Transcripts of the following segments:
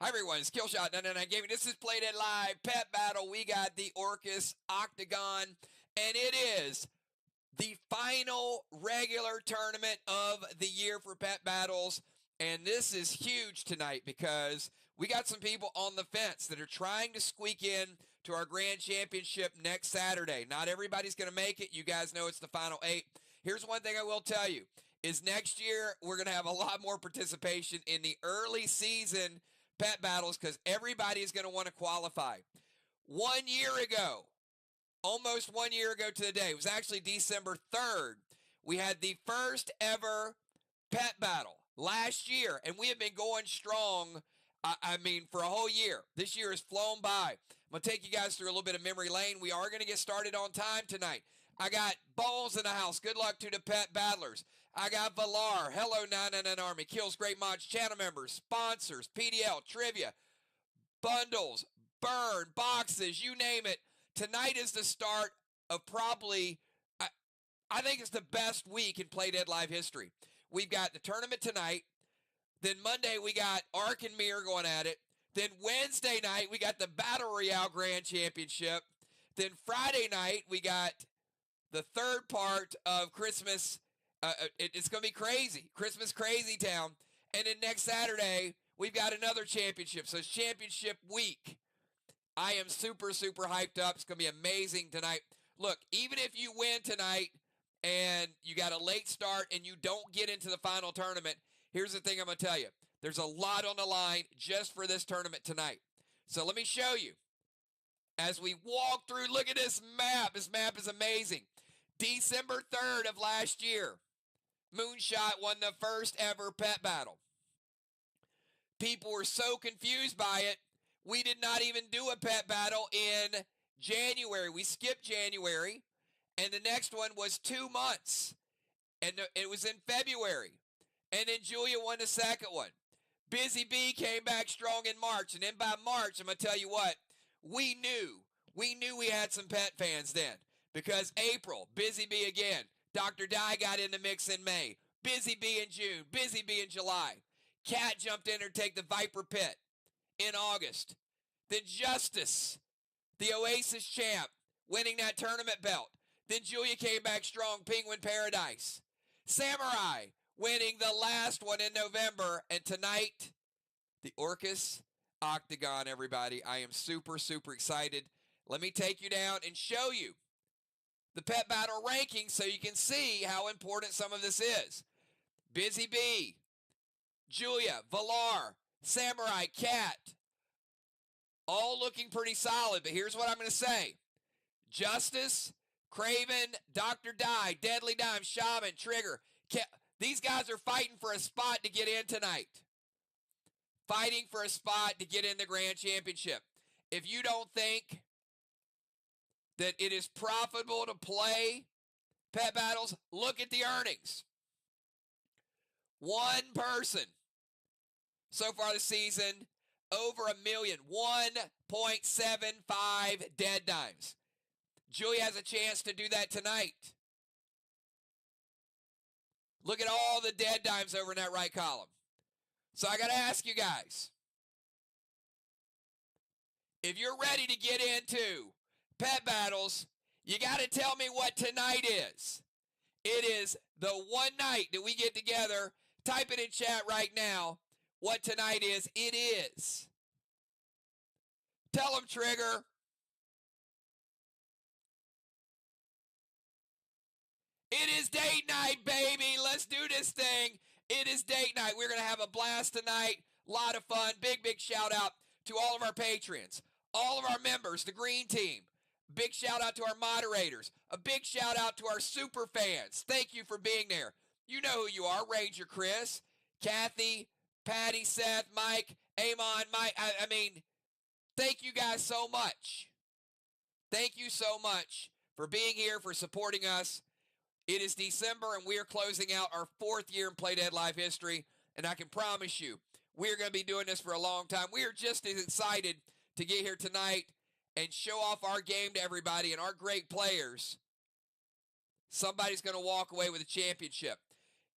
Hi everyone, it's Killshot 99 Gaming. This is Play Dead Live Pet Battle. We got the Orcas Octagon, and it is the final regular tournament of the year for Pet Battles. And this is huge tonight because we got some people on the fence that are trying to squeak in to our Grand Championship next Saturday. Not everybody's going to make it. You guys know it's the final 8. Here's one thing I will tell you, is next year we're going to have a lot more participation in the early season Pet Battles because everybody is going to want to qualify. 1 year ago, almost 1 year ago to the day, it was actually December 3rd, we had the first ever Pet Battle last year, and we have been going strong, for a whole year. This year has flown by. I'm going to take you guys through a little bit of memory lane. We are going to get started on time tonight. I got Balls in the house. Good luck to the Pet Battlers. I got Valar. Hello, 999 Army. Kills, Great Mods, channel members, sponsors, PDL, trivia, bundles, burn, boxes, you name it. Tonight is the start of probably, I think it's the best week in Play Dead Live history. We've got the tournament tonight. Then Monday, we got Ark and Mir going at it. Then Wednesday night, we got the Battle Royale Grand Championship. Then Friday night, we got the third part of Christmas. It's going to be crazy. Christmas Crazy Town. And then next Saturday, we've got another championship. So it's championship week. I am super, super hyped up. It's going to be amazing tonight. Look, even if you win tonight and you got a late start and you don't get into the final tournament, here's the thing I'm going to tell you. There's a lot on the line just for this tournament tonight. So let me show you. As we walk through, look at this map. This map is amazing. December 3rd of last year, Moonshot won the first ever Pet Battle. People were so confused by it, we did not even do a Pet Battle in January. We skipped January, and the next one was 2 months, and it was in February. And then Julia won the second one. Busy Bee came back strong in March, and then by March, I'm going to tell you what, we knew we had some pet fans then. Because April, Busy Bee again. Dr. Di got in the mix in May. Busy Bee in June. Busy Bee in July. Cat jumped in to take the Viper Pit in August. Then Justice, the Oasis champ, winning that tournament belt. Then Julia came back strong, Penguin Paradise. Samurai winning the last one in November. And tonight, the Orcas Octagon, everybody. I am super, super excited. Let me take you down and show you the Pet Battle rankings so you can see how important some of this is. Busy Bee, Julia, Valar, Samurai, Cat, all looking pretty solid. But here's what I'm going to say. Justice, Craven, Dr. Di, Deadly Dime, Shaman, Trigger. These guys are fighting for a spot to get in tonight. Fighting for a spot to get in the Grand Championship. If you don't think that it is profitable to play Pet Battles, look at the earnings. One person so far this season, over $1 million, 1.75 dead dimes. Julia has a chance to do that tonight. Look at all the dead dimes over in that right column. So I got to ask you guys, if you're ready to get into Pet Battles, you got to tell me what tonight is. It is the one night that we get together. Type it in chat right now what tonight is. It is. Tell them, Trigger. It is date night, baby. Let's do this thing. It is date night. We're going to have a blast tonight. A lot of fun. Big, big shout out to all of our patrons, all of our members, the Green Team. Big shout out to our moderators. A big shout out to our super fans. Thank you for being there. You know who you are. Ranger Chris, Kathy, Patty, Seth, Mike, Amon, Mike. Thank you guys so much. Thank you so much for being here, for supporting us. It is December, and we are closing out our 4th year in Play Dead Live history, and I can promise you, we're going to be doing this for a long time. We are just as excited to get here tonight and show off our game to everybody and our great players. Somebody's going to walk away with a championship.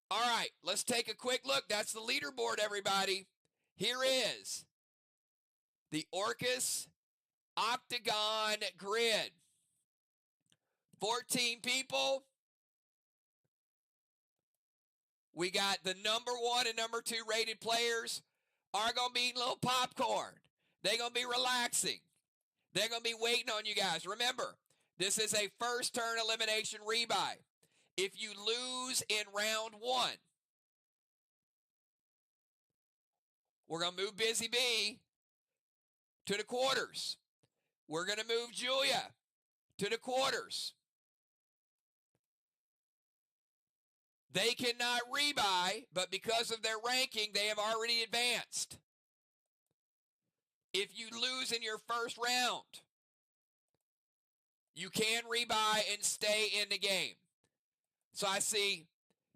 All right, let's take a quick look. That's the leaderboard, everybody. Here is the Orcas Octagon grid. 14 people. We got the number 1 and number 2 rated players are going to be eating a little popcorn. They're going to be relaxing. They're going to be waiting on you guys. Remember, this is a first turn elimination rebuy. If you lose in round 1, we're going to move Busy Bee to the quarters. We're going to move Julia to the quarters. They cannot rebuy, but because of their ranking, they have already advanced. If you lose in your first round, you can rebuy and stay in the game. So I see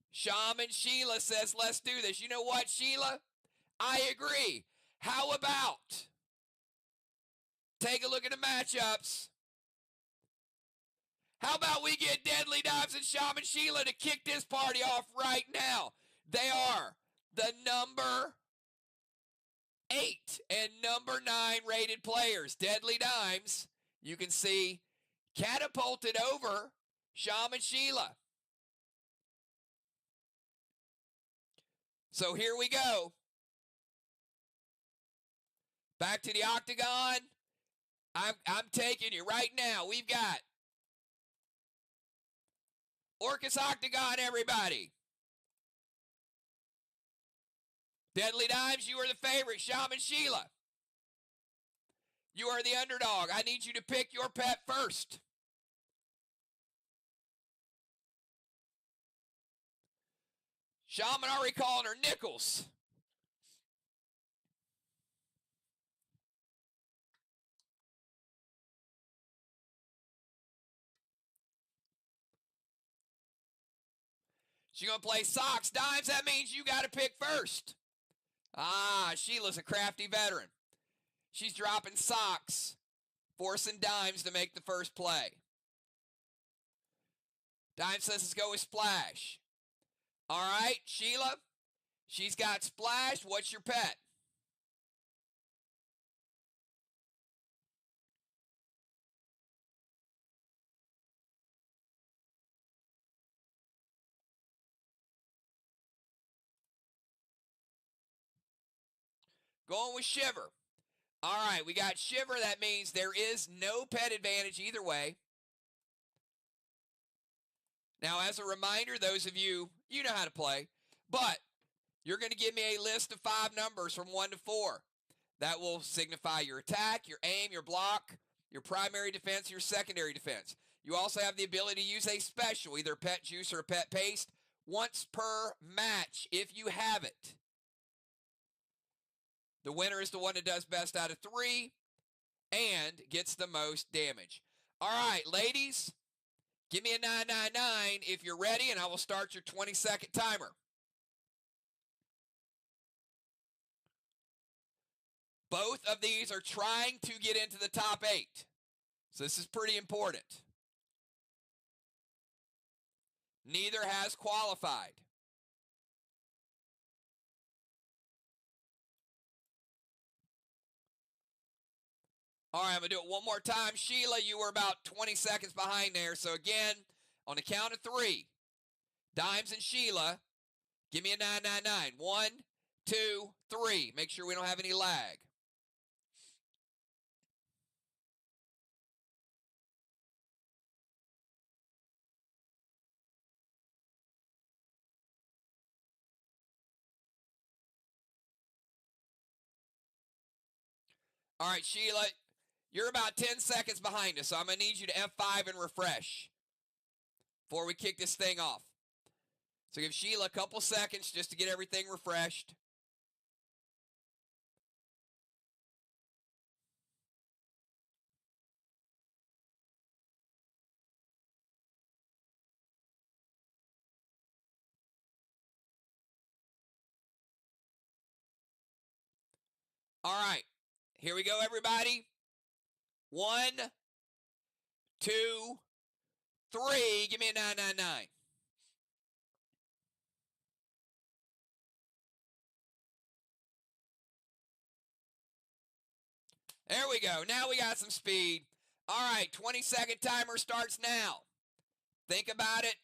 Shaman Sheila says, let's do this. You know what, Sheila? I agree. How about take a look at the matchups? How about we get Deadly Dimes and Shaman Sheila to kick this party off right now? They are the number 8 and number 9 rated players. Deadly Dimes, you can see, catapulted over Shaman Sheila. So here we go. Back to the Octagon. I'm taking you right now. We've got Orcas Octagon, everybody. Deadly Dimes, you are the favorite. Shaman Sheila, you are the underdog. I need you to pick your pet first. Shaman already calling her Nichols. She's going to play Socks. Dimes, that means you got to pick first. Ah, Sheila's a crafty veteran. She's dropping Socks, forcing Dimes to make the first play. Dimes says let's go with Splash. All right, Sheila, she's got Splash. What's your pet? Going with Shiver. All right, we got Shiver. That means there is no pet advantage either way. Now, as a reminder, those of you, you know how to play, but you're going to give me a list of 5 numbers from 1 to 4. That will signify your attack, your aim, your block, your primary defense, your secondary defense. You also have the ability to use a special, either pet juice or a pet paste, once per match if you have it. The winner is the one that does best out of 3 and gets the most damage. All right, ladies, give me a 999 if you're ready, and I will start your 20-second timer. Both of these are trying to get into the top 8. So this is pretty important. Neither has qualified. All right, I'm going to do it one more time. Sheila, you were about 20 seconds behind there. So again, on the count of 3, Dimes and Sheila, give me a 999. 1, 2, 3. Make sure we don't have any lag. All right, Sheila, you're about 10 seconds behind us, so I'm going to need you to F5 and refresh before we kick this thing off. So give Sheila a couple seconds just to get everything refreshed. All right, here we go, everybody. 1, 2, 3. Give me a 999. There we go. Now we got some speed. All right, 20-second timer starts now. Think about it.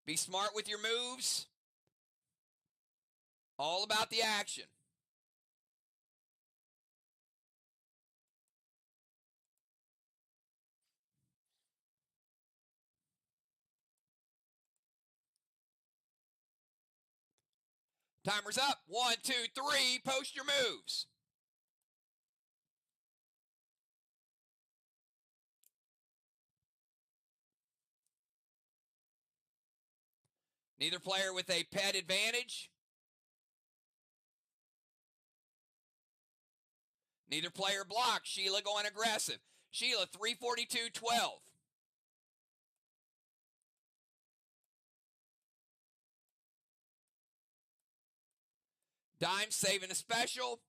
Be smart with your moves. All about the action. Timer's up. 1, 2, 3. Post your moves. Neither player with a pet advantage. Neither player blocked. Sheila going aggressive. Sheila, 342-12. Dimes saving a special.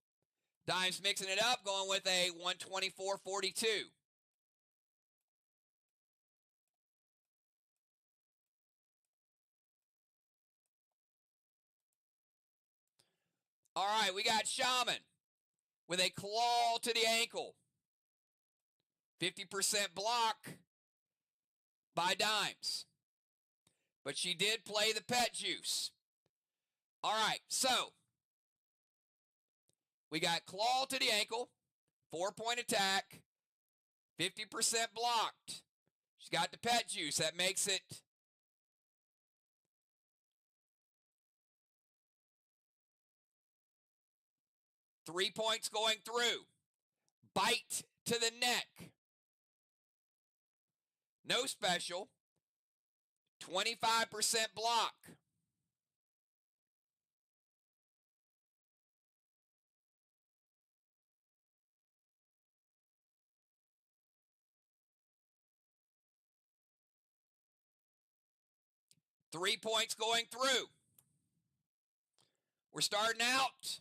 Dimes mixing it up, going with a 124-42. All right, we got Shaman with a claw to the ankle. 50% block by Dimes. But she did play the pet juice. All right, so we got claw to the ankle, 4-point attack, 50% blocked. She's got the pet juice. That makes it three points going through. Bite to the neck. No special. 25% block. Three points going through. We're starting out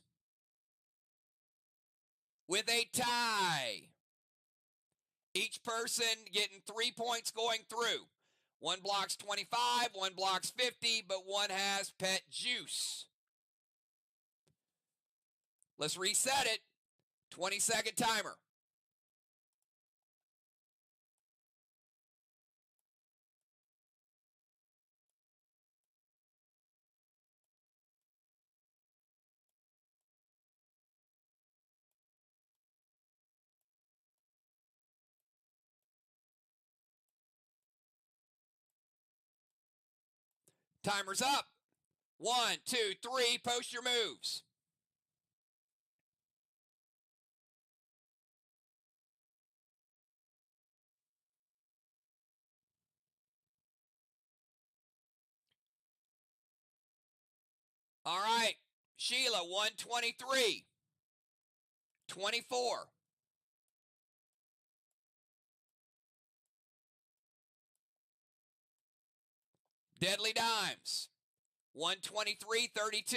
with a tie. Each person getting 3 points going through. One blocks 25, one blocks 50, but one has pet juice. Let's reset it. 20-second timer. Timer's up. 1, 2, 3. Post your moves. All right. Sheila, 123. 24. Deadly Dimes. 123-32.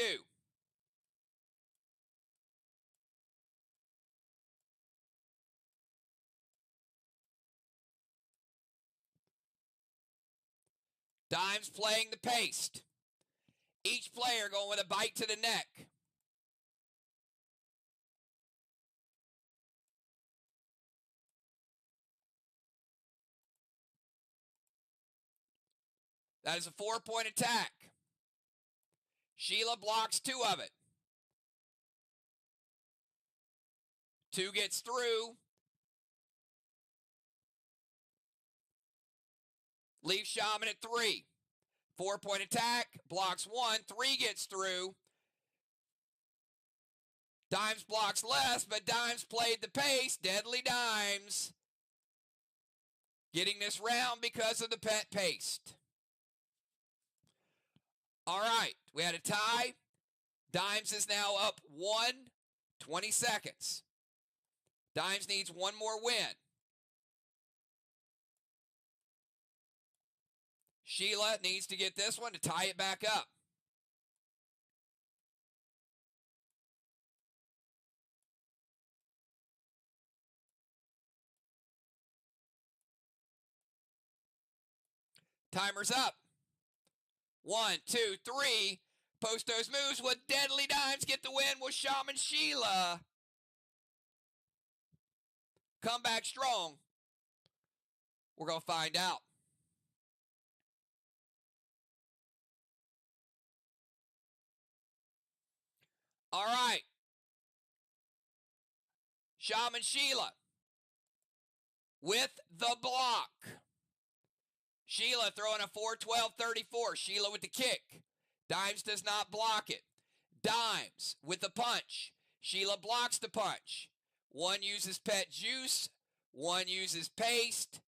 Dimes playing the paste. Each player going with a bite to the neck. That is a 4-point attack. Sheila blocks 2 of it. 2 gets through. Leaves Shaman at 3. 4-point attack, blocks 1. 3 gets through. Dimes blocks less, but Dimes played the pace. Deadly Dimes getting this round because of the pet paste. All right, we had a tie. Dimes is now up 1, 20 seconds. Dimes needs one more win. Sheila needs to get this one to tie it back up. Timer's up. 1, 2, 3. Post those moves with Deadly Dimes. Get the win with Shaman Sheila. come back strong? We're going to find out. All right. Shaman Sheila with the block. Sheila throwing a 4-12-34. Sheila with the kick. Dimes does not block it. Dimes with the punch. Sheila blocks the punch. One uses pet juice. One uses paste.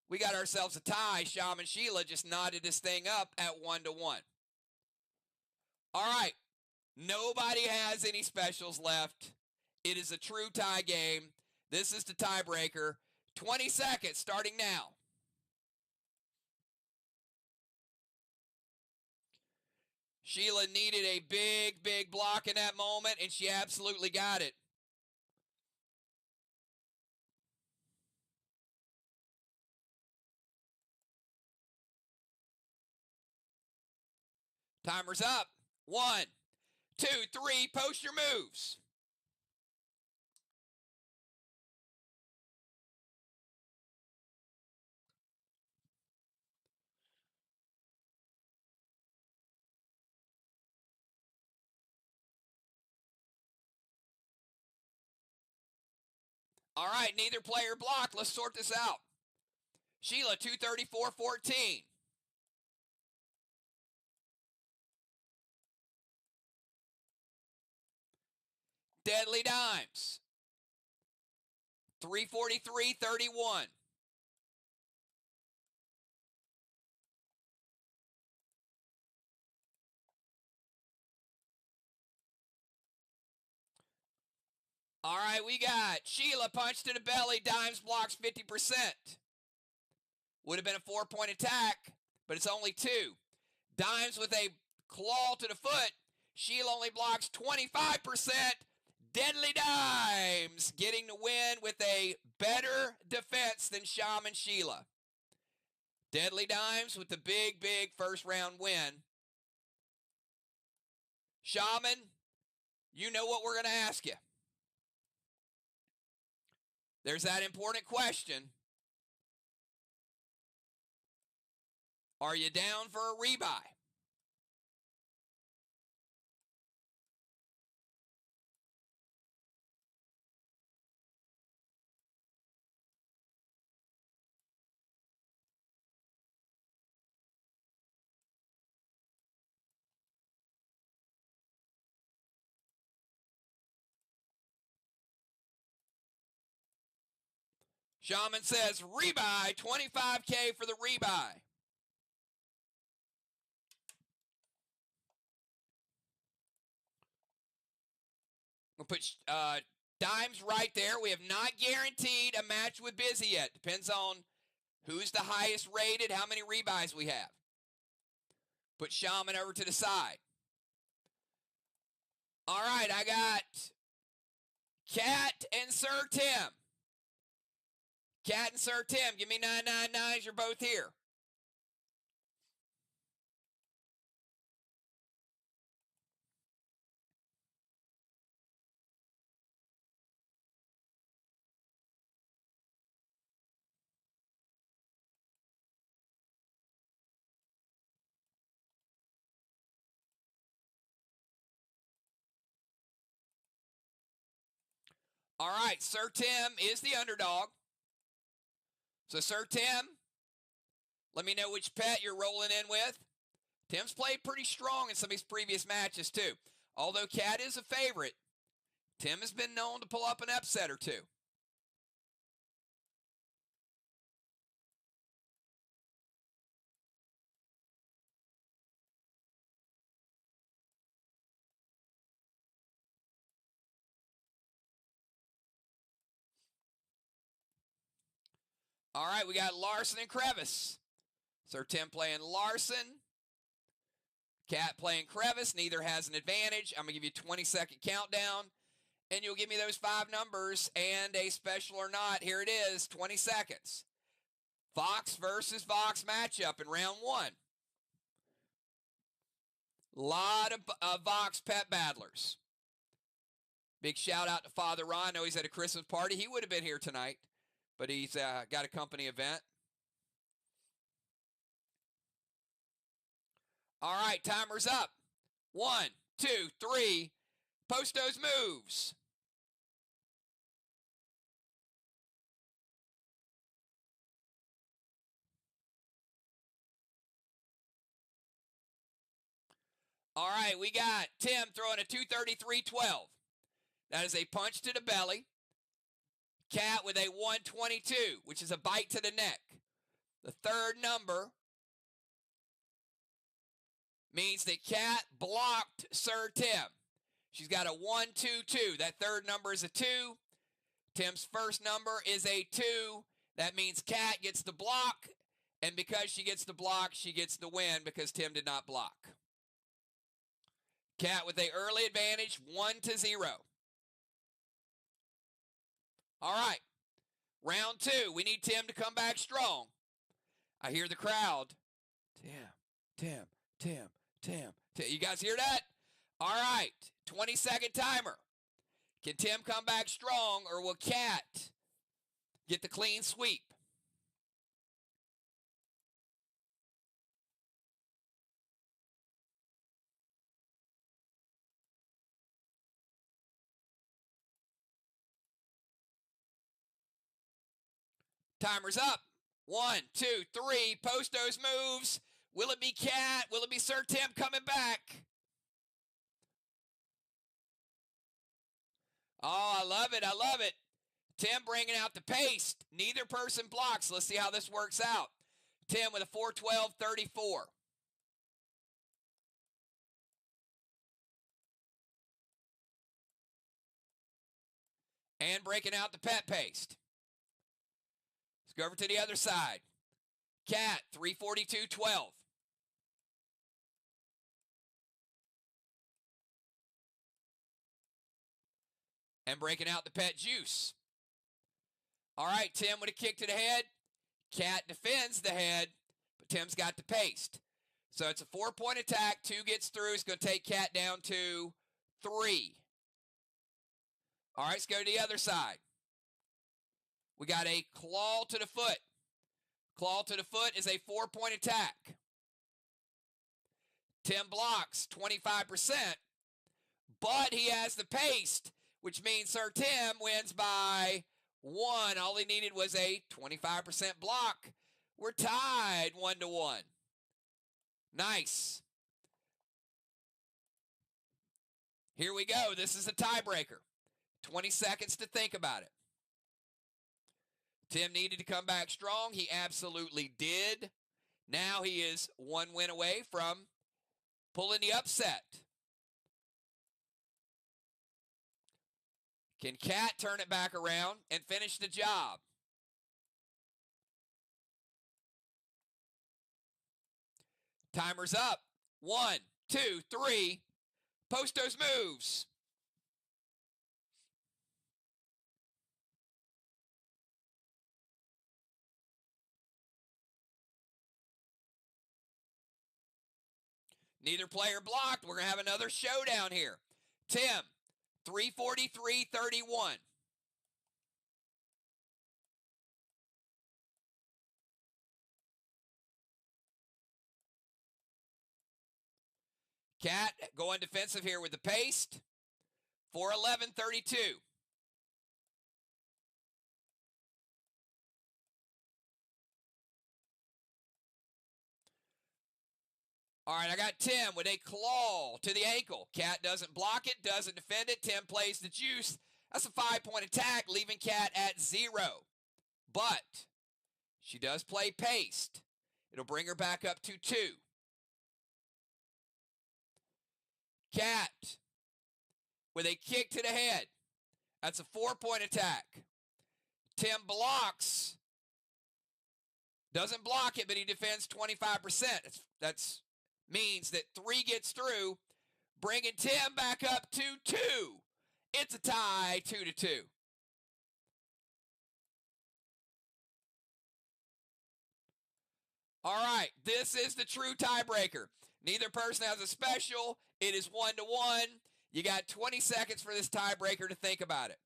We got ourselves a tie. Shaman Sheila just knotted this thing up at 1-1. All right. Nobody has any specials left. It is a true tie game. This is the tiebreaker. 20 seconds starting now. Sheila needed a big, big block in that moment, and she absolutely got it. Timer's up. 1, 2, 3, post your moves. All right, neither player blocked. Let's sort this out. Sheila, 234-14. Deadly Dimes, 343-31. All right, we got Sheila punch to the belly. Dimes blocks 50%. Would have been a 4-point attack, but it's only 2. Dimes with a claw to the foot. Sheila only blocks 25%. Deadly Dimes getting the win with a better defense than Shaman Sheila. Deadly Dimes with the big, big first round win. Shaman, you know what we're going to ask you. There's that important question. Are you down for a rebuy? Shaman says rebuy, $25K for the rebuy. We'll put Dimes right there. We have not guaranteed a match with Busy yet. Depends on who's the highest rated, how many rebuys we have. Put Shaman over to the side. All right, I got Cat and Sir Tim. Cat and Sir Tim, give me 999s. You're both here. All right, Sir Tim is the underdog. So, Sir Tim, let me know which pet you're rolling in with. Tim's played pretty strong in some of his previous matches, too. Although Cat is a favorite, Tim has been known to pull up an upset or two. All right, we got Larson and Crevice. Sir Tim playing Larson. Cat playing Crevice. Neither has an advantage. I'm going to give you a 20-second countdown, and you'll give me those 5 numbers and a special or not. Here it is, 20 seconds. Fox versus Fox matchup in round 1. Lot of Vox pet battlers. Big shout out to Father Ron. I know he's at a Christmas party. He would have been here tonight. but he's got a company event. All right, timer's up. 1, 2, 3. Post those moves. All right, we got Tim throwing a 233-12. That is a punch to the belly. Cat with a 122, which is a bite to the neck. The third number means that Cat blocked Sir Tim. She's got a 122. That third number is a 2. Tim's first number is a 2. That means Cat gets the block, and because she gets the block, she gets the win because Tim did not block. Cat with an early advantage, 1-0. All right, round 2. We need Tim to come back strong. I hear the crowd. Tim. You guys hear that? All right, 20-second timer. Can Tim come back strong, or will Cat get the clean sweep? Timer's up. 1, 2, 3. Post those moves. Will it be Cat? Will it be Sir Tim coming back? Oh, I love it. I love it. Tim bringing out the paste. Neither person blocks. Let's see how this works out. Tim with a 4-12-34. And breaking out the pet paste. Let's go over to the other side. Cat, 342-12. And breaking out the pet juice. All right, Tim with a kick to the head. Cat defends the head, but Tim's got the paste. So it's a 4-point attack. 2 gets through. It's going to take Cat down to 3. All right, let's go to the other side. We got a claw to the foot. Claw to the foot is a 4-point attack. Tim blocks 25%, but he has the paste, which means Sir Tim wins by 1. All he needed was a 25% block. We're tied 1-1. Nice. Here we go. This is a tiebreaker. 20 seconds to think about it. Tim needed to come back strong. He absolutely did. Now he is 1 win away from pulling the upset. Can Cat turn it back around and finish the job? Timer's up. 1, 2, 3. Post those moves. Neither player blocked. We're going to have another showdown here. Tim, 343-31. Cat going defensive here with the paste. 411-32. All right, I got Tim with a claw to the ankle. Cat doesn't block it, doesn't defend it. Tim plays the juice. That's a 5-point attack, leaving Cat at 0. But she does play paste. It'll bring her back up to 2. Cat with a kick to the head. That's a 4-point attack. Tim blocks. Doesn't block it, but he defends 25%. That's means that 3 gets through, bringing Tim back up to 2. It's a tie, 2-2. All right, this is the true tiebreaker. Neither person has a special. It is 1-1. You got 20 seconds for this tiebreaker to think about it.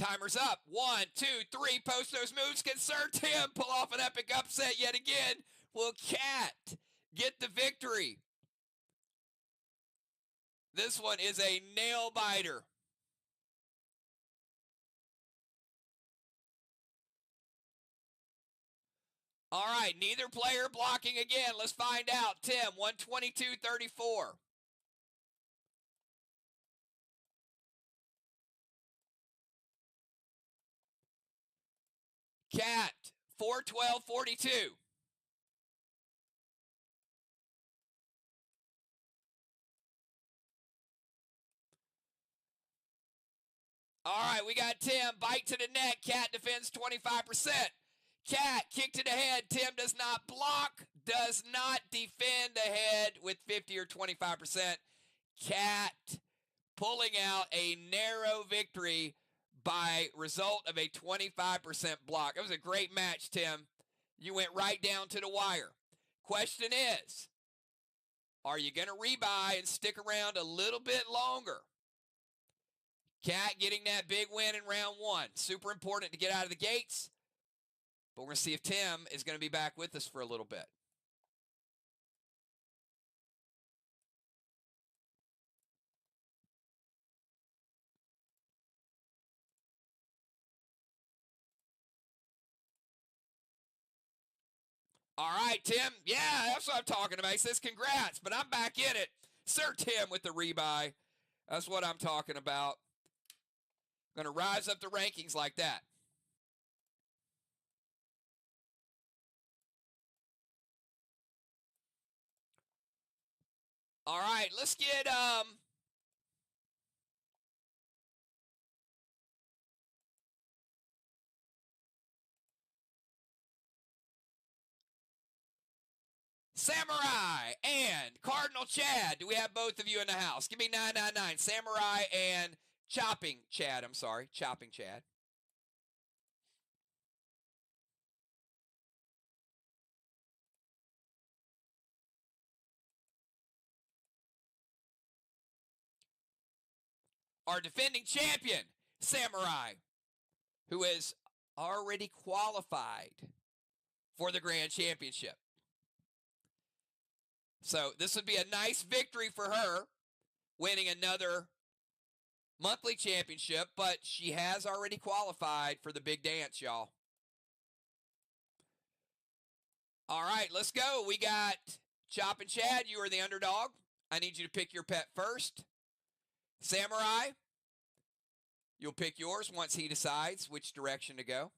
Timer's up. 1, 2, 3. Post those moves. Can Sir Tim pull off an epic upset yet again? Will Cat get the victory? This one is a nail biter. All right, neither player blocking again. Let's find out. Tim, 122.34. Cat, 412.42. All right, we got Tim, bite to the neck. Cat defends 25%. Cat, kick to the head. Tim does not block, does not defend the head with 50 or 25%. Cat pulling out a narrow victory by result of a 25% block. It was a great match, Tim. You went right down to the wire. Question is, are you going to rebuy and stick around a little bit longer? Cat getting that big win in round 1. Super important to get out of the gates. But we're going to see if Tim is going to be back with us for a little bit. All right, Tim. Yeah, that's what I'm talking about. He says congrats, but I'm back in it. Sir Tim with the rebuy. That's what I'm talking about. Going to rise up the rankings like that. All right, let's get Samurai and Cardinal Chad. Do we have both of you in the house? Give me 999. Samurai and Chopping Chad. I'm sorry, Chopping Chad. Our defending champion, Samurai, who is already qualified for the Grand Championship. So this would be a nice victory for her, winning another monthly championship, but she has already qualified for the big dance, y'all. All right, let's go. We got Chop and Chad. You are the underdog. I need you to pick your pet first. Samurai, you'll pick yours once he decides which direction to go.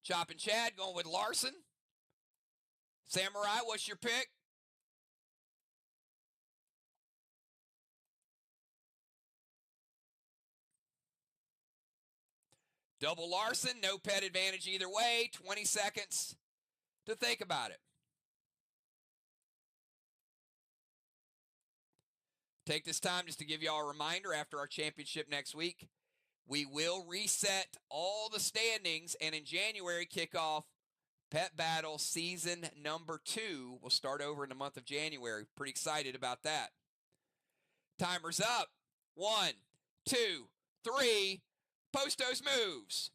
Chop and Chad going with Larson. Samurai, what's your pick? Double Larson, no pet advantage either way. 20 seconds to think about it. Take this time just to give y'all a reminder, after our championship next week, we will reset all the standings, and in January kick off Pet Battle Season number 2. We'll start over in the month of January. Pretty excited about that. Timer's up. 1, 2, 3. Post those moves.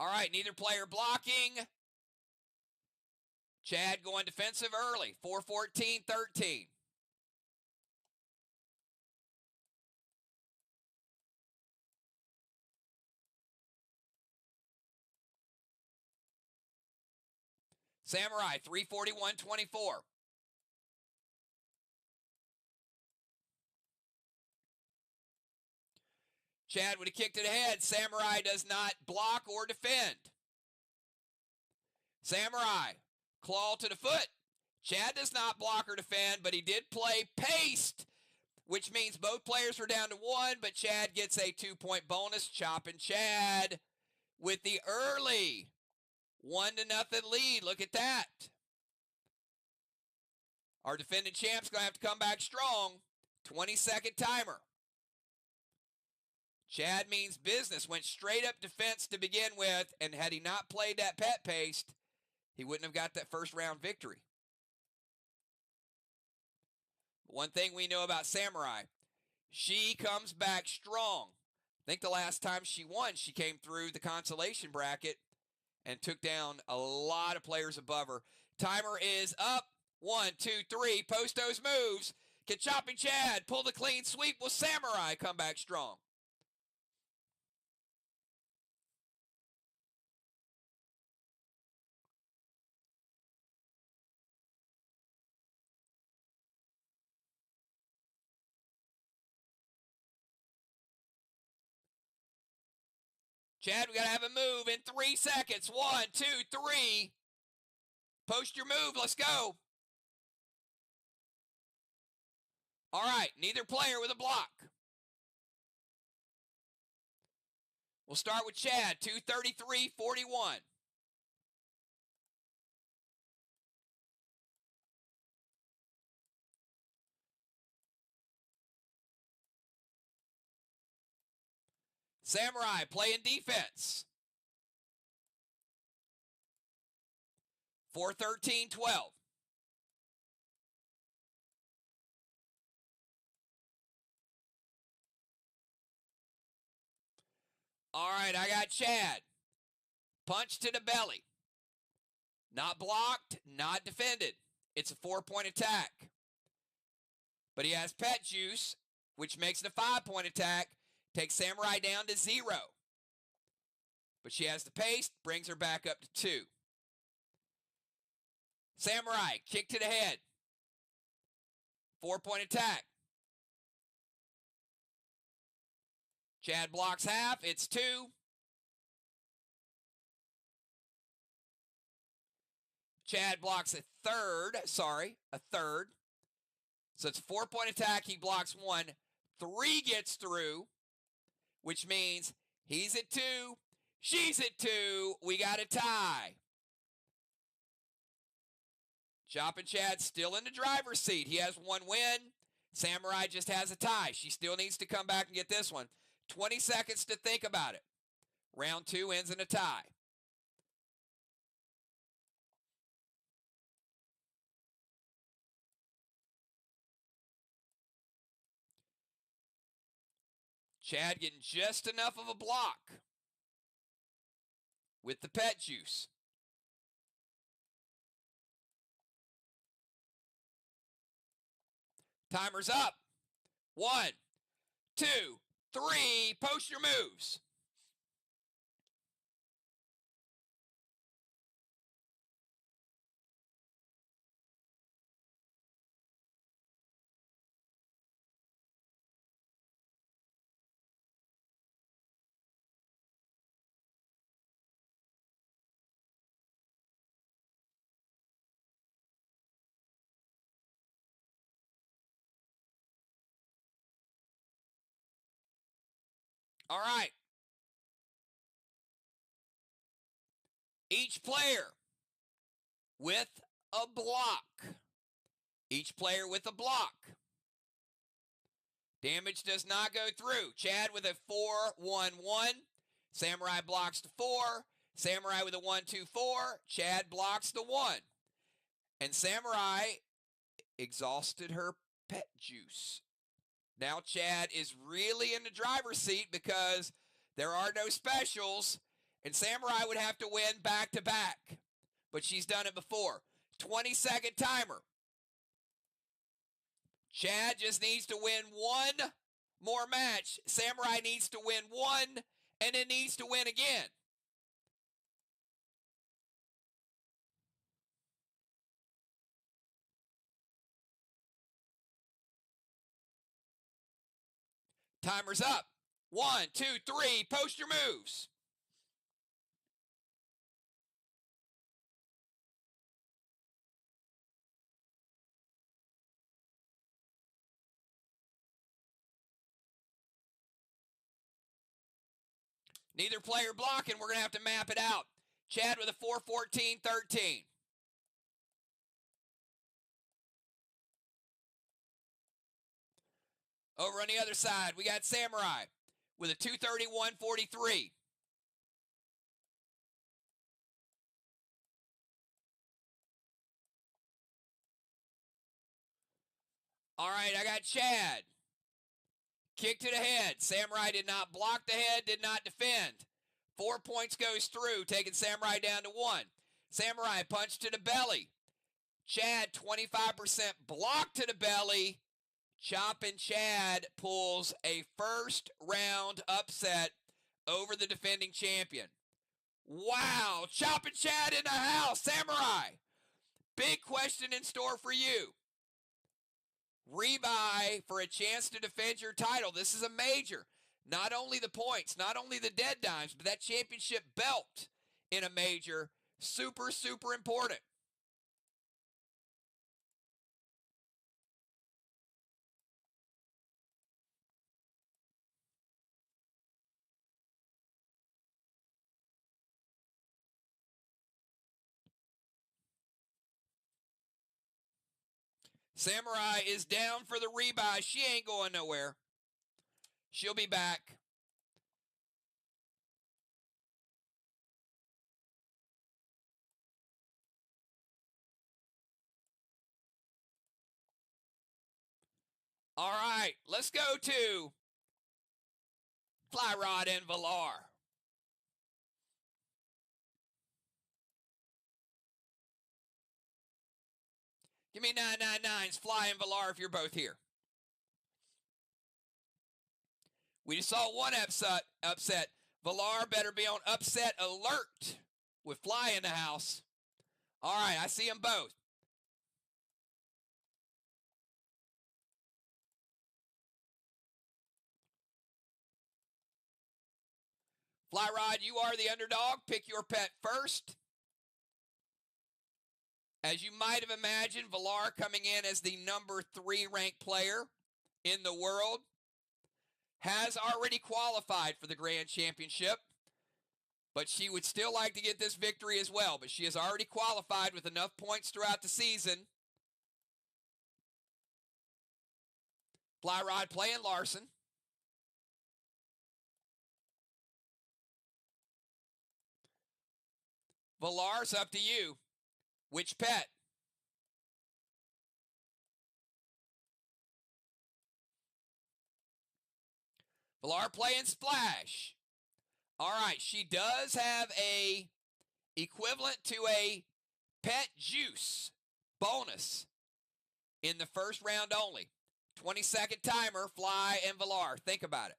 All right, neither player blocking. Chad going defensive early. 4-14-13. Samurai, 341-24. Chad with a kick to the head. Samurai does not block or defend. Samurai, claw to the foot. Chad does not block or defend, but he did play paste, which means both players were down to 1, but Chad gets a 2-point bonus. Chop and Chad with the early 1-0 lead. Look at that. Our defending champ's going to have to come back strong. 20-second timer. Chad means business. Went straight up defense to begin with, and had he not played that pet paste, he wouldn't have got that first round victory. One thing we know about Samurai, she comes back strong. I think the last time she won, she came through the consolation bracket and took down a lot of players above her. Timer is up. 1, 2, 3. Post those moves. Can Chopping Chad pull the clean sweep? Will Samurai come back strong? Chad, we got to have a move in 3 seconds. 1, 2, 3. Post your move. Let's go. All right, neither player with a block. We'll start with Chad, 233.41. Samurai playing defense. 413.12. All right, I got Chad. Punch to the belly. Not blocked, not defended. It's a 4-point attack. But he has pet juice, which makes it a 5-point attack. Takes Samurai down to 0. But she has the paste, brings her back up to 2. Samurai, kick to the head. 4-point attack. Chad blocks half, it's 2. Chad blocks a third. So it's a 4-point attack, he blocks 1. 3 gets through, which means he's at 2, she's at 2. We got a tie. Choppin' Chad's still in the driver's seat. He has 1 win. Samurai just has a tie. She still needs to come back and get this one. 20 seconds to think about it. Round 2 ends in a tie. Chad getting just enough of a block with the pet juice. Timer's up. 1, 2, 3. Post your moves. All right. Each player with a block. Each player with a block. Damage does not go through. Chad with a 4-1-1. Samurai blocks the 4. Samurai with a 1-2-4. Chad blocks the 1. And Samurai exhausted her pet juice. Now Chad is really in the driver's seat because there are no specials, and Samurai would have to win back-to-back. But she's done it before. 20-second timer. Chad just needs to win 1 more match. Samurai needs to win 1, and then needs to win again. Timer's up. 1, 2, 3. Post your moves. Neither player blocking. We're going to have to map it out. Chad with a 4-14-13. Over on the other side, we got Samurai with a 231.43. All right, I got Chad. Kick to the head. Samurai did not block the head, did not defend. 4 points goes through, taking Samurai down to 1. Samurai punch to the belly. Chad, 25% block to the belly. Choppin' Chad pulls a first round upset over the defending champion. Wow, Choppin' Chad in the house. Samurai, big question in store for you. Rebuy for a chance to defend your title. This is a major. Not only the points, not only the dead dimes, but that championship belt in a major. Super, super important. Samurai is down for the rebuy. She ain't going nowhere. She'll be back. All right, let's go to Fly Rod and Villar. Give me 999s, Fly and Villar if you're both here. We just saw one upset. Villar better be on upset alert with Fly in the house. All right, I see them both. Fly Rod, you are the underdog. Pick your pet first. As you might have imagined, Villar coming in as the number 3 ranked player in the world has already qualified for the Grand Championship, but she would still like to get this victory as well. But she has already qualified with enough points throughout the season. Fly Rod playing Larson. Villar's up to you. Which pet? Villar playing Splash. All right, she does have a equivalent to a pet juice bonus in the first round only. 20-second timer, Fly and Villar. Think about it.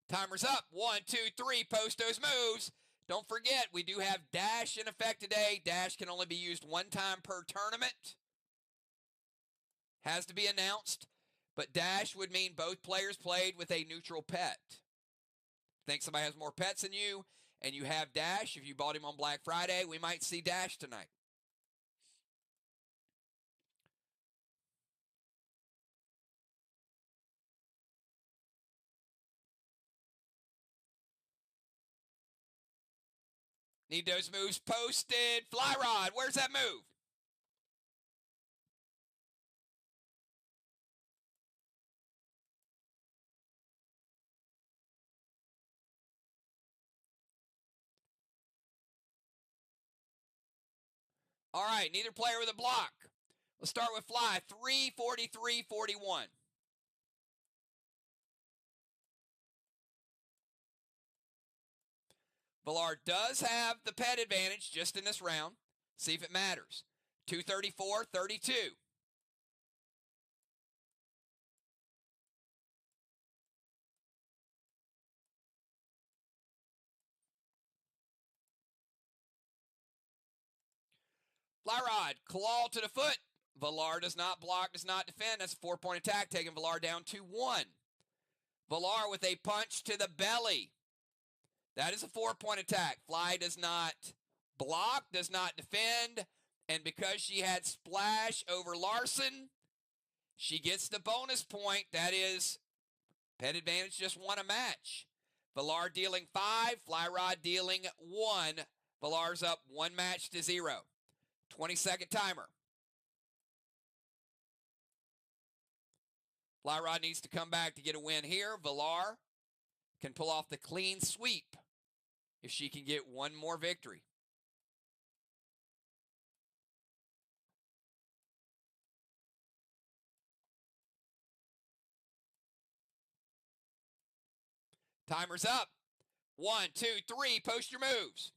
Timer's up. 1, 2, 3. Post those moves. Don't forget, we do have Dash in effect today. Dash can only be used 1 time per tournament. Has to be announced. But Dash would mean both players played with a neutral pet. Think somebody has more pets than you, and you have Dash. If you bought him on Black Friday, we might see Dash tonight. Need those moves posted. Fly Rod, where's that move? All right, neither player with a block. Let's start with Fly. 343.41. Villar does have the pet advantage just in this round. See if it matters. 234.32. Fly Rod, claw to the foot. Villar does not block, does not defend. That's a 4-point attack, taking Villar down to 1. Villar with a punch to the belly. That is a 4-point attack. Fly does not block, does not defend. And because she had Splash over Larson, she gets the bonus point. That is, Pet Advantage just won a match. Villar dealing 5, Flyrod dealing 1. Villar's up 1 match to 0. 20-second timer. Flyrod needs to come back to get a win here. Villar can pull off the clean sweep if she can get one more victory. Timer's up. 1, 2, 3, post your moves.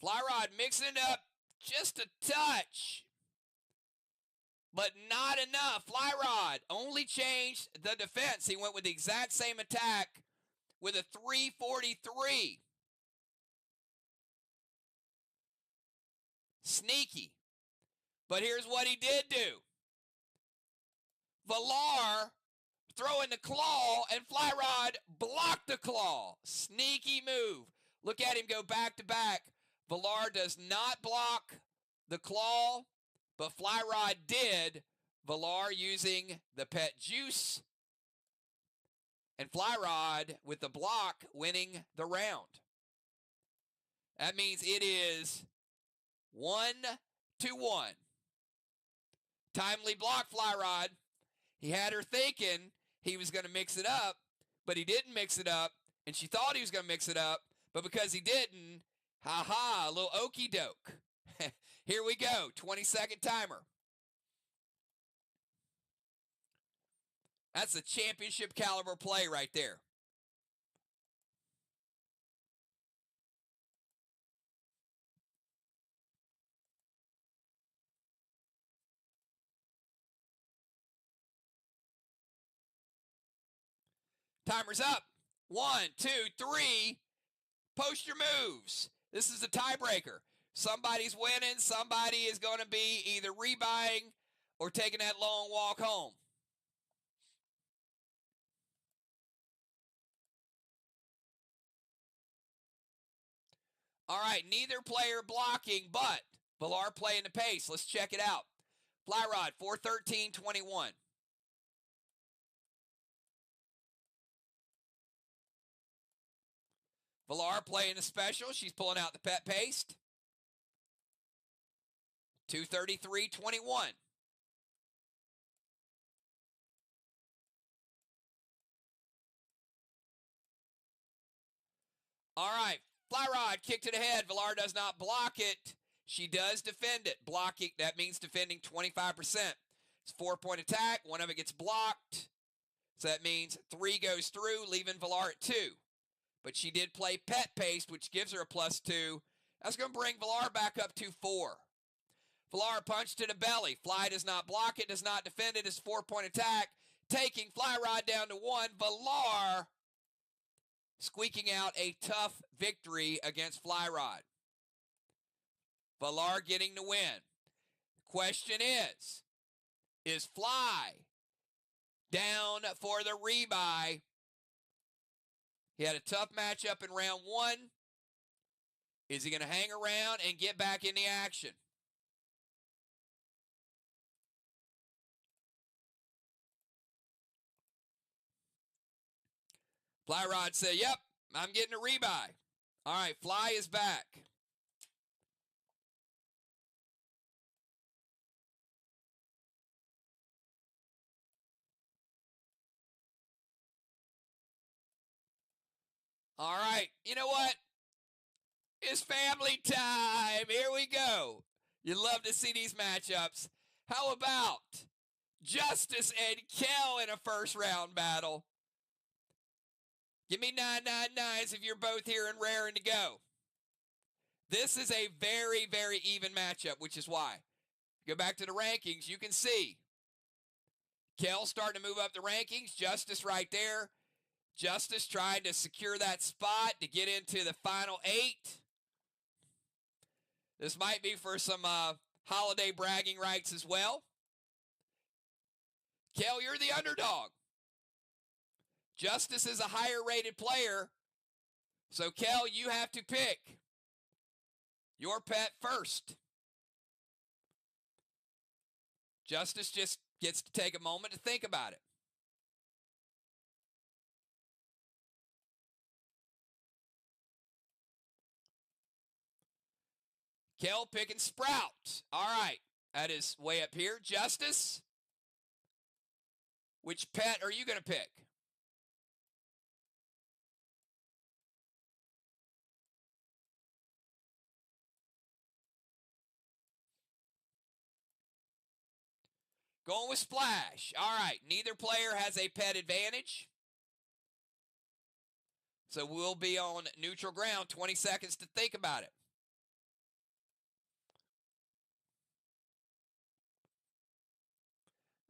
Flyrod mixing it up just a touch, but not enough. Flyrod only changed the defense. He went with the exact same attack with a 343. Sneaky. But here's what he did do. Villar throwing the claw, and Flyrod blocked the claw. Sneaky move. Look at him go back to back. Villar does not block the claw, but Flyrod did. Villar using the pet juice, and Flyrod with the block winning the round. That means it is 1-1. Timely block, Flyrod. He had her thinking he was going to mix it up, but he didn't mix it up, and she thought he was going to mix it up, but because he didn't, ha-ha, a little okey doke. Here we go, 20-second timer. That's a championship caliber play right there. Timer's up. 1, 2, 3. Post your moves. This is a tiebreaker. Somebody's winning. Somebody is going to be either rebuying or taking that long walk home. All right, neither player blocking, but Villar playing the pace. Let's check it out. Flyrod, 4-13-21. Villar playing a special. She's pulling out the pet paste. 2-33-21. All right, Flyrod kicked it ahead. Villar does not block it. She does defend it. Blocking, that means defending 25%. It's 4-point attack. One of it gets blocked. So that means 3 goes through, leaving Villar at 2. But she did play pet paste, which gives her a +2. That's going to bring Villar back up to 4. Villar punched to the belly. Fly does not block it, does not defend it. It's 4-point attack, taking Flyrod down to 1. Villar squeaking out a tough victory against Flyrod. Villar getting the win. Question is Fly down for the rebuy? He had a tough matchup in round 1. Is he going to hang around and get back in the action? Flyrod said, yep, I'm getting a rebuy. All right, Fly is back. All right, you know what? It's family time. Here we go. You love to see these matchups. How about Justice and Kel in a first-round battle? Give me 999s if you're both here and raring to go. This is a very, very even matchup, which is why. Go back to the rankings. You can see Kel starting to move up the rankings. Justice right there. Justice trying to secure that spot to get into the final 8. This might be for some holiday bragging rights as well. Kel, you're the underdog. Justice is a higher rated player. So, Kel, you have to pick your pet first. Justice just gets to take a moment to think about it. Kel picking Sprout. All right. That is way up here. Justice, which pet are you going to pick? Going with Splash. All right. Neither player has a pet advantage. So we'll be on neutral ground. 20 seconds to think about it.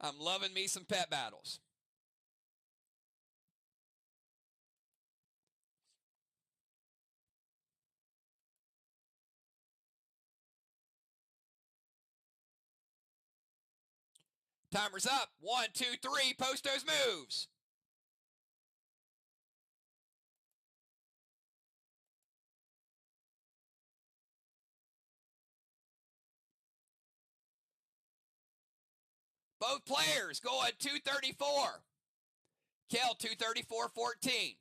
I'm loving me some pet battles. Timer's up. 1, 2, 3. Post those moves. Both players go at 234. Kel, 234-14.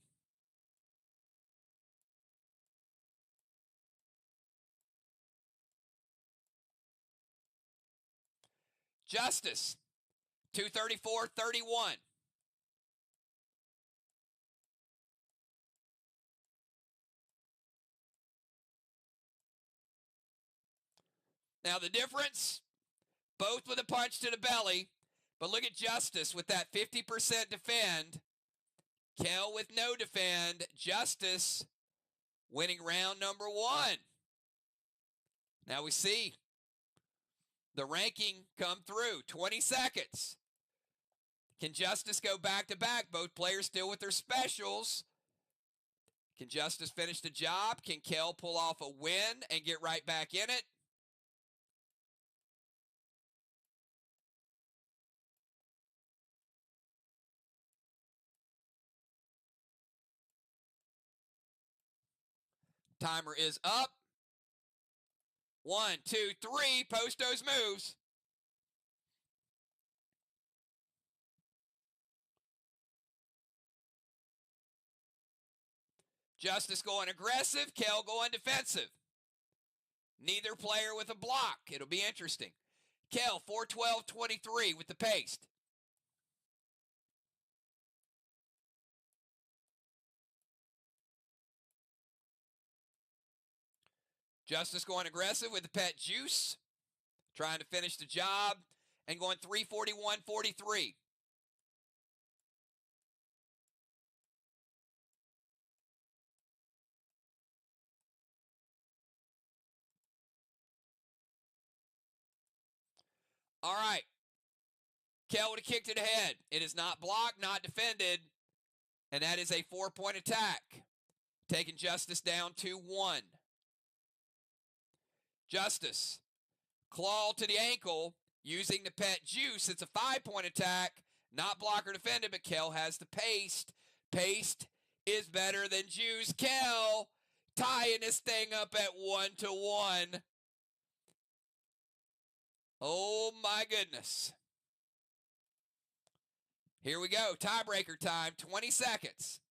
Justice, 234-31. Now the difference, both with a punch to the belly, but look at Justice with that 50% defend. Kel with no defend. Justice winning round number 1. Now we see the ranking come through. 20 seconds. Can Justice go back-to-back? Both players still with their specials. Can Justice finish the job? Can Kel pull off a win and get right back in it? Timer is up. 1, 2, 3. Post those moves. Justice going aggressive. Kel going defensive. Neither player with a block. It'll be interesting. Kel, 4-12-23 with the paste. Justice going aggressive with the pet Juice. Trying to finish the job. And going 341-43. All right. Kel would have kicked it ahead. It is not blocked, not defended. And that is a 4-point attack. Taking Justice down 2-1. Justice. Claw to the ankle. Using the pet Juice. It's a 5-point attack. Not blocker defended, but Kel has the paste. Paste is better than Juice. Kel tying this thing up at 1-1. Oh my goodness. Here we go. Tiebreaker time. 20 seconds.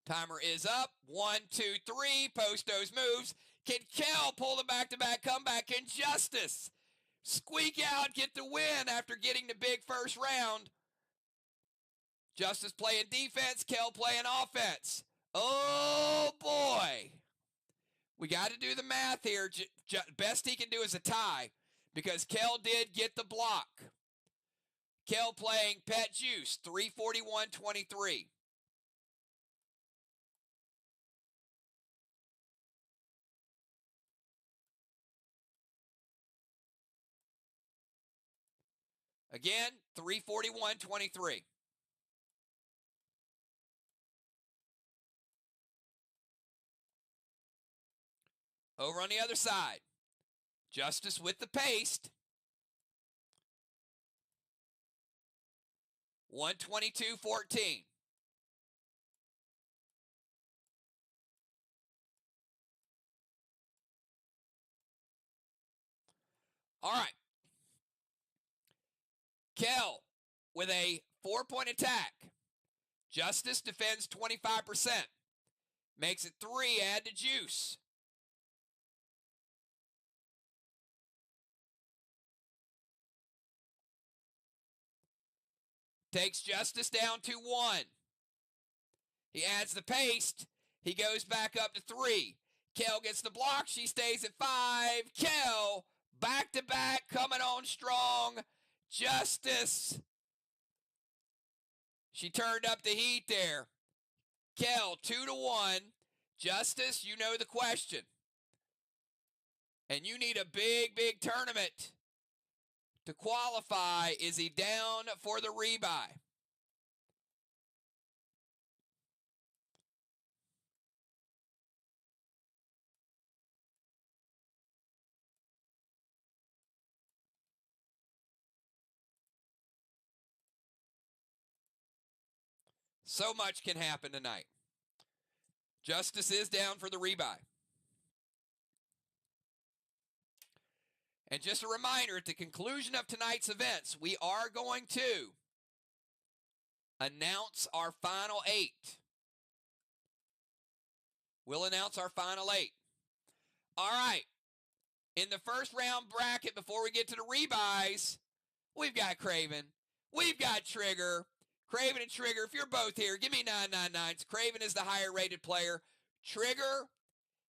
Timer is up. 1, 2, 3. Post those moves. Can Kel pull the back-to-back comeback? And Justice squeak out, get the win after getting the big first round. Justice playing defense. Kel playing offense. Oh, boy. We got to do the math here. Best he can do is a tie because Kel did get the block. Kel playing Pet Juice, 341.23. Again, 341.23. Over on the other side, Justice with the paste. 122.14. All right. Kel with a 4-point attack. Justice defends 25%. Makes it 3, add to Juice. Takes Justice down to 1. He adds the paste. He goes back up to 3. Kel gets the block. She stays at 5. Kel, back to back, coming on strong. Justice. She turned up the heat there. Kel, 2-1. Justice, you know the question. And you need a big, big tournament to qualify. Is he down for the rebuy? So much can happen tonight. Justice is down for the rebuy. And just a reminder, at the conclusion of tonight's events, we are going to announce our final 8. We'll announce our final 8. All right. In the first round bracket, before we get to the rebuys, we've got Craven. We've got Trigger. Craven and Trigger, if you're both here, give me 999s. Craven is the higher rated player. Trigger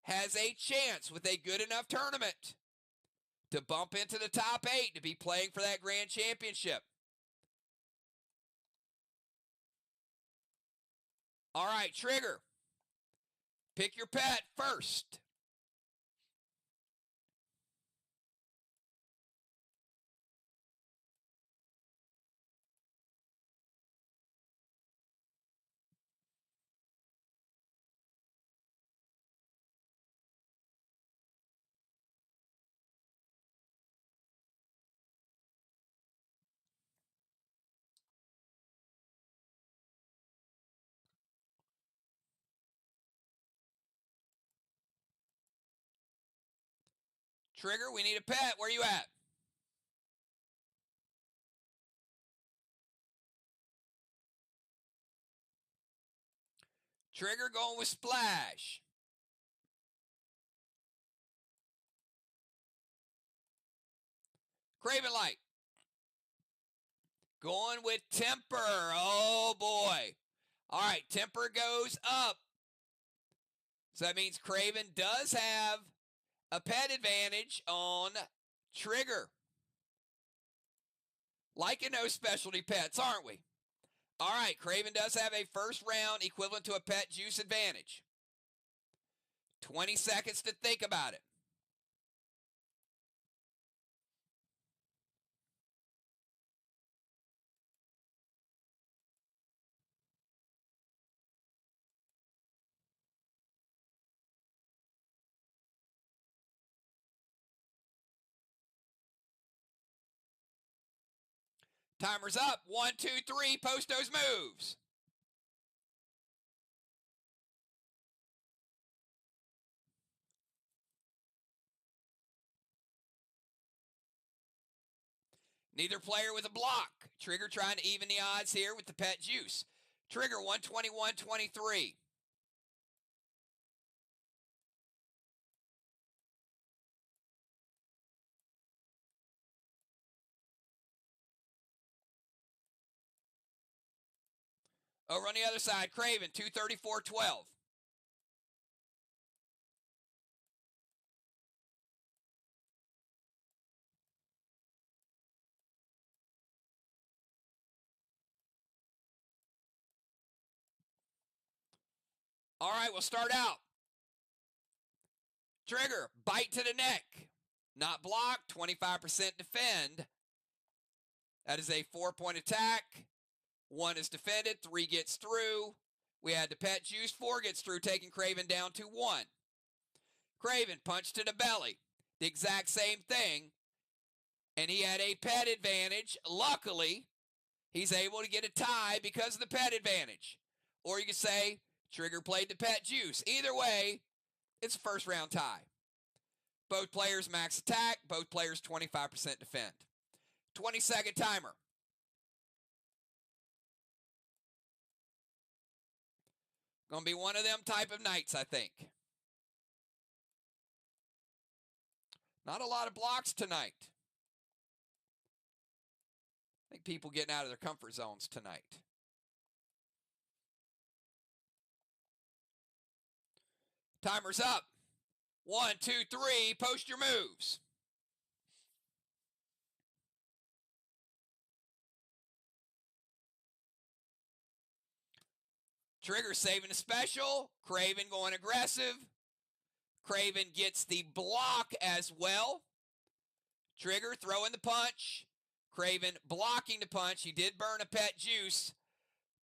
has a chance with a good enough tournament to bump into the top 8 to be playing for that grand championship. All right, Trigger, pick your pet first. Trigger, we need a pet. Where you at? Trigger going with Splash. Craven Light. Going with Temper. Oh, boy. All right, Temper goes up. So that means Craven does have a pet advantage on Trigger. Liking those specialty pets, aren't we? All right, Craven does have a first round equivalent to a pet juice advantage. 20 seconds to think about it. Timer's up. 1, 2, 3. Post those moves. Neither player with a block. Trigger trying to even the odds here with the pet juice. Trigger 121.23. Over on the other side, Craven 234.12. All right, we'll start out. Trigger, bite to the neck. Not block, 25% defend. That is a 4-point attack. 1 is defended, 3 gets through. We had the pet juice, 4 gets through, taking Craven down to 1. Craven, punch to the belly. The exact same thing. And he had a pet advantage. Luckily, he's able to get a tie because of the pet advantage. Or you could say, Trigger played the pet juice. Either way, it's a first round tie. Both players max attack. Both players 25% defend. 20-second timer. Going to be one of them type of nights, I think. Not a lot of blocks tonight. I think people getting out of their comfort zones tonight. Timer's up. 1, 2, 3. Post your moves. Trigger saving a special. Craven going aggressive. Craven gets the block as well. Trigger throwing the punch. Craven blocking the punch. He did burn a pet juice,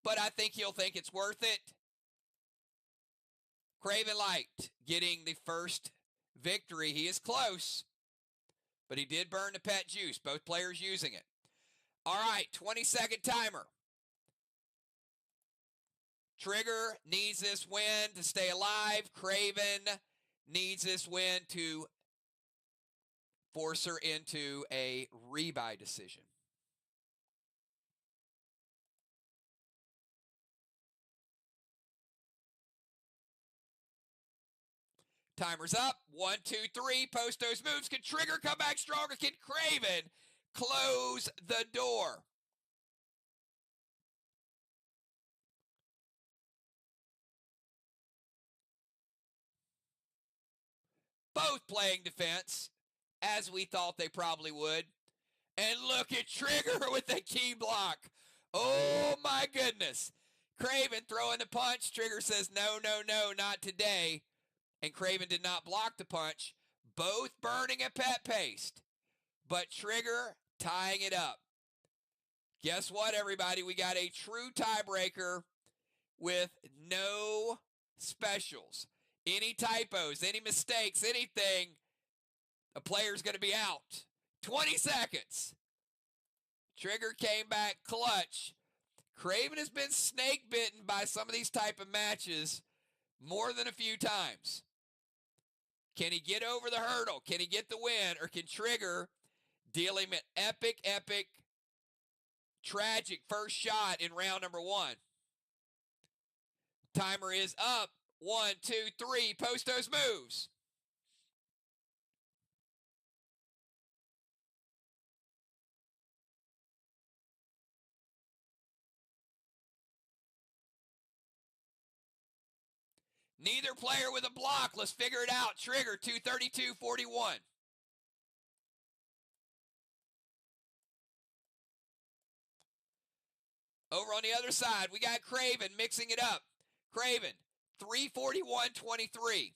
but I think he'll think it's worth it. Craven Light getting the first victory. He is close, but he did burn the pet juice. Both players using it. All right, 20-second timer. Trigger needs this win to stay alive. Craven needs this win to force her into a rebuy decision. Timer's up. 1, 2, 3. Post those moves. Can Trigger come back stronger? Can Craven close the door? Both playing defense, as we thought they probably would. And look at Trigger with the key block. Oh, my goodness. Craven throwing the punch. Trigger says, no, no, no, not today. And Craven did not block the punch. Both burning a pet paste. But Trigger tying it up. Guess what, everybody? We got a true tiebreaker with no specials. Any typos, any mistakes, anything, a player's going to be out. 20 seconds. Trigger came back clutch. Craven has been snake bitten by some of these type of matches more than a few times. Can he get over the hurdle? Can he get the win? Or can Trigger deal him an epic, epic, tragic first shot in round number 1? Timer is up. 1, 2, 3. Post those moves. Neither player with a block. Let's figure it out. Trigger 232.41. Over on the other side, we got Craven mixing it up. Craven 341.23.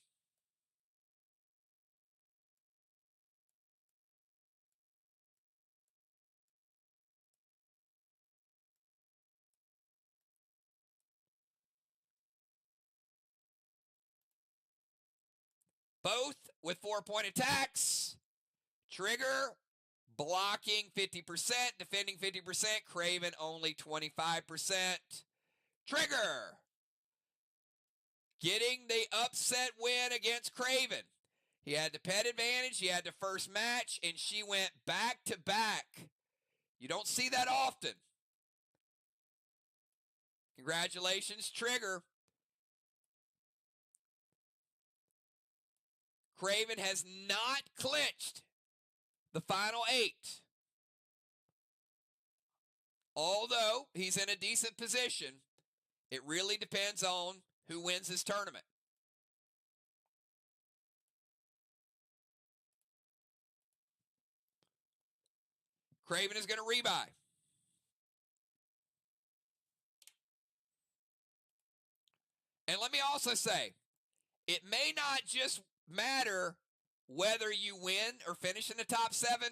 Both with 4-point attacks. Trigger blocking 50%, defending 50%. Craven only 25%. Trigger getting the upset win against Craven. He had the pet advantage. He had the first match, and she went back to back. You don't see that often. Congratulations, Trigger. Craven has not clinched the final 8. Although he's in a decent position, it really depends on who wins this tournament. Craven is going to rebuy. And let me also say, it may not just matter whether you win or finish in the top 7.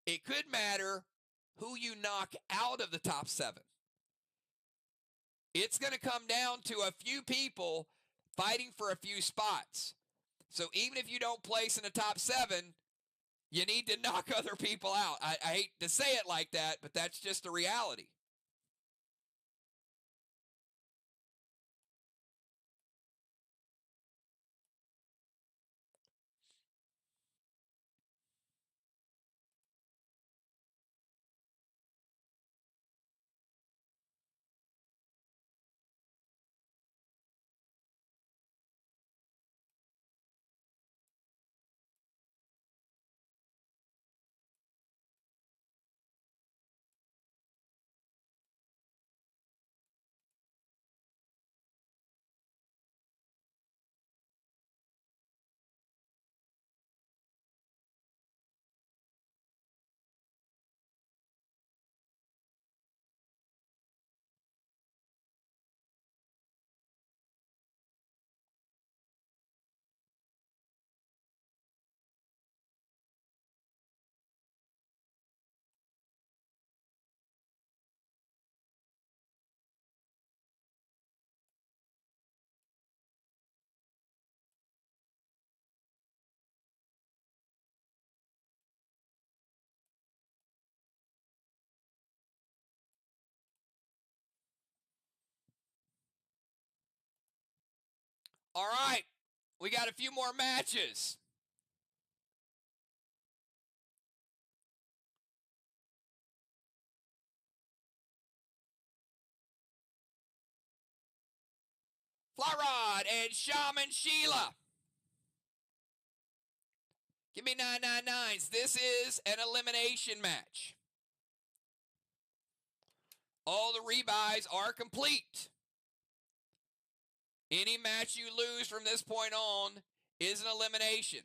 It could matter who you knock out of the top 7. It's going to come down to a few people fighting for a few spots. So even if you don't place in the top 7, you need to knock other people out. I hate to say it like that, but that's just the reality. All right, we got a few more matches. Fly Rod and Shaman Sheila. Give me 999s. This is an elimination match. All the rebuys are complete. Any match you lose from this point on is an elimination.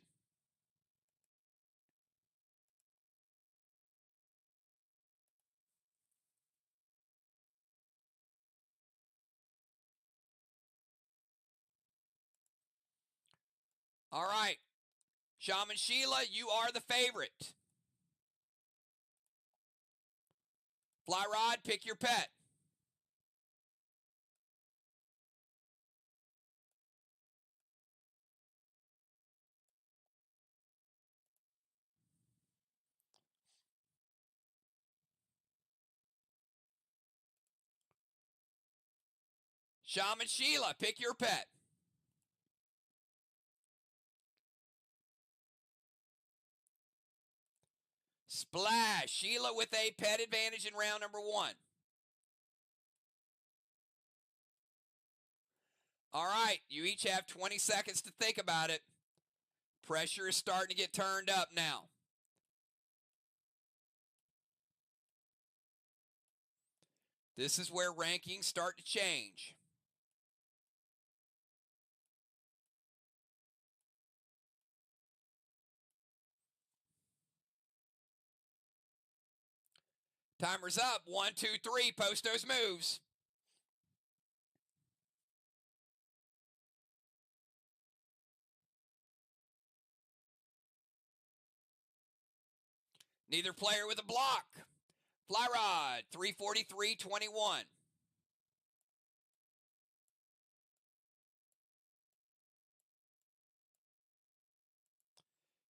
All right. Shaman Sheila, you are the favorite. Fly Rod, pick your pet. Shaman Sheila, pick your pet. Splash. Sheila with a pet advantage in round number 1. All right, you each have 20 seconds to think about it. Pressure is starting to get turned up now. This is where rankings start to change. Timer's up. 1, 2, 3. Post those moves. Neither player with a block. Fly Rod, 343.21.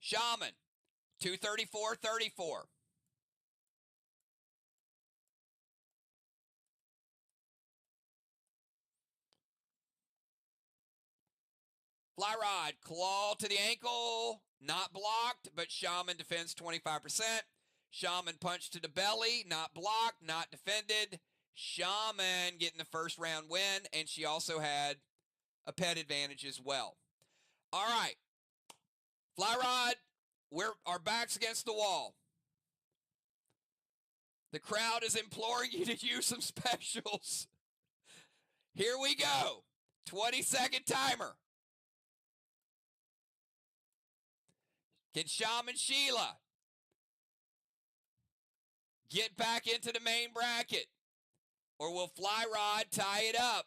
Shaman, 234.34. Fly Rod, claw to the ankle, not blocked, but Shaman defends 25%. Shaman punch to the belly, not blocked, not defended. Shaman getting the first round win, and she also had a pet advantage as well. All right. Fly Rod, our back's against the wall. The crowd is imploring you to use some specials. Here we go. 20-second timer. Can Shaman Sheila get back into the main bracket? Or will Fly Rod tie it up?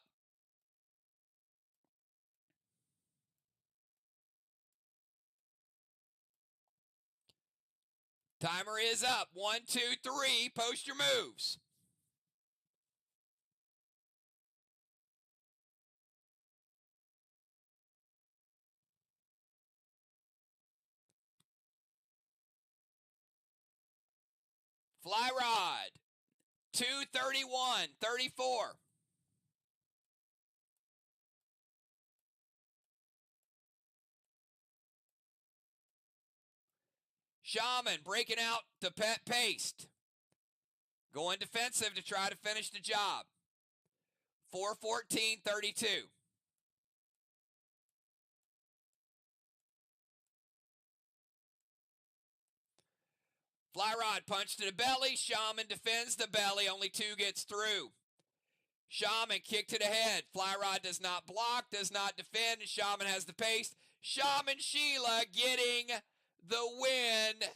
Timer is up. 1, 2, 3. Post your moves. Fly rod. 231, 34. Shaman breaking out the pet paste. Going defensive to try to finish the job. 414, 32. Fly rod punch to the belly. Shaman defends the belly. Only 2 gets through. Shaman kick to the head. Fly rod does not block, does not defend, and Shaman has the pace. Shaman Sheila getting the win.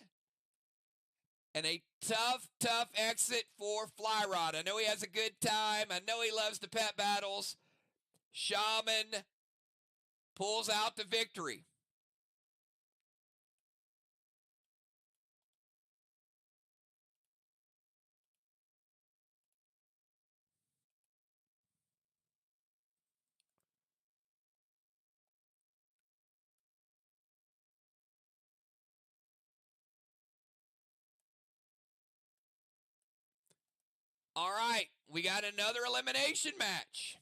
And a tough, tough exit for Fly rod. I know he has a good time. I know he loves the pet battles. Shaman pulls out the victory. All right, we got another elimination match.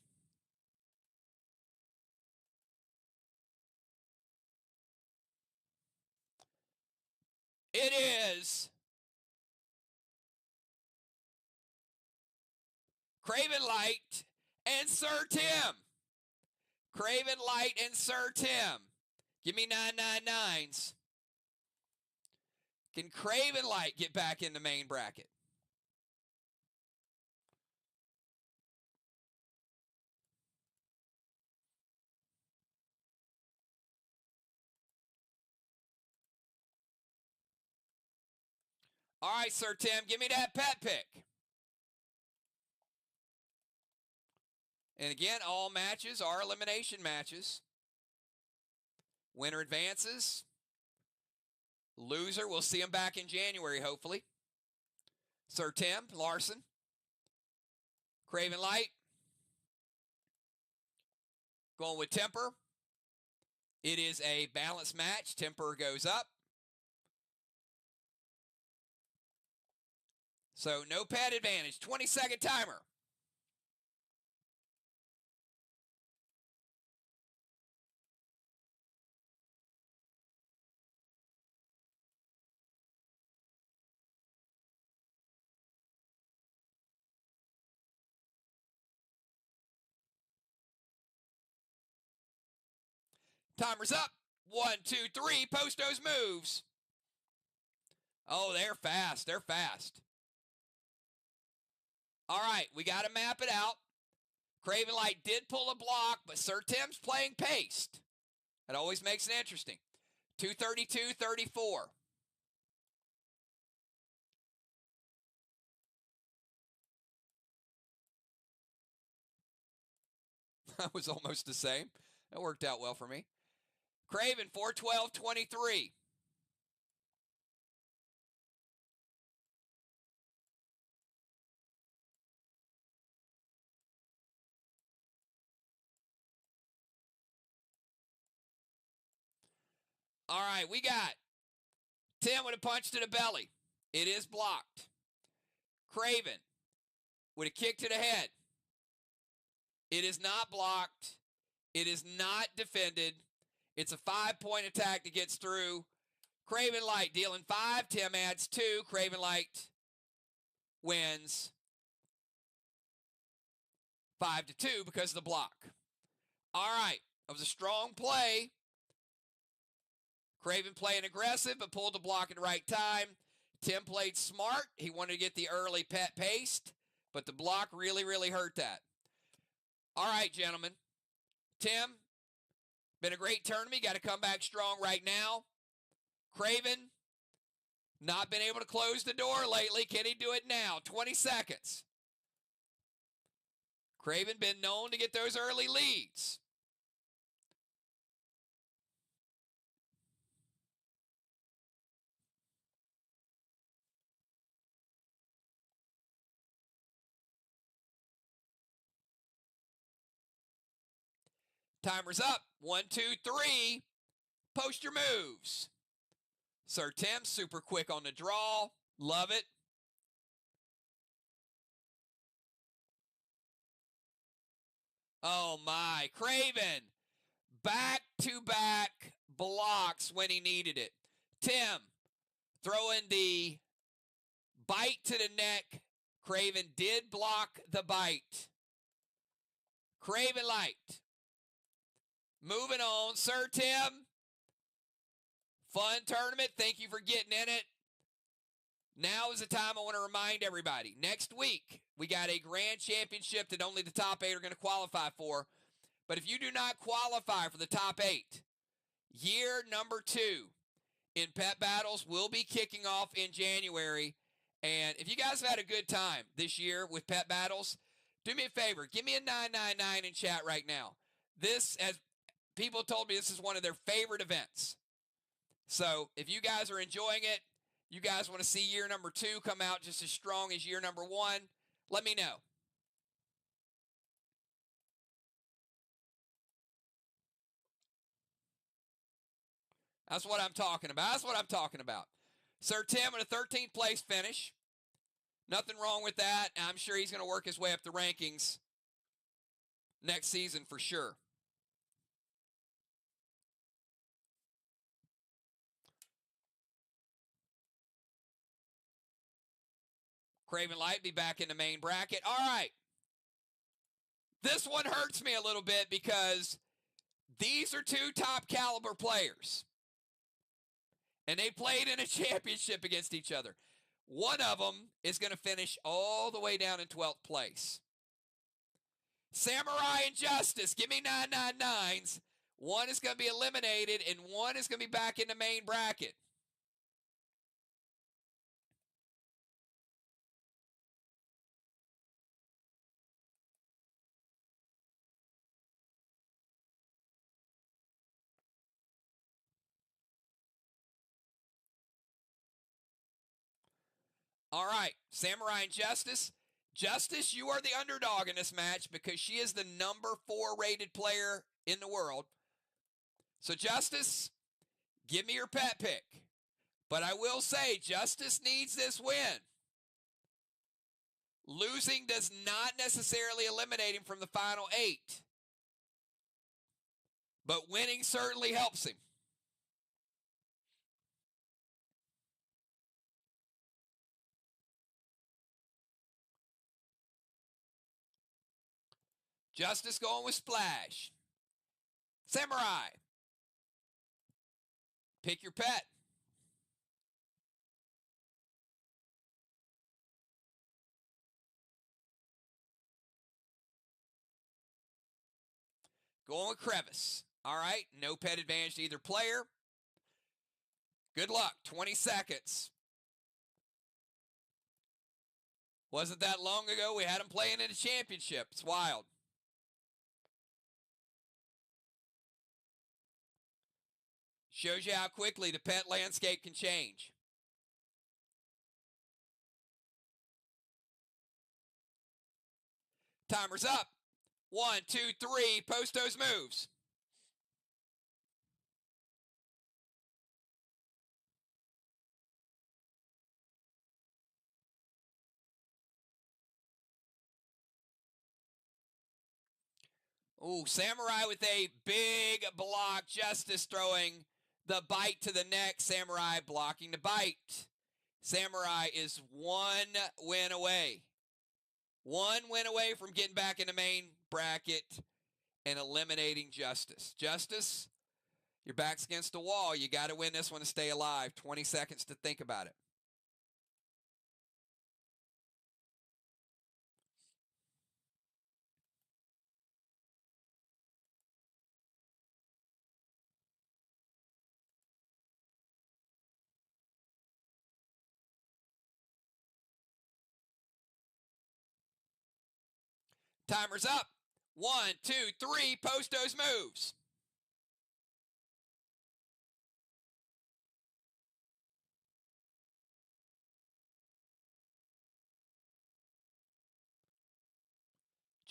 It is Craven Light and Sir Tim. Craven Light and Sir Tim. Give me 999s. Can Craven Light get back in the main bracket? All right, Sir Tim, give me that pet pick. And again, all matches are elimination matches. Winner advances. Loser, we'll see him back in January, hopefully. Sir Tim Larson. Craven Light. Going with Temper. It is a balanced match. Temper goes up. So no pet advantage. 20-second timer. Timer's up. 1, 2, 3. Post those moves. Oh, they're fast. They're fast. All right, we got to map it out. Craven Light did pull a block, but Sir Tim's playing paste. That always makes it interesting. 232, 34. That was almost the same. That worked out well for me. Craven, 412, 23. All right, we got Tim with a punch to the belly. It is blocked. Craven with a kick to the head. It is not blocked. It is not defended. It's a 5-point attack that gets through. Craven Light dealing 5. Tim adds 2. Craven Light wins 5-2 because of the block. All right. That was a strong play. Craven playing aggressive, but pulled the block at the right time. Tim played smart. He wanted to get the early pet paste, but the block really, really hurt that. All right, gentlemen. Tim, been a great tournament. Got to come back strong right now. Craven, not been able to close the door lately. Can he do it now? 20 seconds. Craven been known to get those early leads. Timer's up. 1, 2, 3. Post your moves. Sir Tim, super quick on the draw. Love it. Oh, my. Craven. Back-to-back blocks when he needed it. Tim, throwing the bite to the neck. Craven did block the bite. Craven Light. Moving on. Sir Tim. Fun tournament. Thank you for getting in it. Now is the time I want to remind everybody. Next week, we got a grand championship that only the top 8 are going to qualify for. But if you do not qualify for the top 8, year number 2 in Pet Battles will be kicking off in January. And if you guys have had a good time this year with Pet Battles, do me a favor. Give me a 999 in chat right now. This, as people told me, this is one of their favorite events. So if you guys are enjoying it, you guys want to see year number 2 come out just as strong as year number 1, let me know. That's what I'm talking about. That's what I'm talking about. Sir Tim with a 13th place finish. Nothing wrong with that. I'm sure he's going to work his way up the rankings next season for sure. Craven Light be back in the main bracket. All right. This one hurts me a little bit because these are 2 top caliber players. And they played in a championship against each other. One of them is going to finish all the way down in 12th place. Samurai and Justice, give me 999s. One is going to be eliminated, and one is going to be back in the main bracket. All right, Samurai and Justice. Justice, you are the underdog in this match because she is the number 4 rated player in the world. So, Justice, give me your pet pick. But I will say, Justice needs this win. Losing does not necessarily eliminate him from the final 8. But winning certainly helps him. Justice going with Splash. Samurai. Pick your pet. Going with Crevice. All right, no pet advantage to either player. Good luck, 20 seconds. Wasn't that long ago we had him playing in a championship. It's wild. Shows you how quickly the pet landscape can change. Timer's up. 1, 2, 3. Post those moves. Ooh, Samurai with a big block. Justice throwing the bite to the neck. Samurai blocking the bite. Samurai is 1 win away. 1 win away from getting back in the main bracket and eliminating Justice. Justice, your back's against the wall. You got to win this one to stay alive. 20 seconds to think about it. Timer's up. 1, 2, 3. Post those moves.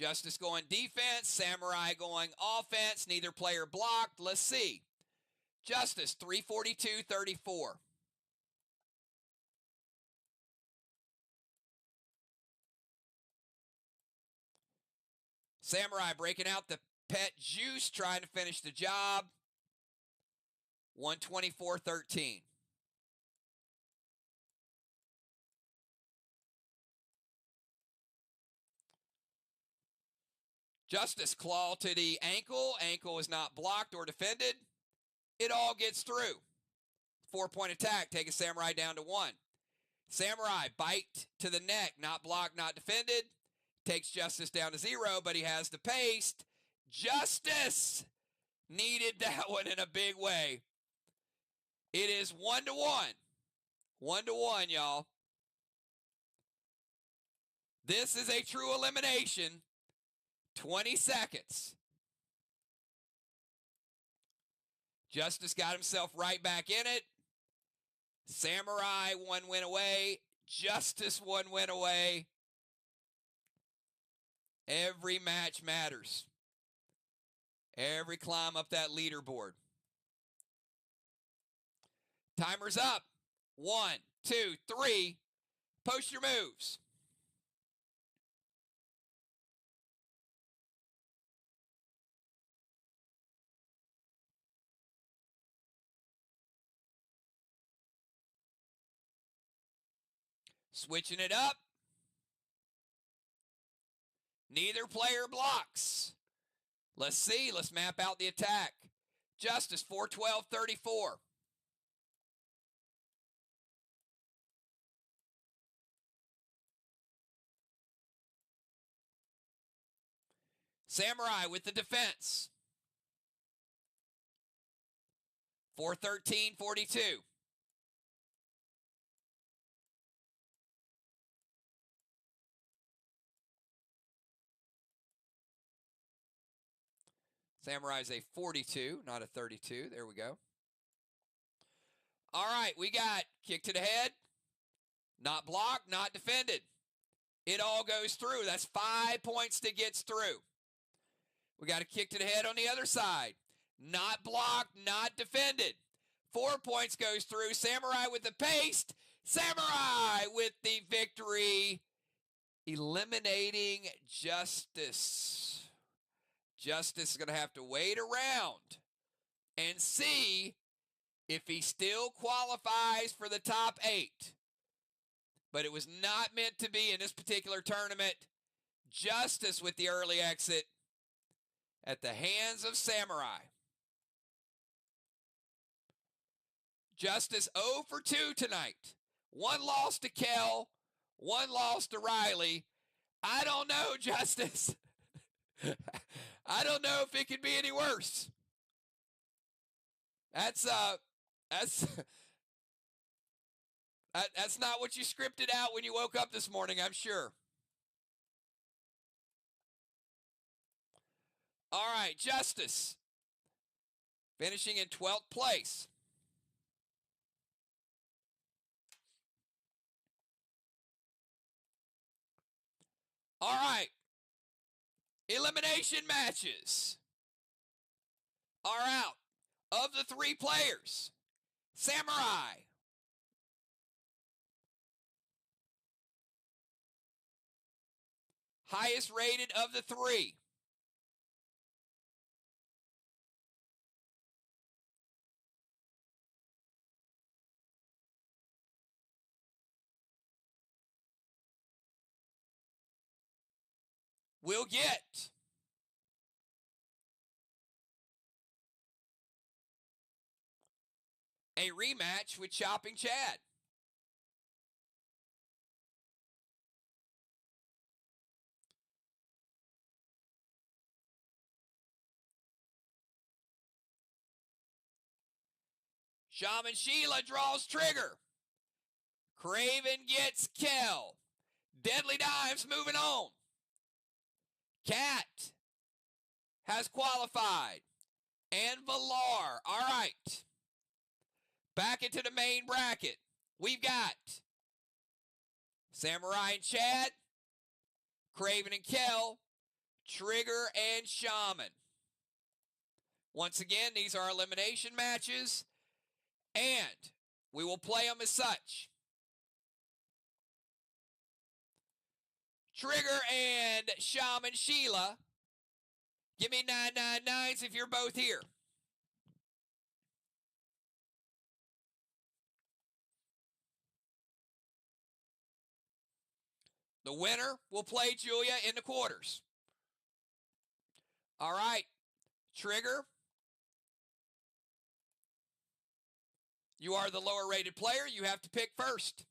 Justice going defense, Samurai going offense, neither player blocked. Let's see. Justice, 342-34. Samurai breaking out the pet juice, trying to finish the job. 124-13. Justice, claw to the ankle. Ankle is not blocked or defended. It all gets through. 4-point attack, taking Samurai down to 1. Samurai, bite to the neck, not blocked, not defended. Takes Justice down to 0, but he has the paste. Justice needed that one in a big way. It is 1-1. 1-1, y'all. This is a true elimination. 20 seconds. Justice got himself right back in it. Samurai 1 win away. Justice 1 win away. Every match matters. Every climb up that leaderboard. Timer's up. 1, 2, 3. Post your moves. Switching it up. Neither player blocks. Let's see. Let's map out the attack. Justice, 412-34. Samurai with the defense. 413-42. Samurai's a 42, not a 32. There we go. All right, we got kick to the head. Not blocked, not defended. It all goes through. That's 5 points that gets through. We got a kick to the head on the other side. Not blocked, not defended. 4 points goes through. Samurai with the paste. Samurai with the victory. Eliminating Justice. Justice is going to have to wait around and see if he still qualifies for the top 8. But it was not meant to be in this particular tournament. Justice with the early exit at the hands of Samurai. Justice 0 for 2 tonight. 1 loss to Kell, 1 loss to Riley. I don't know, Justice. I don't know if it could be any worse. That's not what you scripted out when you woke up this morning, I'm sure. All right, Justice finishing in 12th place. All right. Elimination matches are out. Of the 3 players, Samurai, highest rated of the 3. Will get a rematch with Chopping Chad. Shaman Sheila draws trigger. Craven gets Kell. Deadly Dives moving on. Cat has qualified. And Valar. All right. Back into the main bracket. We've got Samurai and Chad, Craven and Kell, Trigger and Shaman. Once again, these are elimination matches, and we will play them as such. Trigger and Shaman Sheila. Give me 999s if you're both here. The winner will play Julia in the quarters. All right, Trigger. You are the lower rated player. You have to pick first.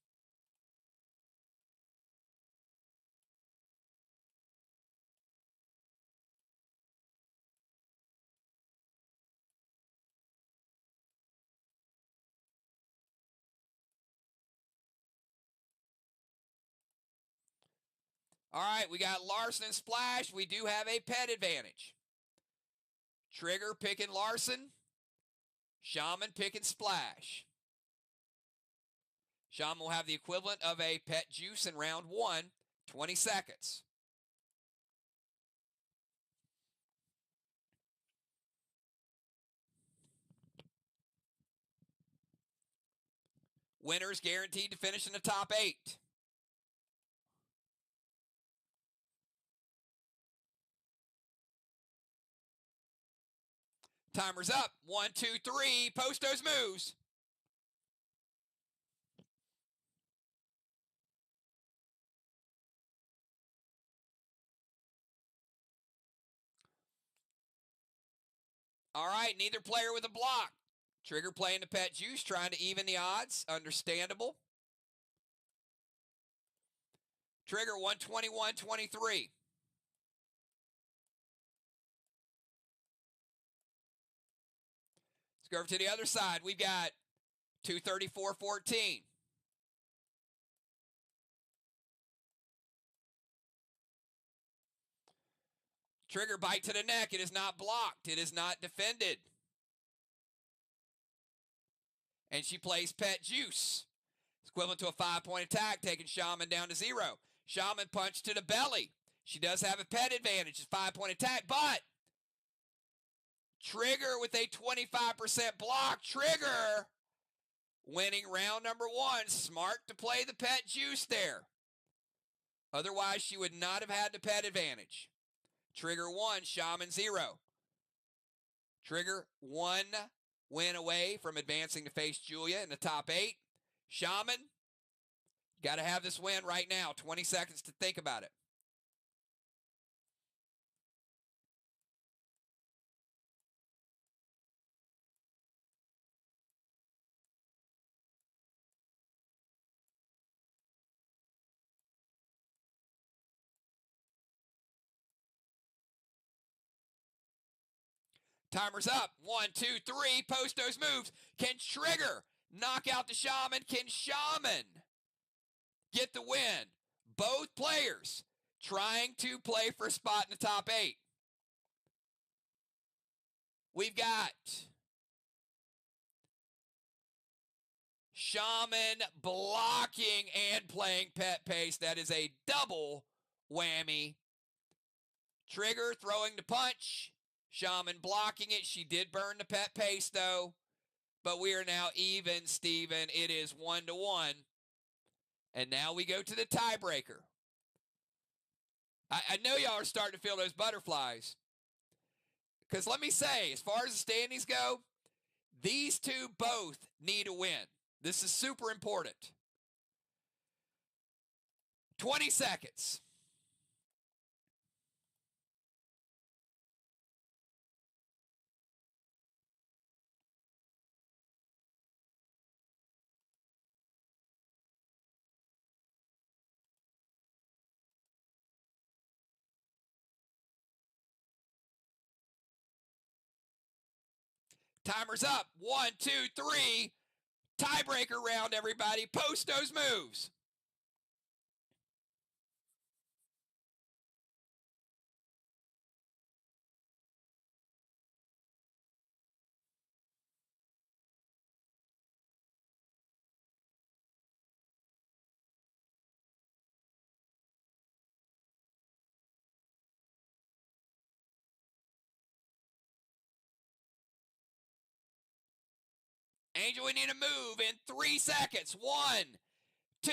All right, we got Larson and Splash. We do have a pet advantage. Trigger picking Larson. Shaman picking Splash. Shaman will have the equivalent of a pet juice in round 1, 20 seconds. Winners guaranteed to finish in the top 8. Timer's up. 1, 2, 3. Post those moves. All right, neither player with a block. Trigger playing the pet juice, trying to even the odds. Understandable. Trigger 121.23. Let's go over to the other side. We've got 234.14. Trigger bite to the neck. It is not blocked. It is not defended. And she plays pet juice. It's equivalent to a 5-point attack, taking Shaman down to 0. Shaman punch to the belly. She does have a pet advantage. It's 5-point attack, but Trigger with a 25% block. Trigger winning round number 1. Smart to play the pet juice there. Otherwise, she would not have had the pet advantage. Trigger 1, Shaman 0. Trigger 1 win away from advancing to face Julia in the top 8. Shaman, got to have this win right now. 20 seconds to think about it. Timer's up. 1, 2, 3. Post those moves. Can Trigger knock out the Shaman? Can Shaman get the win? Both players trying to play for a spot in the top 8. We've got Shaman blocking and playing pet paste. That is a double whammy. Trigger throwing the punch. Shaman blocking it. She did burn the pet paste, though. But we are now even, Steven. It is 1-1. And now we go to the tiebreaker. I know y'all are starting to feel those butterflies. Because let me say, as far as the standings go, these two both need a win. This is super important. 20 seconds. Timer's up. 1, 2, 3. Tiebreaker round, everybody. Post those moves. Angel, we need a move in 3 seconds. 1, 2,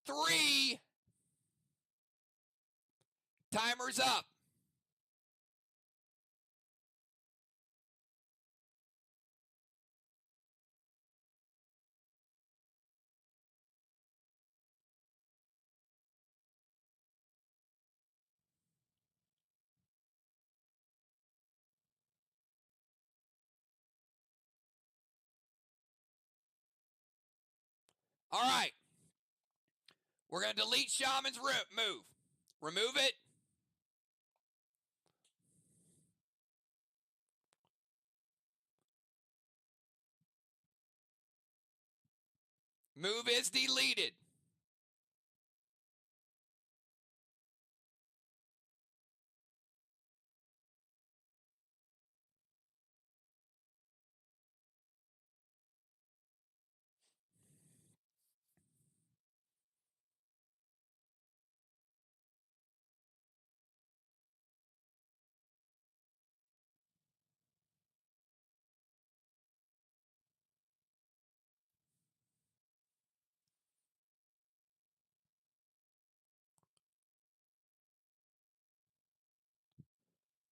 3. Timer's up. All right. We're going to delete Shaman's move. Remove it. Move is deleted.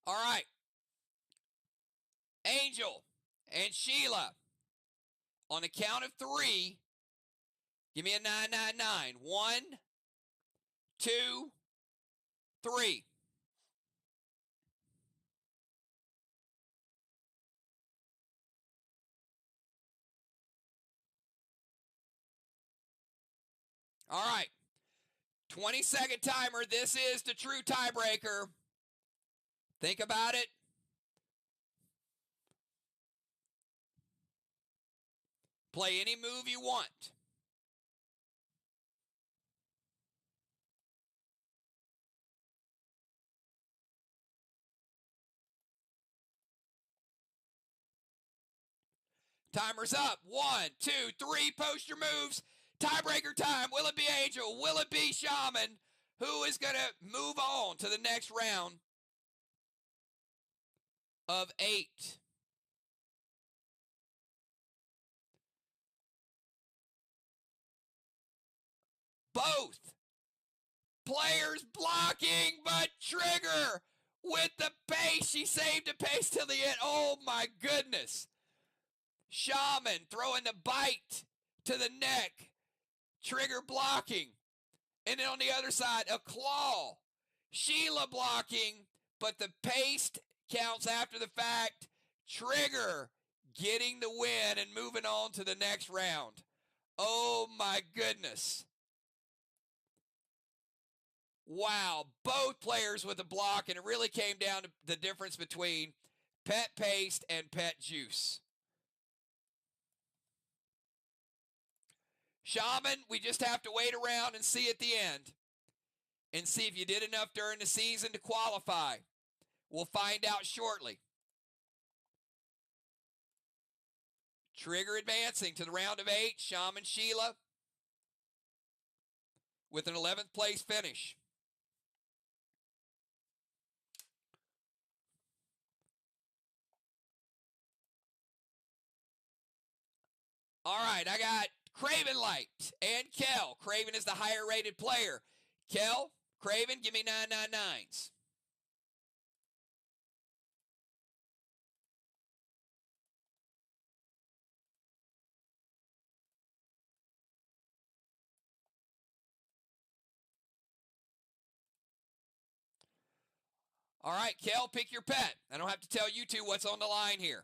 All right. Angel and Sheila, on the count of 3, give me a 999. 1, 2, 3. All right. 20-second timer. This is the true tiebreaker. Think about it. Play any move you want. Timer's up. 1, 2, 3. Post your moves. Tiebreaker time. Will it be Angel? Will it be Shaman? Who is going to move on to the next round of 8? Both players blocking, but Trigger with the pace. She saved the pace till the end. Oh my goodness. Shaman throwing the bite to the neck. Trigger blocking. And then on the other side, a claw. Sheila blocking, but the paste counts after the fact. Trigger getting the win and moving on to the next round. Oh my goodness. Wow, both players with a block, and it really came down to the difference between Pet Paste and Pet Juice. Shaman, we just have to wait around and see at the end and see if you did enough during the season to qualify. We'll find out shortly. Trigger advancing to the round of 8. Shaman Sheila with an 11th place finish. All right, I got Craven Light and Kel. Craven is the higher rated player. Kel, Craven, give me 999s. All right, Kel, pick your pet. I don't have to tell you two what's on the line here.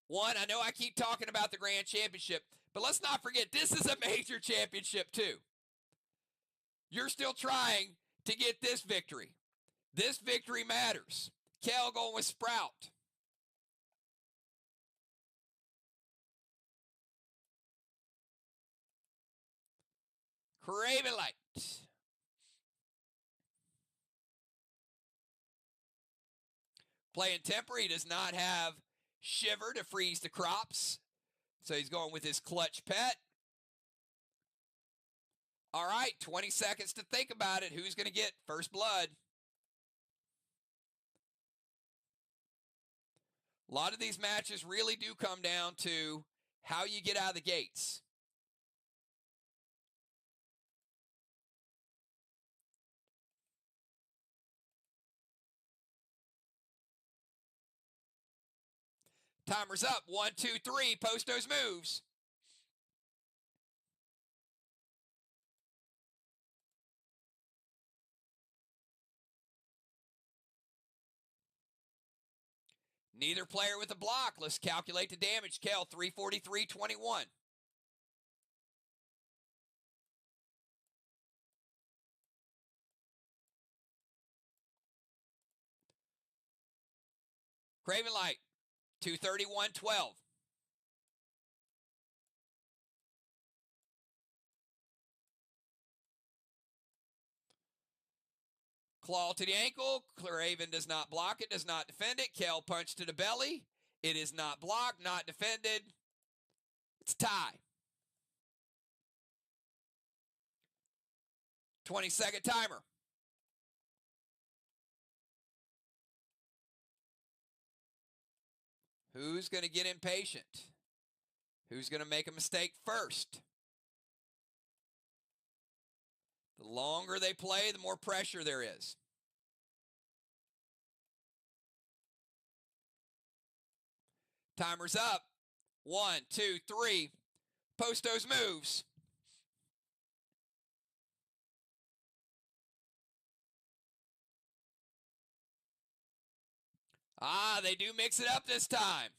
1, I know I keep talking about the Grand Championship, but let's not forget this is a major championship too. You're still trying to get this victory. This victory matters. Kel going with Sprout. Craven Light. Playing Temper, he does not have Shiver to freeze the crops. So he's going with his clutch pet. All right, 20 seconds to think about it. Who's going to get first blood? A lot of these matches really do come down to how you get out of the gates. Timer's up. 1, 2, 3. Post those moves. Neither player with a block. Let's calculate the damage. Kel, 343.21. Craven Light, 231.12. Claw to the ankle. Craven does not block it, does not defend it. Kel punch to the belly. It is not blocked, not defended. It's a tie. 20-second timer. Who's going to get impatient? Who's going to make a mistake first? The longer they play, the more pressure there is. Timer's up. 1, 2, 3. Post those moves. Ah, they do mix it up this time.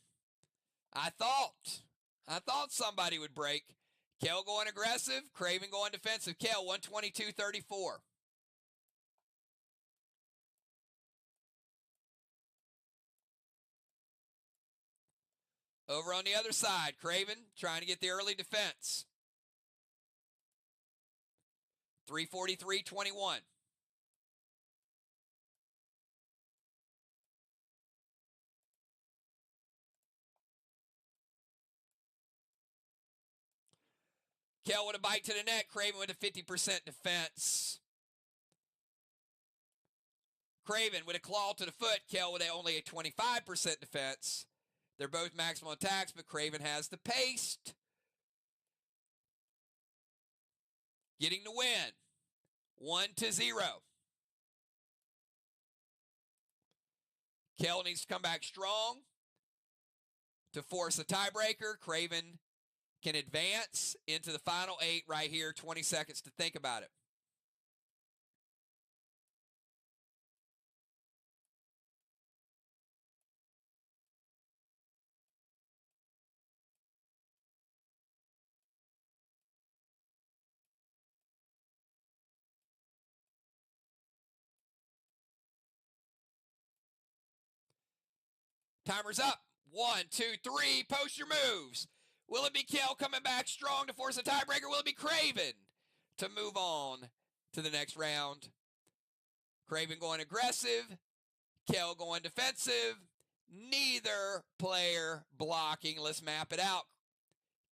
I thought somebody would break. Kel going aggressive, Craven going defensive. Kel, 122.34. Over on the other side, Craven trying to get the early defense. 343.21. Kel with a bite to the neck, Craven with a 50% defense. Craven with a claw to the foot, Kel with only a 25% defense. They're both maximum attacks, but Craven has the paste. Getting the win. 1-0. Kel needs to come back strong to force a tiebreaker. Craven can advance into the final 8 right here. 20 seconds to think about it. Timer's up. 1, 2, 3. Post your moves. Will it be Kel coming back strong to force a tiebreaker? Will it be Craven to move on to the next round? Craven going aggressive. Kel going defensive. Neither player blocking. Let's map it out.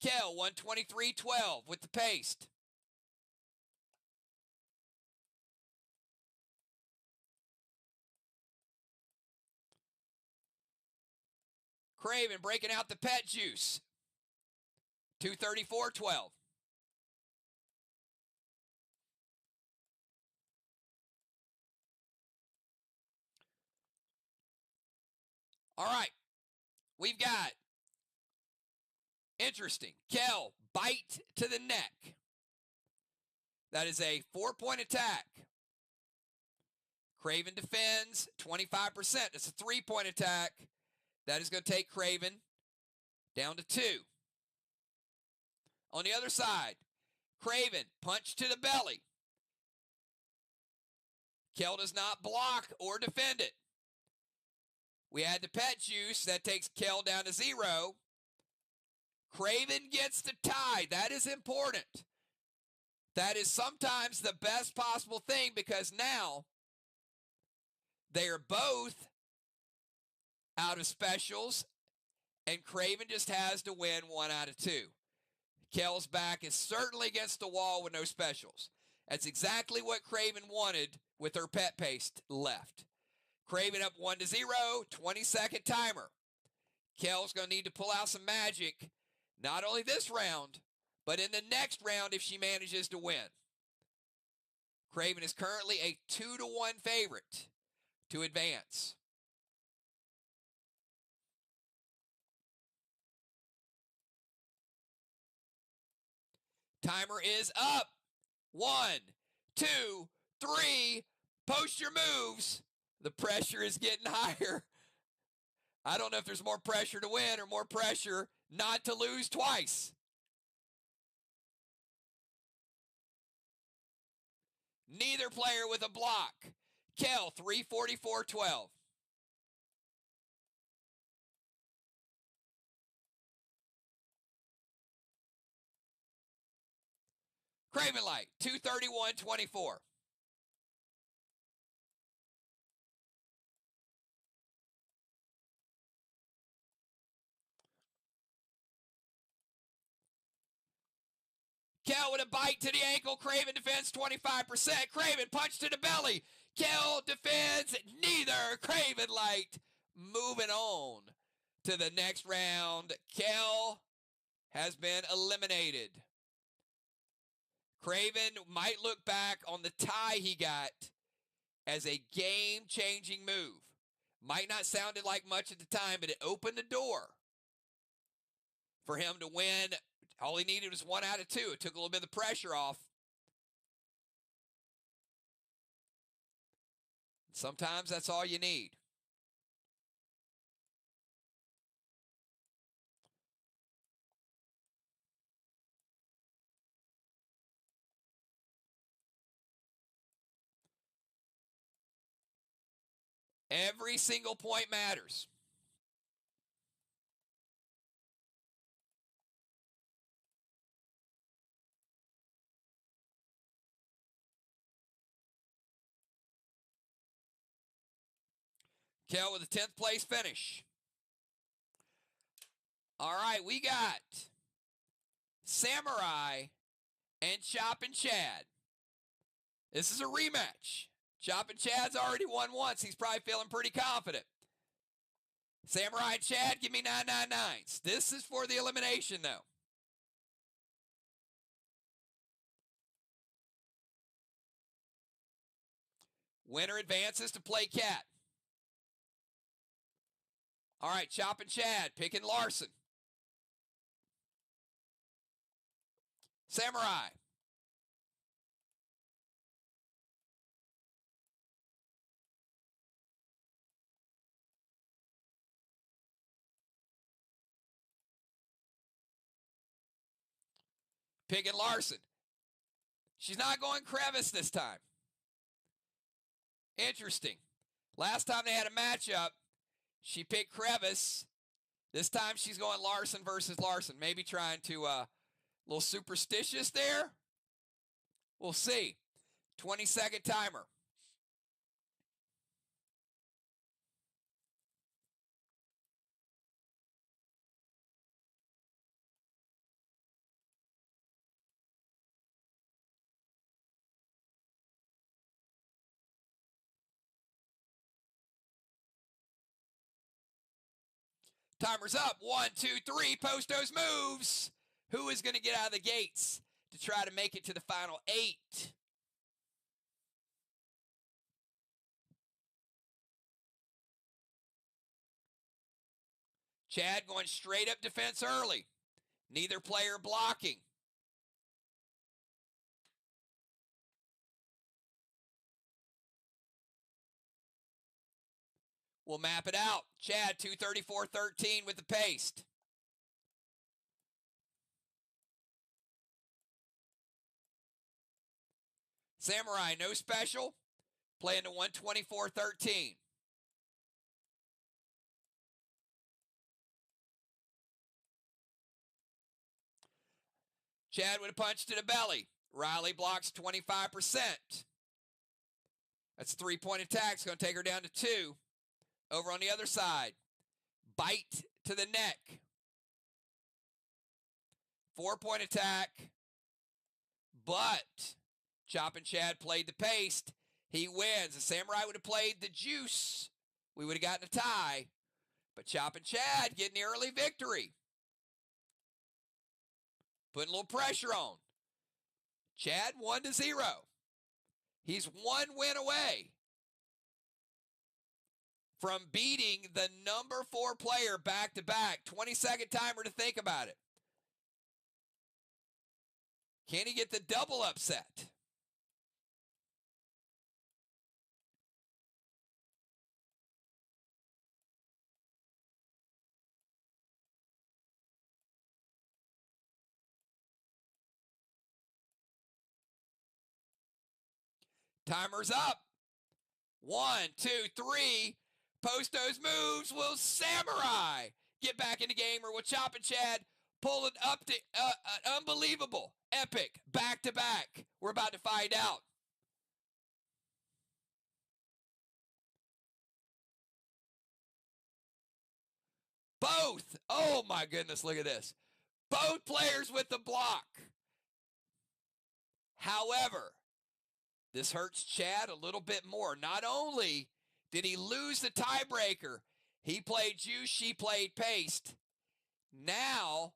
Kel, 123.12 with the paste. Craven breaking out the pet juice. 234.12. All right. We've got interesting. Kel, bite to the neck. That is a 4-point attack. Craven defends 25%. It's a 3-point attack. That is going to take Craven down to 2. On the other side, Craven, punch to the belly. Kel does not block or defend it. We add the pet juice. That takes Kel down to 0. Craven gets the tie. That is important. That is sometimes the best possible thing because now they are both out of specials, and Craven just has to win 1 out of 2. Kel's back is certainly against the wall with no specials. That's exactly what Craven wanted with her pet paste left. Craven up 1-0, 20-second timer. Kel's going to need to pull out some magic Not only this round, but in the next round if she manages to win. Craven is currently a 2-1 favorite to advance. Timer is up. 1, 2, 3. Post your moves. The pressure is getting higher. I don't know if there's more pressure to win or more pressure not to lose twice. Neither player with a block. Kel, 344.12. Craven Light, 231.24. Kel with a bite to the ankle. Craven defends 25%. Craven punch to the belly. Kel defends neither. Craven Light moving on to the next round. Kel has been eliminated. Craven might look back on the tie he got as a game-changing move. Might not sounded like much at the time, but it opened the door for him to win. All he needed was 1 out of 2. It took a little bit of the pressure off. Sometimes that's all you need. Every single point matters. Kel with a 10th place finish. All right, we got Samurai and Chop and Chad. This is a rematch. Chop and Chad's already won once. He's probably feeling pretty confident. Samurai and Chad, give me 999s. This is for the elimination, though. Winner advances to play cat. All right, Chop and Chad picking Larson. Samurai. Picking Larson. She's not going Crevice this time. Interesting. Last time they had a matchup, she picked Crevice. This time she's going Larson versus Larson. Maybe trying to, a little superstitious there. We'll see. 20-second timer. Timer's up. 1, 2, 3. Post those moves. Who is going to get out of the gates to try to make it to the final 8? Chad going straight up defense early. Neither player blocking. We'll map it out. Chad, 234.13 with the paste. Samurai, no special. Playing to 124.13. Chad with a punch to the belly. Riley blocks 25%. That's a 3-point attack. It's going to take her down to 2. Over on the other side. Bite to the neck. 4-point attack. But Chop and Chad played the paste. He wins. If Samurai would have played the juice, we would have gotten a tie. But Chop and Chad getting the early victory. Putting a little pressure on. Chad 1-0. He's one win away from beating the number 4 player back-to-back. 20-second timer to think about it. Can he get the double upset? Timer's up. 1, 2, 3. Post those moves. Will Samurai get back in the game, or will Chop and Chad pull it up to an unbelievable, epic back-to-back? We're about to find out. Both. Oh my goodness, look at this. Both players with the block. However, this hurts Chad a little bit more. Not only did he lose the tiebreaker, he played juice, she played paste. Now,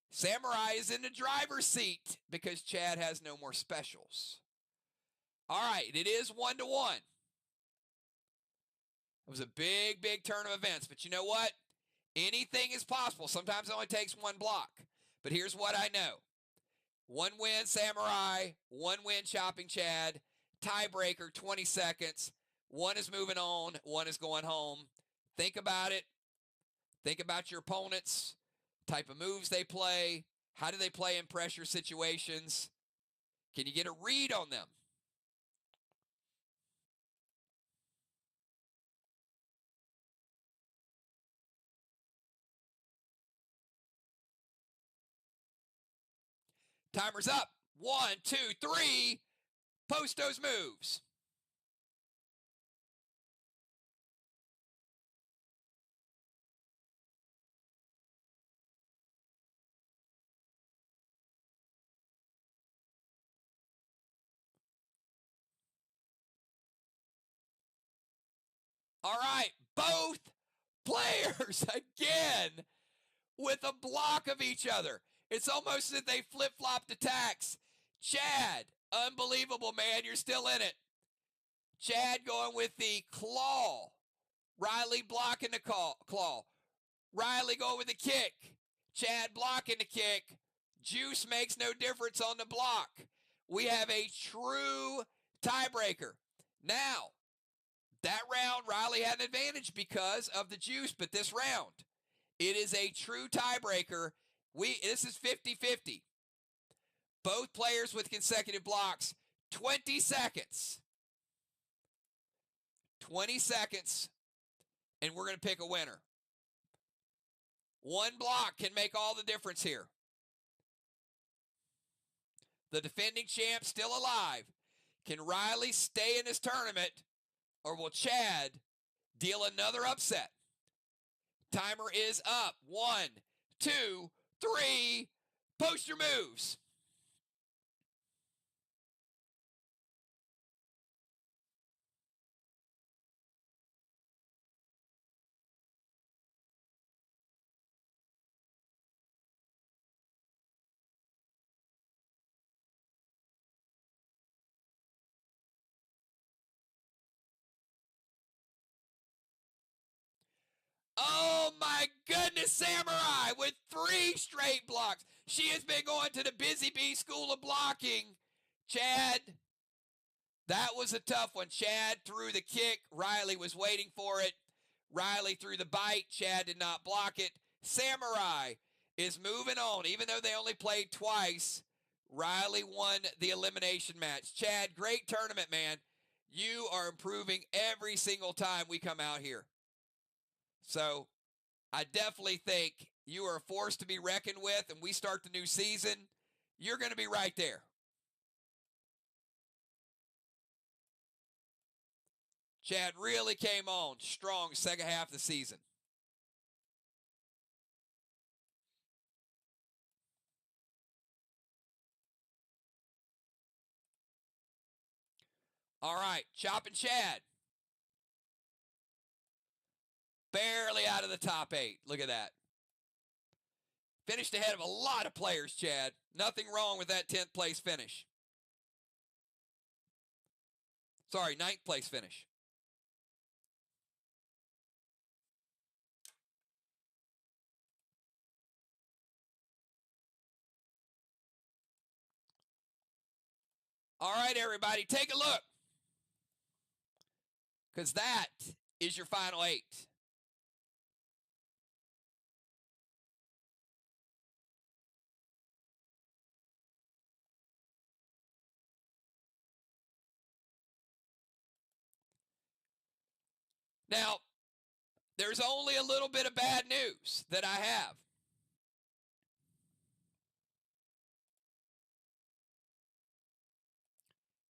Samurai is in the driver's seat because Chad has no more specials. All right, it is 1-1. It was a big, big turn of events. But you know what? Anything is possible. Sometimes it only takes one block. But here's what I know. 1 win, Samurai. 1 win, Chopping Chad. Tiebreaker, 20 seconds. 1 is moving on. 1 is going home. Think about it. Think about your opponents, type of moves they play. How do they play in pressure situations? Can you get a read on them? Timer's up. 1, 2, 3. Post those moves. All right, both players again with a block of each other. It's almost as if they flip-flopped attacks. Chad, unbelievable, man. You're still in it. Chad going with the claw. Riley blocking the claw. Riley going with the kick. Chad blocking the kick. Juice makes no difference on the block. We have a true tiebreaker. Now, that round, Riley had an advantage because of the juice, but this round, it is a true tiebreaker. This is 50-50. Both players with consecutive blocks. 20 seconds. 20 seconds, and we're going to pick a winner. 1 block can make all the difference here. The defending champ still alive. Can Riley stay in this tournament, or will Chad deal another upset? Timer is up. 1, 2, 3. Post your moves. Oh my goodness, Samurai with 3 straight blocks. She has been going to the Busy Bee School of Blocking. Chad, that was a tough one. Chad threw the kick. Riley was waiting for it. Riley threw the bite. Chad did not block it. Samurai is moving on. Even though they only played twice, Riley won the elimination match. Chad, great tournament, man. You are improving every single time we come out here. So I definitely think you are a force to be reckoned with, and we start the new season, you're going to be right there. Chad really came on strong second half of the season. All right, Chopping Chad. Barely out of the top 8. Look at that. Finished ahead of a lot of players, Chad. Nothing wrong with that 10th place finish. Sorry, 9th place finish. All right, everybody, take a look. Because that is your final 8. Now, there's only a little bit of bad news that I have.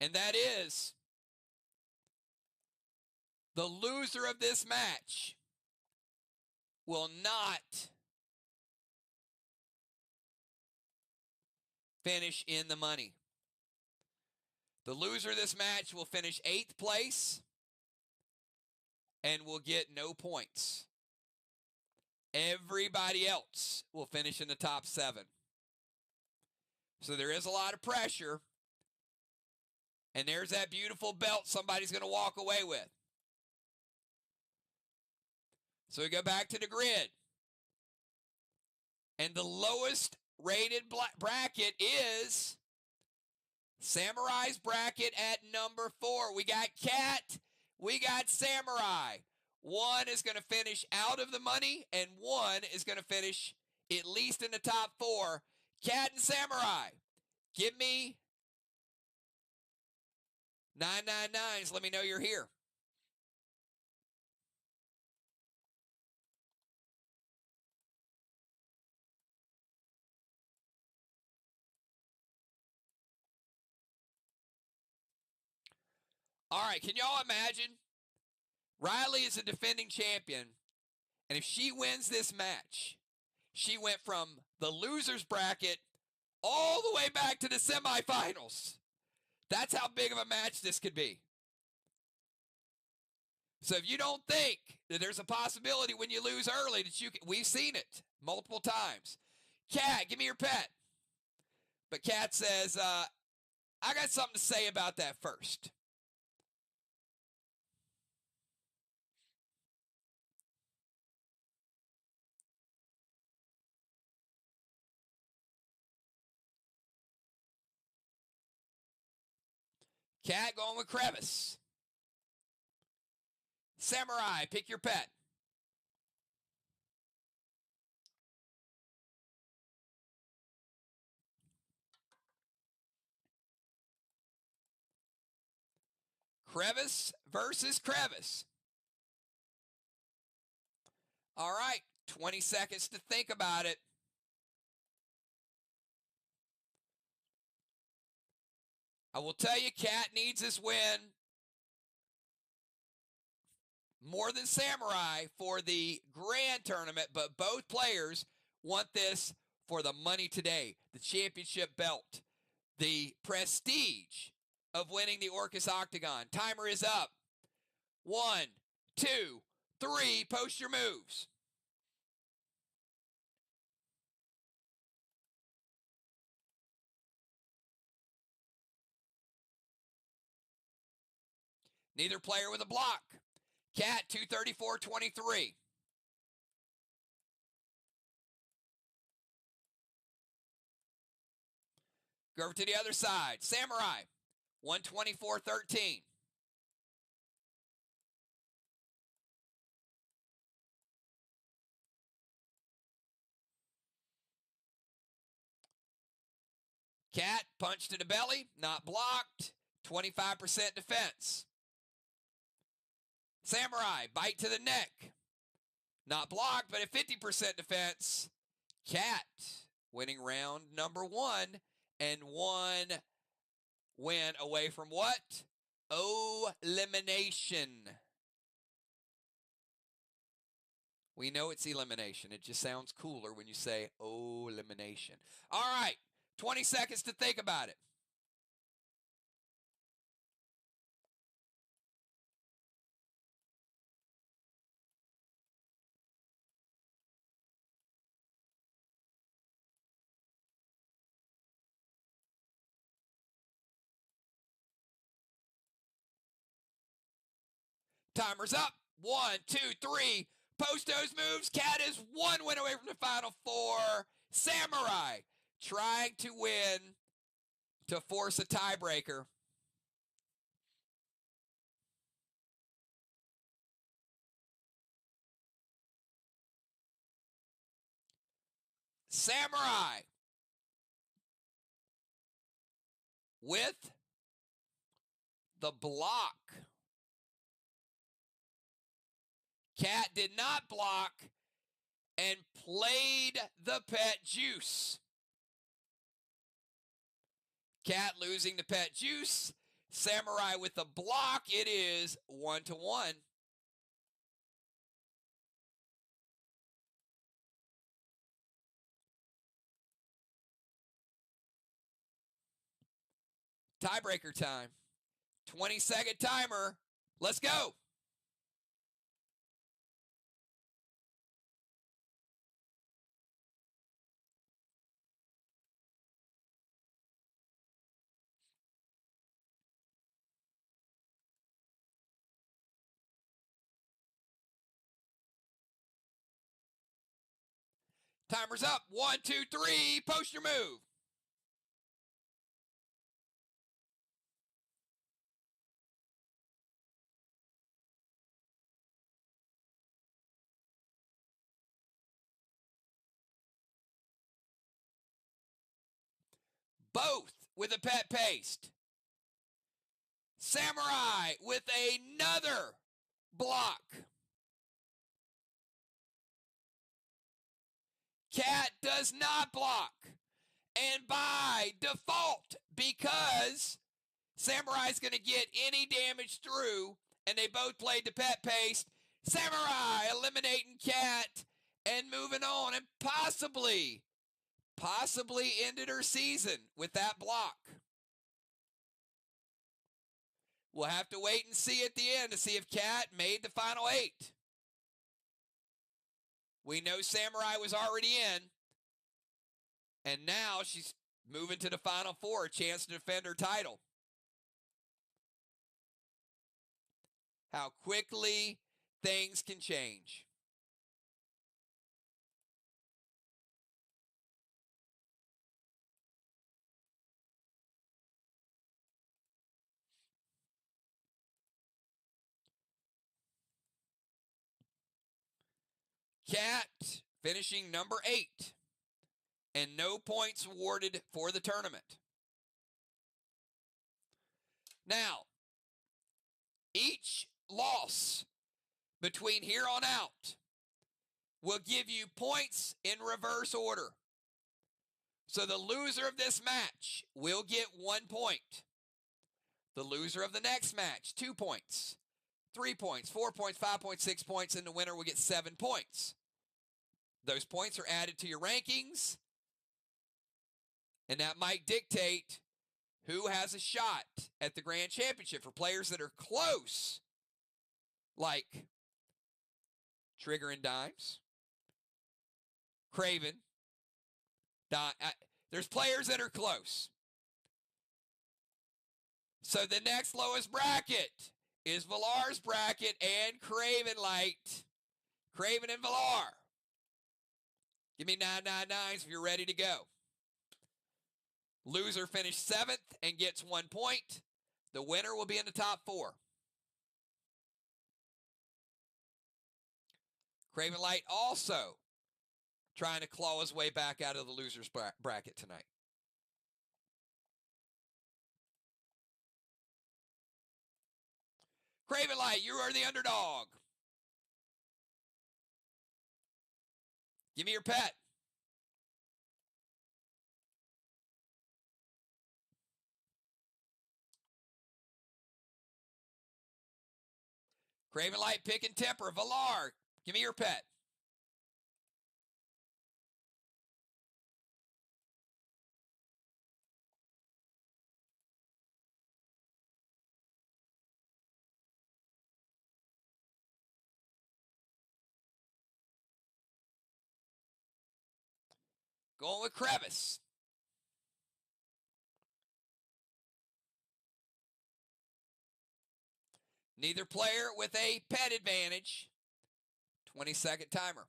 And that is the loser of this match will not finish in the money. The loser of this match will finish 8th place and will get no points. Everybody else will finish in the top 7. So there is a lot of pressure. And there's that beautiful belt somebody's going to walk away with. So we go back to the grid. And the lowest rated bracket is Samurai's bracket at number 4. We got Cat. We got Samurai. One is going to finish out of the money, and one is going to finish at least in the top 4. Cat and Samurai, give me 999s. Let me know you're here. All right, can y'all imagine? Riley is a defending champion, and if she wins this match, she went from the loser's bracket all the way back to the semifinals. That's how big of a match this could be. So if you don't think that there's a possibility when you lose early that you can, we've seen it multiple times. Cat, give me your pet. But Cat says, I got something to say about that first. Cat going with Crevice. Samurai, pick your pet. Crevice versus Crevice. All right, 20 seconds to think about it. I will tell you, Cat needs this win more than Samurai for the grand tournament, but both players want this for the money today, the championship belt, the prestige of winning the Orcas Octagon. Timer is up. 1, 2, 3, post your moves. Neither player with a block. Cat, 234.23. Go over to the other side. Samurai, 124.13. Cat, punch to the belly, not blocked, 25% defense. Samurai, bite to the neck, not blocked, but at 50% defense. Cat, winning round number 1, and 1 win away from what? Elimination. We know it's elimination. It just sounds cooler when you say elimination. All right, 20 seconds to think about it. Timer's up. 1, 2, 3. Post those moves. Cat is one win away from the Final Four. Samurai trying to win to force a tiebreaker. Samurai with the block. Cat did not block and played the pet juice. Cat losing the pet juice. Samurai with the block. It is 1-1. Tiebreaker time. 20-second timer. Let's go. Timer's up. 1, 2, 3. Post your move. Both with a pet paste. Samurai with another block. Cat does not block. And by default, because Samurai's going to get any damage through, and they both played the pet paste, Samurai eliminating Cat and moving on, and possibly ended her season with that block. We'll have to wait and see at the end to see if Cat made the final 8. We know Samurai was already in, and now she's moving to the Final Four, a chance to defend her title. How quickly things can change. Cat finishing number 8 and no points awarded for the tournament. Now, each loss between here on out will give you points in reverse order. So the loser of this match will get 1 point. The loser of the next match, 2 points. 3 points, 4 points, 5 points, 6 points, and the winner will get 7 points. Those points are added to your rankings, and that might dictate who has a shot at the Grand Championship. For players that are close, like Trigger and Dimes, Craven, there's players that are close. So the next lowest bracket is Valar's bracket and Craven Light. Craven and Valar. Give me 999s if you're ready to go. Loser finished 7th and gets 1 point. The winner will be in the top 4. Craven Light also trying to claw his way back out of the loser's bracket tonight. Craven Light, you are the underdog. Give me your pet. Craven Light, Pick and Temper. Valar, give me your pet. Going with Crevice. Neither player with a pet advantage. 20-second timer.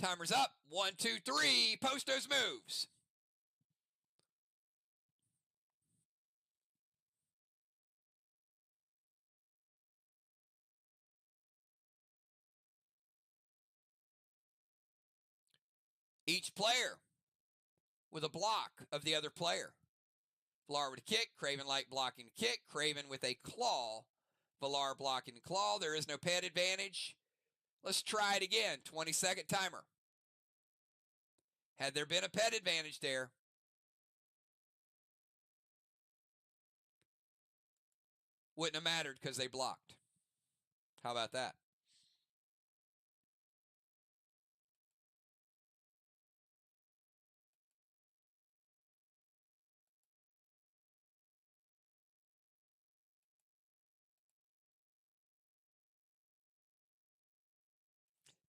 Timer's up. 1, 2, 3. Post those moves. Each player with a block of the other player. Valar with a kick, Craven Light blocking the kick, Craven with a claw, Valar blocking the claw. There is no pet advantage. Let's try it again. 20-second timer. Had there been a pet advantage there, wouldn't have mattered because they blocked. How about that?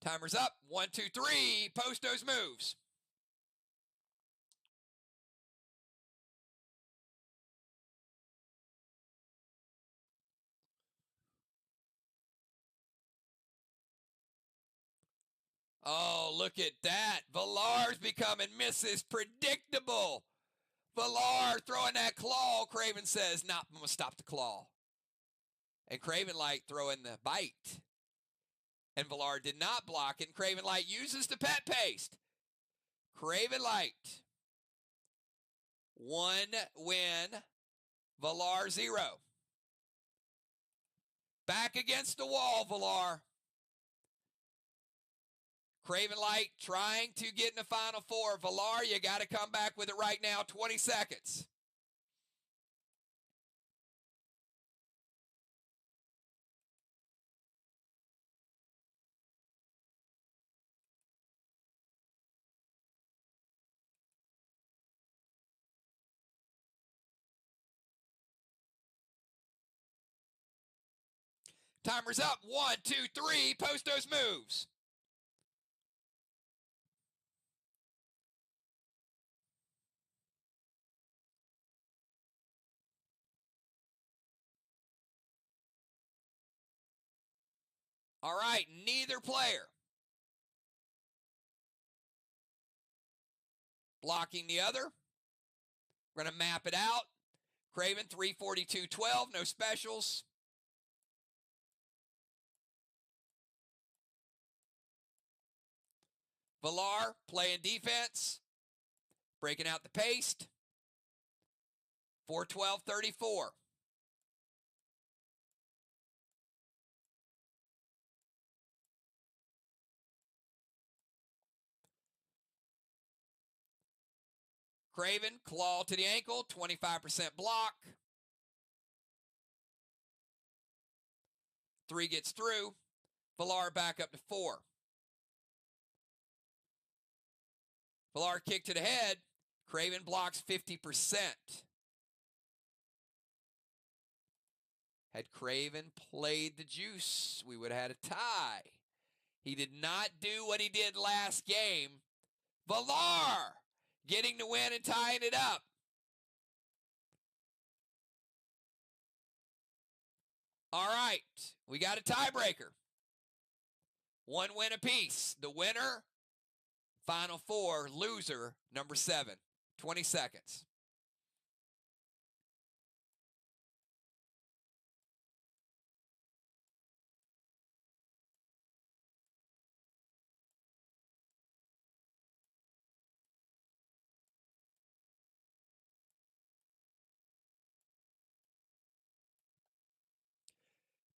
Timer's up. 1, 2, 3. Post those moves. Oh, look at that. Valar's becoming Mrs. Predictable. Valar throwing that claw. Craven says, "Nah, I'm going to stop the claw." And Craven Light throwing the bite. And Valar did not block it. And Craven Light uses the pet paste. Craven Light. 1 win. Valar 0. Back against the wall, Valar. Craven Light trying to get in the final 4. Valar, you got to come back with it right now. 20 seconds. Timer's up. 1, 2, 3. Post those moves. All right, neither player blocking the other. We're going to map it out. Craven 342.12, no specials. Valar playing defense, breaking out the paste. 412.34. Craven, claw to the ankle, 25% block. 3 gets through. Valar back up to 4. Valar kick to the head. Craven blocks 50%. Had Craven played the juice, we would have had a tie. He did not do what he did last game. Valar getting the win and tying it up. All right, we got a tiebreaker. 1 win apiece. The winner, final 4, loser, number 7. 20 seconds.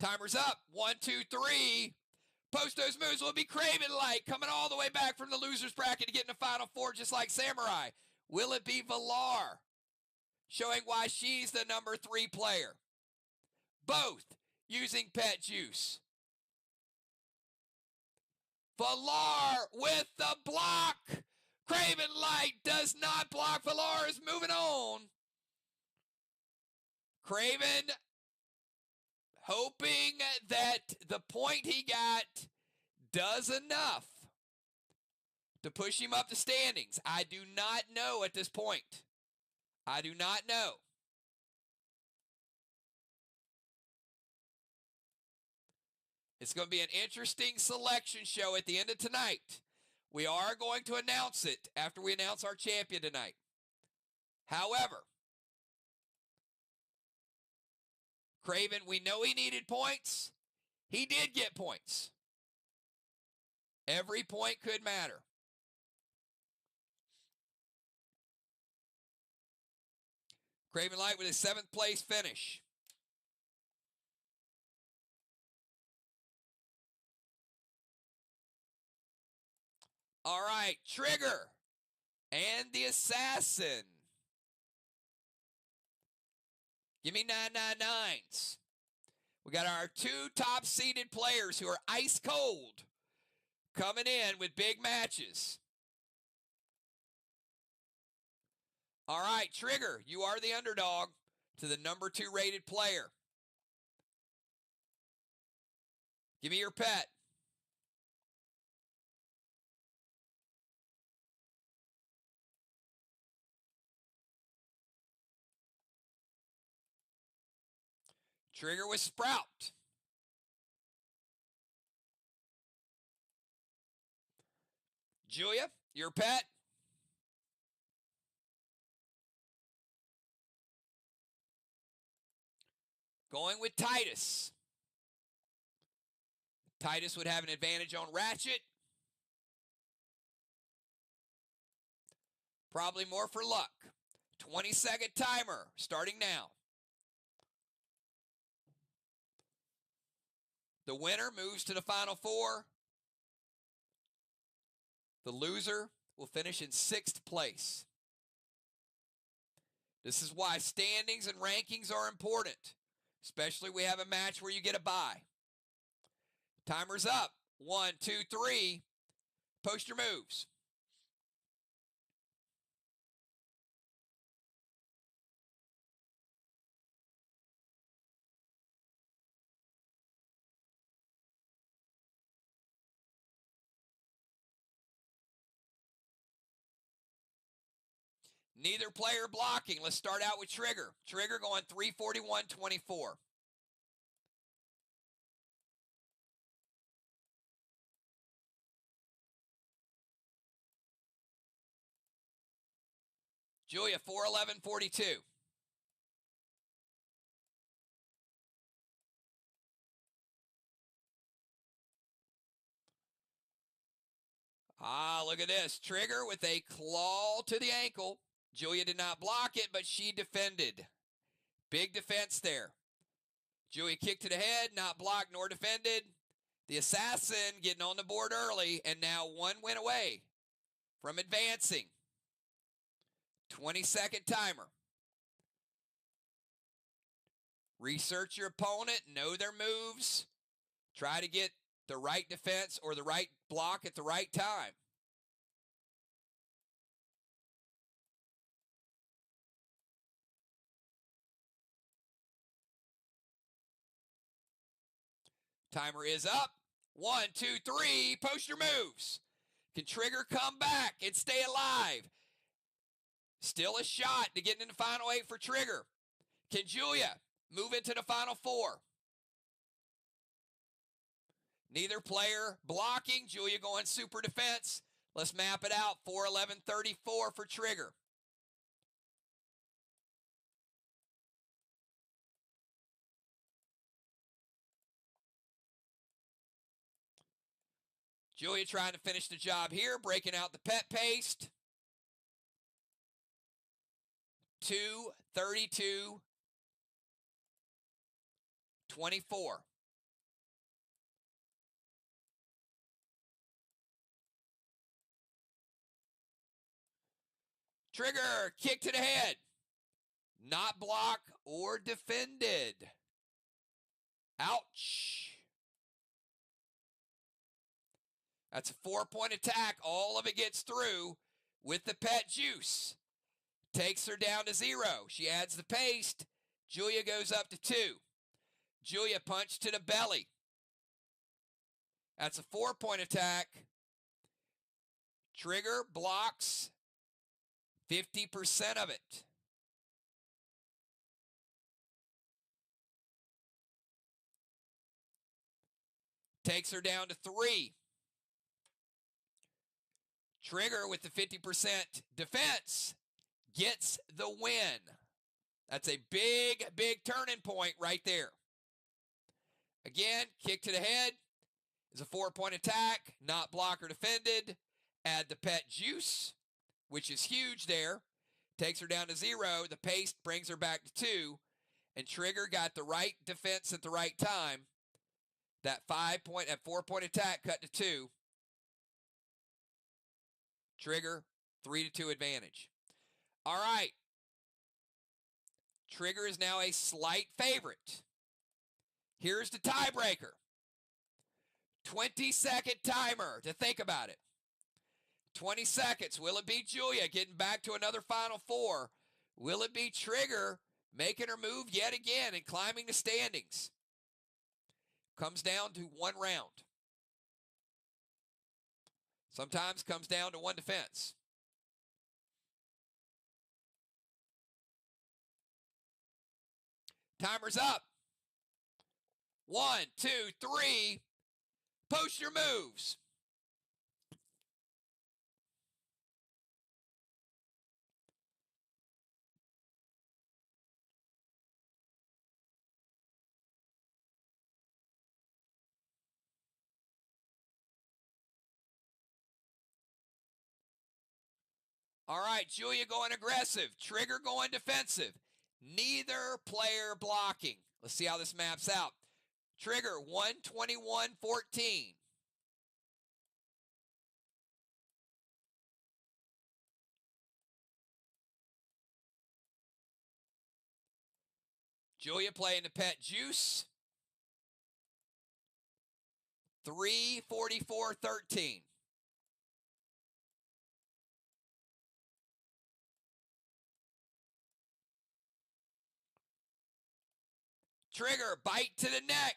Timer's up. 1, 2, 3. Post those moves. Will be Craven Light coming all the way back from the loser's bracket to get in the final 4 just like Samurai. Will it be Valar? Showing why she's the number 3 player. Both using pet juice. Valar with the block. Craven Light does not block. Valar is moving on. Craven hoping that the point he got does enough to push him up the standings. I do not know at this point. I do not know. It's going to be an interesting selection show at the end of tonight. We are going to announce it after we announce our champion tonight. However, Craven, we know he needed points. He did get points. Every point could matter. Craven Light with a 7th place finish. All right, Trigger and the Assassin. Give me 999s. We got our 2 top-seeded players who are ice cold coming in with big matches. All right, Trigger, you are the underdog to the number 2 rated player. Give me your pet. Trigger with Sprout. Julia, your pet. Going with Titus. Titus would have an advantage on Ratchet. Probably more for luck. 20-second timer starting now. The winner moves to the Final 4. The loser will finish in 6th place. This is why standings and rankings are important, especially we have a match where you get a bye. Timer's up. 1, 2, 3. Post your moves. Neither player blocking. Let's start out with Trigger. Trigger going 341.24. Julia 411.42. Look at this. Trigger with a claw to the ankle. Julia did not block it, but she defended. Big defense there. Julia kicked to the head, not blocked nor defended. The Assassin getting on the board early, and now 1 win away from advancing. 20-second timer. Research your opponent, know their moves. Try to get the right defense or the right block at the right time. Timer is up. 1, 2, 3. Post your moves. Can Trigger come back and stay alive? Still a shot to get into the Final 8 for Trigger. Can Julia move into the Final 4? Neither player blocking. Julia going super defense. Let's map it out. 411.34 for Trigger. Julia trying to finish the job here, breaking out the pet paste. 232.24. Trigger, kick to the head. Not block or defended. Ouch. That's a 4-point attack. All of it gets through with the pet juice. Takes her down to 0. She adds the paste. Julia goes up to 2. Julia punch to the belly. That's a 4-point attack. Trigger blocks 50% of it. Takes her down to 3. Trigger with the 50% defense gets the win. That's a big, big turning point right there. Again, kick to the head is a 4-point attack, not block or defended. Add the pet juice, which is huge there. Takes her down to 0. The paste brings her back to 2. And Trigger got the right defense at the right time. That 4-point attack cut to 2. Trigger, 3-2 advantage. All right. Trigger is now a slight favorite. Here's the tiebreaker. 20-second timer to think about it. 20 seconds. Will it be Julia getting back to another Final Four? Will it be Trigger making her move yet again and climbing the standings? Comes down to one round. Sometimes comes down to one defense. Timer's up. 1, 2, 3. Post your moves. All right, Julia going aggressive. Trigger going defensive. Neither player blocking. Let's see how this maps out. Trigger 121-14. Julia playing the pet juice. 344-13. Trigger, bite to the neck.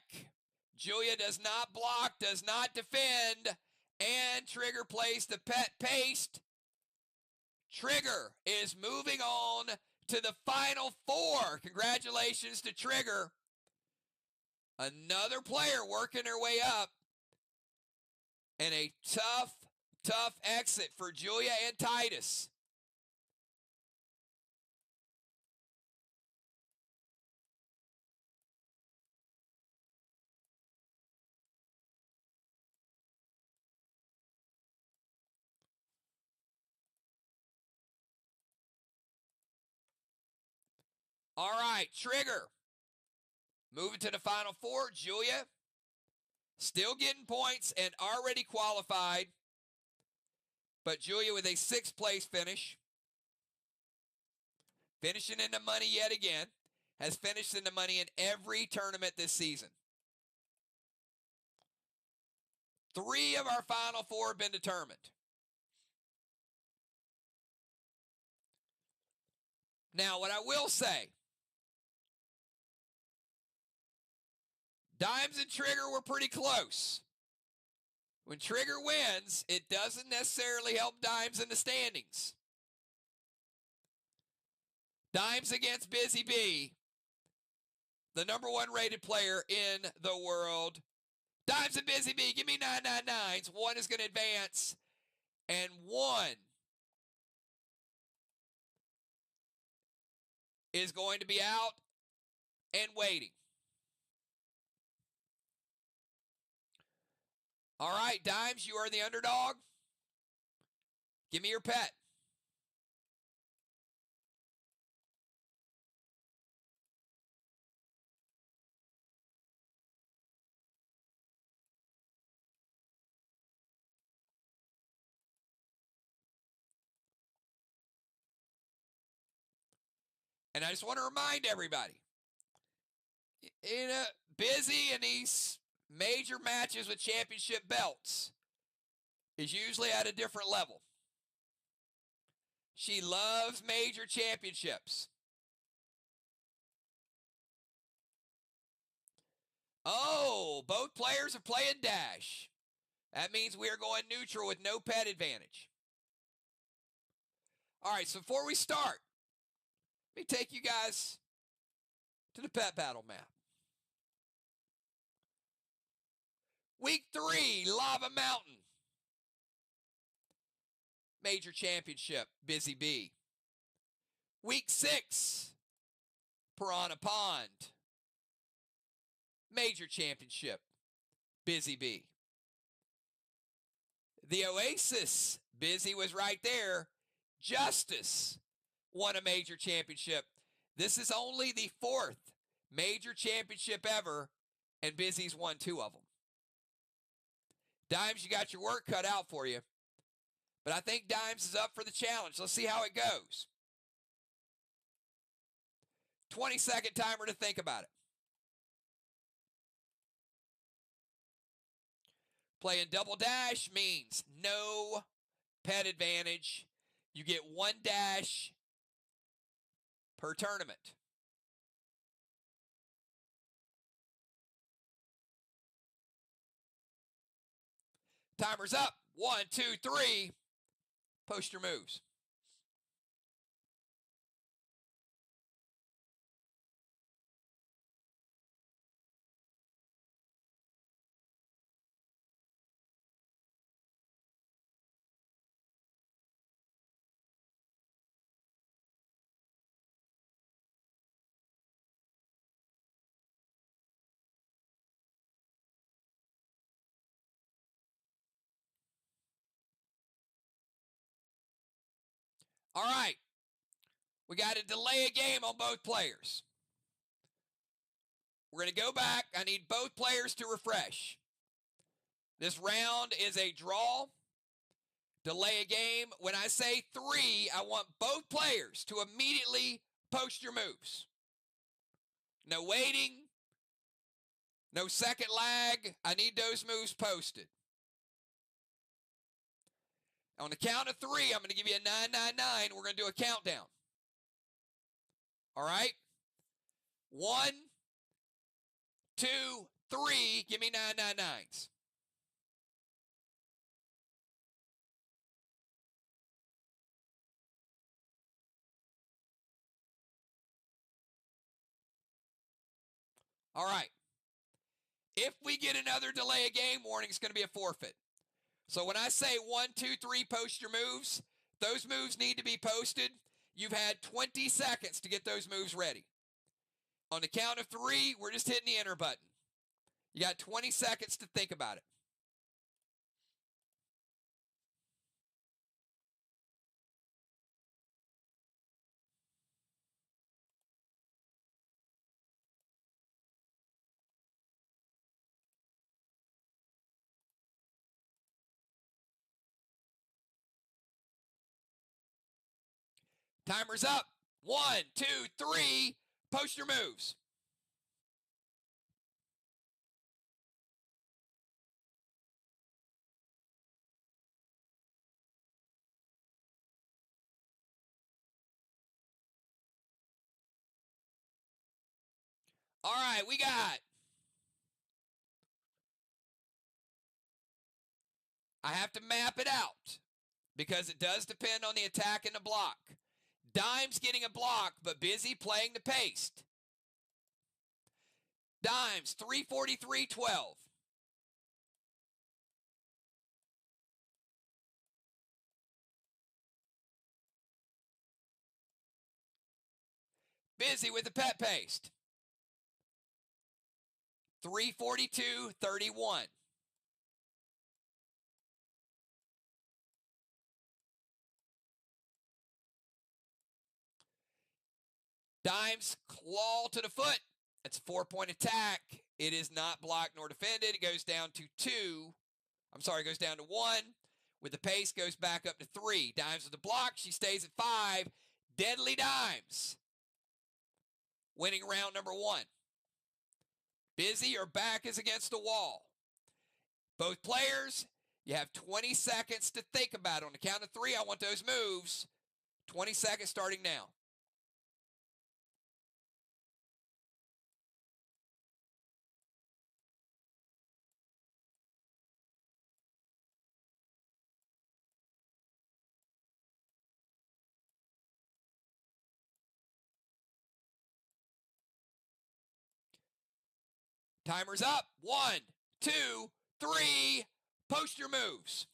Julia does not block, does not defend, and Trigger plays the pet paste. Trigger is moving on to the Final Four. Congratulations to Trigger. Another player working their way up. And a tough, tough exit for Julia and Titus. All right, Trigger. Moving to the Final Four. Julia still getting points and already qualified. But Julia with a 6th place finish. Finishing in the money yet again. Has finished in the money in every tournament this season. 3 of our Final Four have been determined. Now, what I will say, Dimes and Trigger were pretty close. When Trigger wins, it doesn't necessarily help Dimes in the standings. Dimes against Busy Bee, the #1 rated player in the world. Dimes and Busy Bee, give me 999s. 1 is going to advance, and 1 is going to be out and waiting. All right, Dimes, you are the underdog. Give me your pet. And I just want to remind everybody, Busy in these major matches with championship belts is usually at a different level. She loves major championships. Oh, both players are playing dash. That means we are going neutral with no pet advantage. All right, so before we start, let me take you guys to the pet battle map. Week 3, Lava Mountain. Major Championship, Busy Bee. Week 6, Piranha Pond. Major Championship, Busy Bee. The Oasis, Busy was right there. Justice won a major championship. This is only the 4th major championship ever, and Busy's won 2 of them. Dimes, you got your work cut out for you. But I think Dimes is up for the challenge. Let's see how it goes. 20-second timer to think about it. Playing double dash means no pet advantage. You get 1 dash per tournament. Timer's up. 1, 2, 3. Post your moves. All right. We got to delay a game on both players. We're going to go back. I need both players to refresh. This round is a draw. Delay a game. When I say 3, I want both players to immediately post your moves. No waiting. No second lag. I need those moves posted. On the count of 3, I'm going to give you a 999. We're going to do a countdown. All right? 1, 2, 3. Give me 999s. All right. If we get another delay a game warning, it's going to be a forfeit. So when I say 1, 2, 3, post your moves, those moves need to be posted. You've had 20 seconds to get those moves ready. On the count of 3, we're just hitting the enter button. You got 20 seconds to think about it. Timer's up. 1, 2, 3. Post your moves. All right, we got. I have to map it out because it does depend on the attack and the block. Dimes getting a block, but Busy playing the paste. Dimes, 343.12. Busy with the pet paste. 342.31. Dimes, claw to the foot. That's a 4-point attack. It is not blocked nor defended. It goes down to 2. I'm sorry, it goes down to 1. With the pace, goes back up to 3. Dimes with the block. She stays at 5. Deadly Dimes. Winning round number 1. Busy, your back is against the wall. Both players, you have 20 seconds to think about it. On the count of 3, I want those moves. 20 seconds starting now. Timer's up. 1, 2, 3. Post your moves.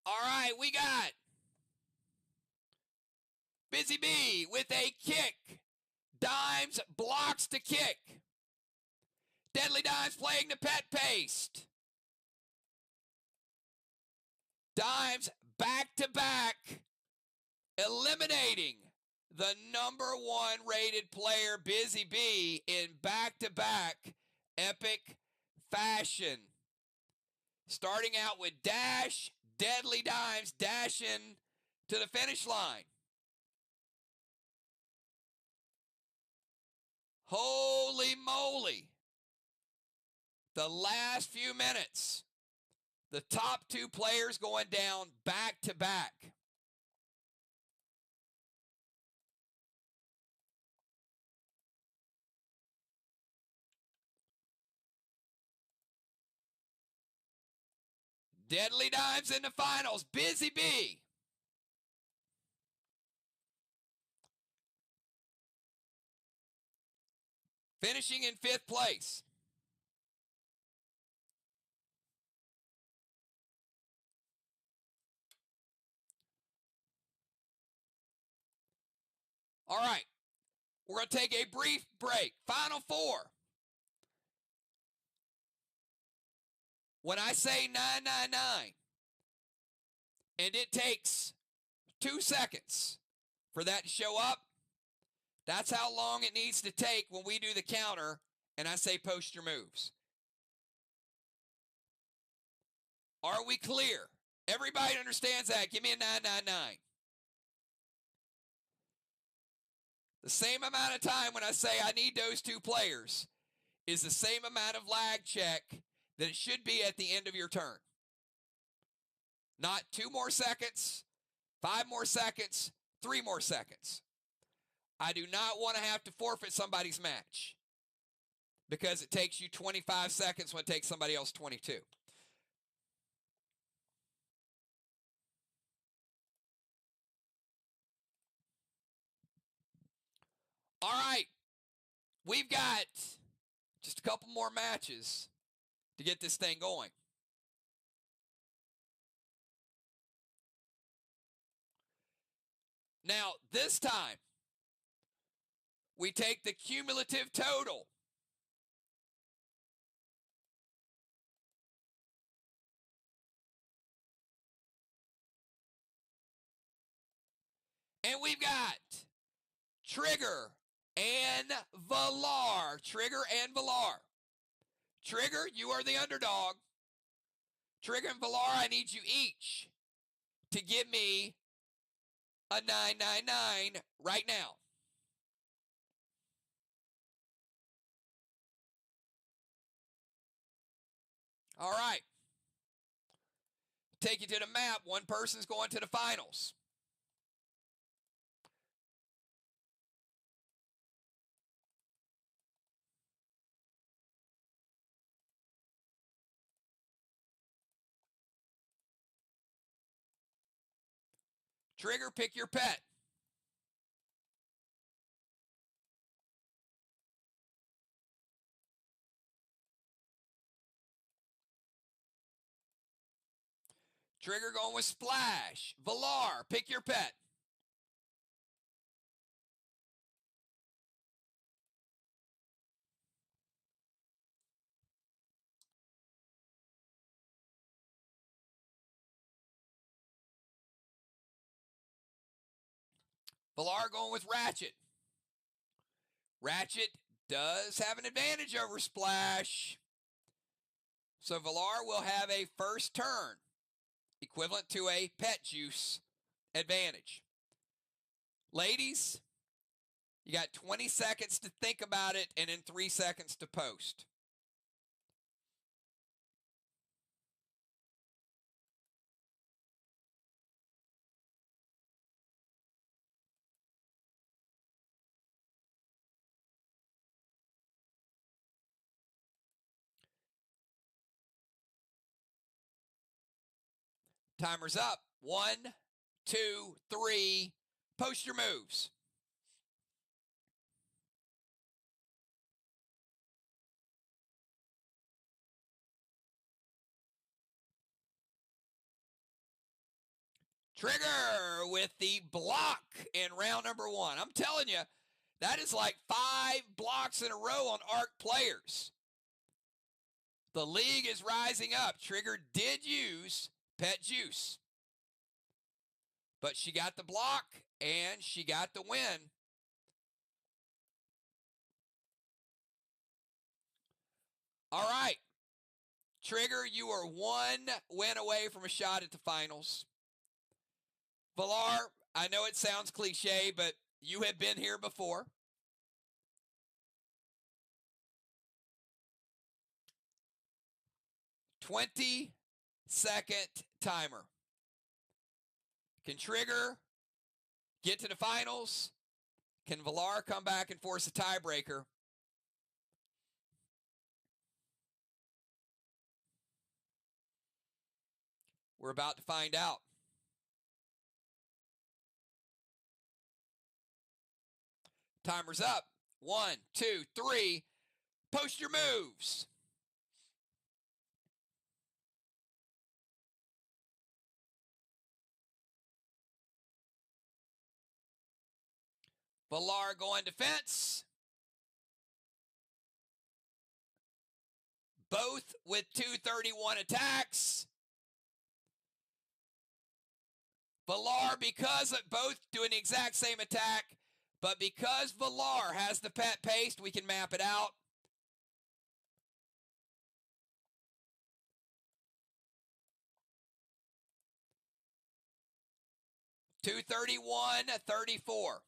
All right, we got Busy Bee with a kick. Dimes blocks the kick. Deadly Dimes playing the pet paste. Dimes back to back, eliminating the #1 rated player, Busy Bee, in back to back epic fashion. Starting out with dash, Deadly Dimes dashing to the finish line. Holy moly. The last few minutes, the top 2 players going down back to back. Deadly Dimes in the finals. Busy Bee. Finishing in 5th place. All right. We're going to take a brief break. Final 4. When I say 999, and it takes 2 seconds for that to show up, that's how long it needs to take when we do the counter and I say post your moves. Are we clear? Everybody understands that. Give me a 999. The same amount of time when I say I need those 2 players is the same amount of lag check that it should be at the end of your turn. Not 2 more seconds, 5 more seconds, 3 more seconds. I do not want to have to forfeit somebody's match because it takes you 25 seconds when it takes somebody else 22. All right, we've got just a couple more matches to get this thing going. Now, this time, we take the cumulative total. And we've got Trigger and Valar. Trigger and Valar. Trigger, you are the underdog. Trigger and Valar, I need you each to give me a 999 right now. All right. Take you to the map. One person's going to the finals. Trigger, pick your pet. Trigger going with Splash. Valar, pick your pet. Valar going with Ratchet. Ratchet does have an advantage over Splash. So Valar will have a first turn, equivalent to a pet juice advantage. Ladies, you got 20 seconds to think about it and then 3 seconds to post. Timer's up. 1, 2, 3. Post your moves. Trigger with the block in round number 1. I'm telling you, that is like 5 blocks in a row on Arc players. The league is rising up. Trigger did use Pet Juice, but she got the block and she got the win. All right. Trigger, you are 1 win away from a shot at the finals. Valar, I know it sounds cliche, but you have been here before. "20-second timer. Can Trigger get to the finals? Can Valar come back and force a tiebreaker? We're about to find out. Timer's up. 1, 2, 3. Post your moves. Valar going defense. Both with 231 attacks. Valar, because of both doing the exact same attack, but because Valar has the pet paste, we can map it out. $231.34.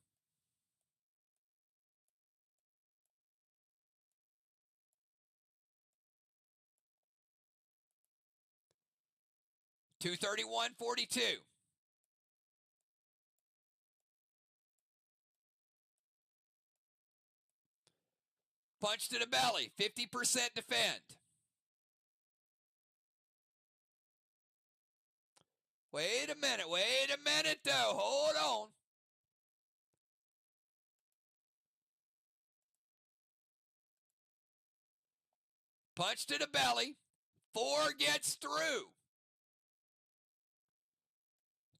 $231.42. Punch to the belly, 50% defend. Wait a minute though, hold on. Punch to the belly, 4 gets through.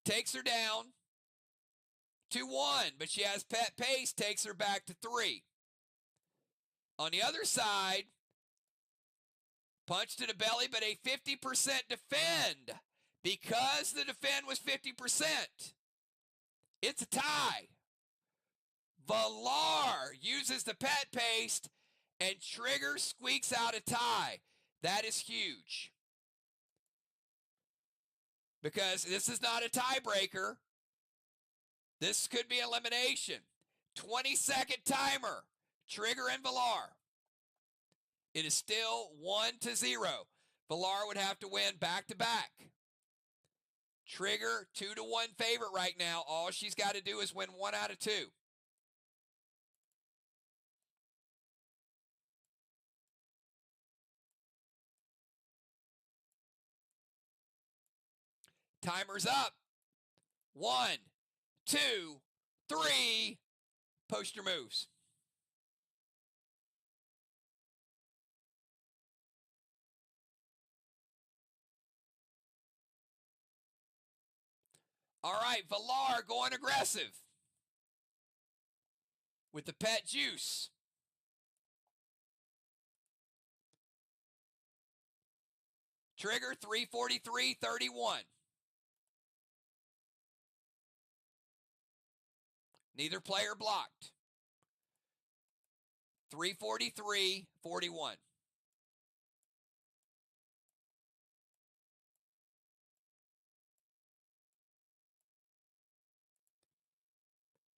Takes her down to 1, but she has pet paste, takes her back to 3. On the other side, punch to the belly, but a 50% defend. Because the defend was 50%, it's a tie. Valar uses the pet paste, and Trigger squeaks out a tie. That is huge. Because this is not a tiebreaker. This could be elimination. 20-second timer. Trigger and Valar. It is still 1-0. Valar would have to win back-to-back. Trigger, 2-1 favorite right now. All she's got to do is win 1 out of 2. Timer's up. 1, 2, 3. Post your moves. All right, Valar going aggressive with the pet juice. Trigger, 343.31. Neither player blocked. 343.41.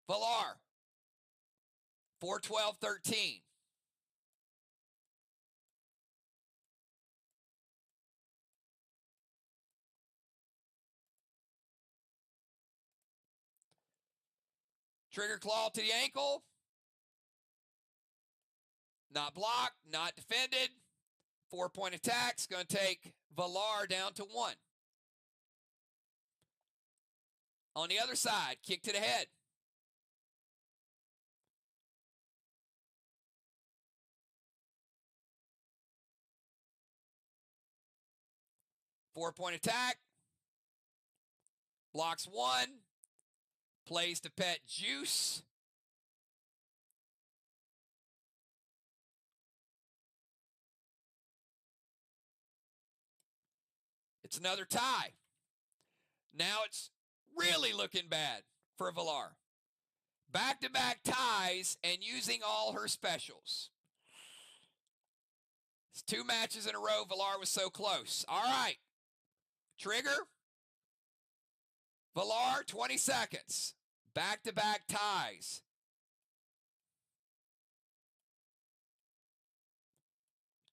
Valar, 412.13. Trigger claw to the ankle. Not blocked, not defended. 4-point attack's going to take Valar down to 1. On the other side, kick to the head. Four-point attack. Blocks one. Plays to pet Juice. It's another tie. Now it's really looking bad for Villar. Back-to-back ties and using all her specials. It's 2 matches in a row. Villar was so close. All right. Trigger. Villar, 20 seconds. Back-to-back ties.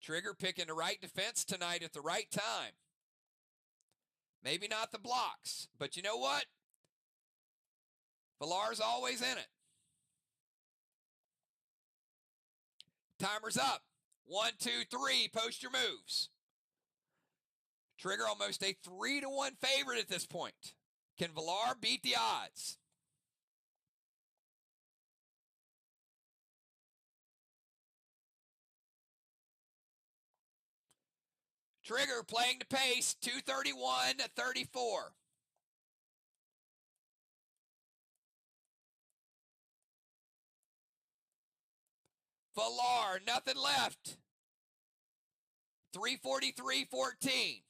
Trigger picking the right defense tonight at the right time. Maybe not the blocks, but you know what? Villar's always in it. Timer's up. 1, 2, 3. Post your moves. Trigger almost a 3-1 favorite at this point. Can Villar beat the odds? Trigger playing the pace, 231-34. Villar, nothing left. 343-14.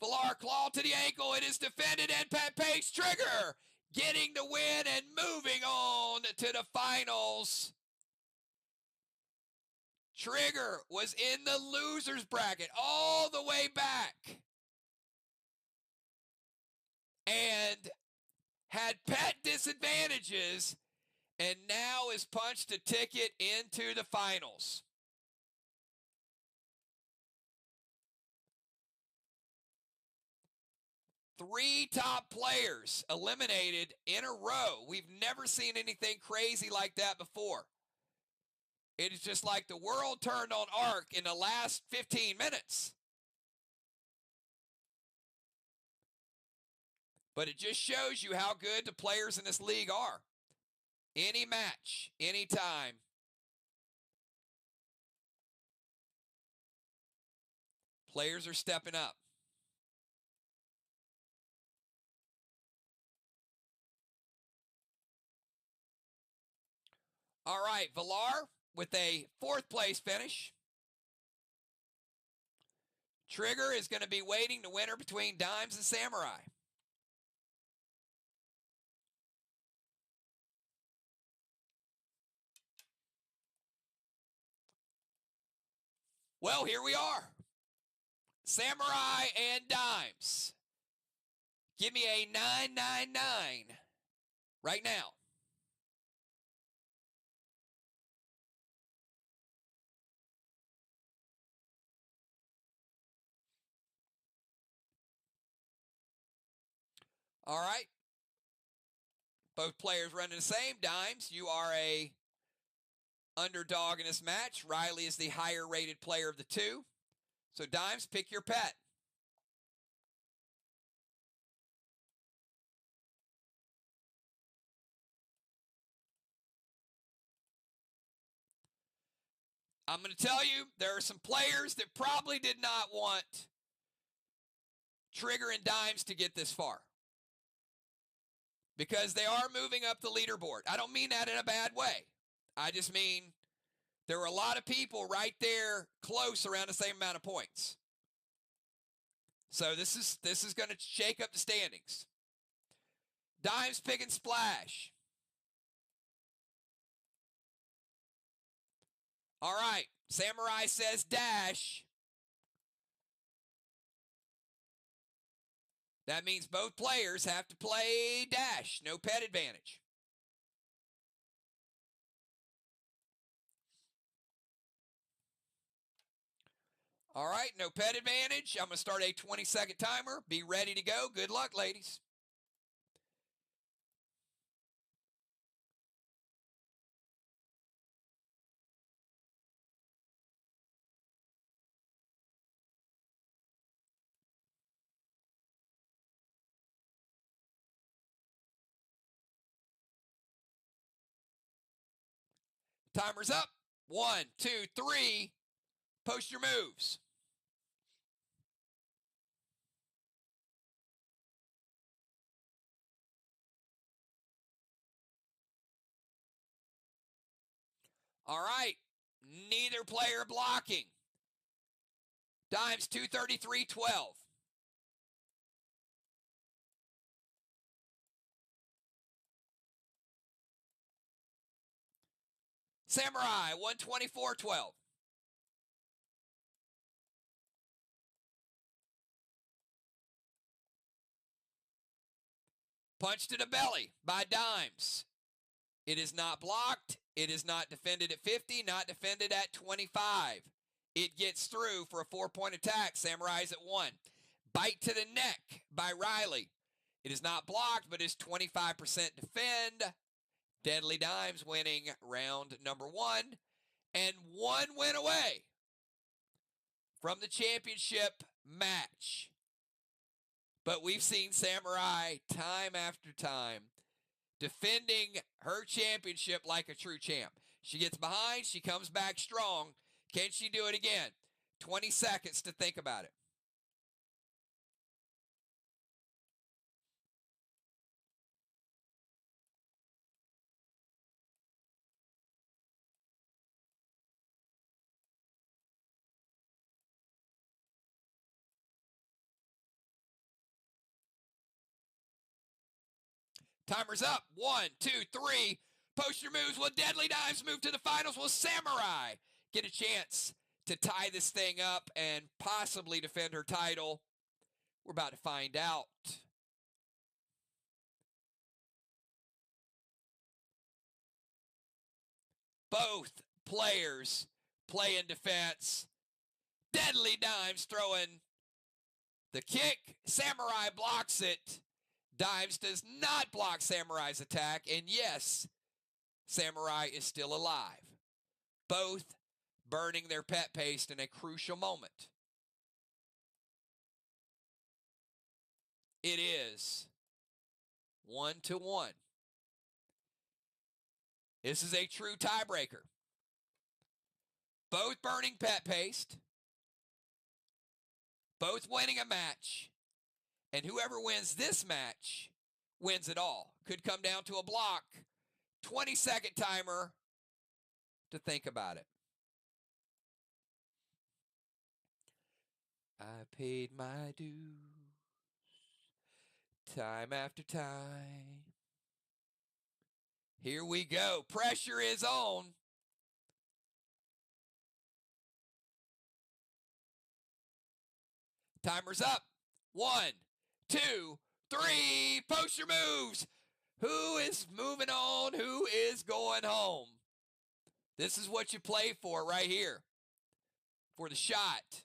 Villar claw to the ankle. It is defended and Fanpage. Trigger getting the win and moving on to the finals. Trigger was in the loser's bracket all the way back and had pet disadvantages and now is punched a ticket into the finals. Three top players eliminated in a row. We've never seen anything crazy like that before. It is just like the world turned on Arc in the last 15 minutes. But it just shows you how good the players in this league are. Any match, anytime. Players are stepping up. All right, Villar with a 4th place finish. Trigger is going to be waiting the winner between Dimes and Samurai. Well, here we are. Samurai and Dimes. Give me a 999 right now. All right. Both players running the same. Dimes, you are a underdog in this match. Riley is the higher rated player of the two. So Dimes, pick your pet. I'm going to tell you, there are some players that probably did not want Trigger and Dimes to get this far, because they are moving up the leaderboard. I don't mean that in a bad way. I just mean there were a lot of people right there close around the same amount of points. So this is going to shake up the standings. Dimes picking Splash. All right. Samurai says Dash. That means both players have to play Dash. No pet advantage. All right, no pet advantage. I'm going to start a 20-second timer. Be ready to go. Good luck, ladies. Timer's up. 1, 2, 3. Post your moves. All right. Neither player blocking. Dimes 233.12. Samurai 124.12. Punch to the belly by Dimes. It is not blocked. It is not defended at 50, not defended at 25. It gets through for a 4-point attack. Samurai's at 1. Bite to the neck by Riley. It is not blocked, but is 25% defend. Deadly Dimes winning round number 1. And 1 win away from the championship match. But we've seen Samurai time after time defending her championship like a true champ. She gets behind, she comes back strong. Can she do it again? 20 seconds to think about it. Timer's up. 1, 2, 3. Post your moves. Will Deadly Dimes move to the finals? Will Samurai get a chance to tie this thing up and possibly defend her title? We're about to find out. Both players play in defense. Deadly Dimes throwing the kick. Samurai blocks it. Dimes does not block Samurai's attack. And yes, Samurai is still alive. Both burning their pet paste in a crucial moment. It is 1-1. This is a true tiebreaker. Both burning pet paste. Both winning a match. And whoever wins this match wins it all. Could come down to a block. 20-second timer to think about it. I paid my dues time after time. Here we go. Pressure is on. Timer's up. 1, 2, 3. Post your moves. Who is moving on? Who is going home? This is what you play for right here. For the shot.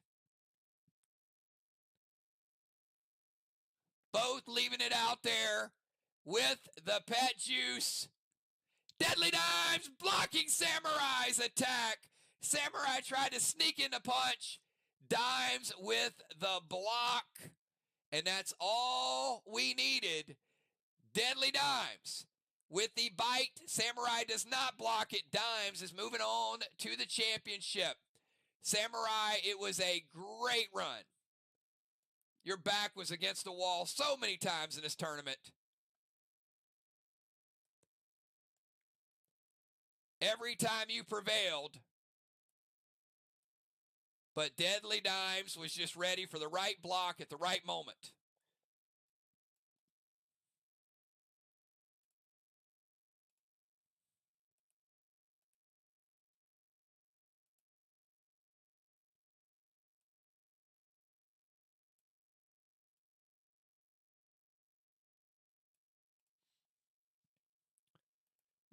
Both leaving it out there with the pet juice. Deadly Dimes blocking Samurai's attack. Samurai tried to sneak in the punch. Dimes with the block. And that's all we needed. Deadly Dimes with the bite. Samurai does not block it. Dimes is moving on to the championship. Samurai, it was a great run. Your back was against the wall so many times in this tournament. Every time you prevailed. But Deadly Dimes was just ready for the right block at the right moment.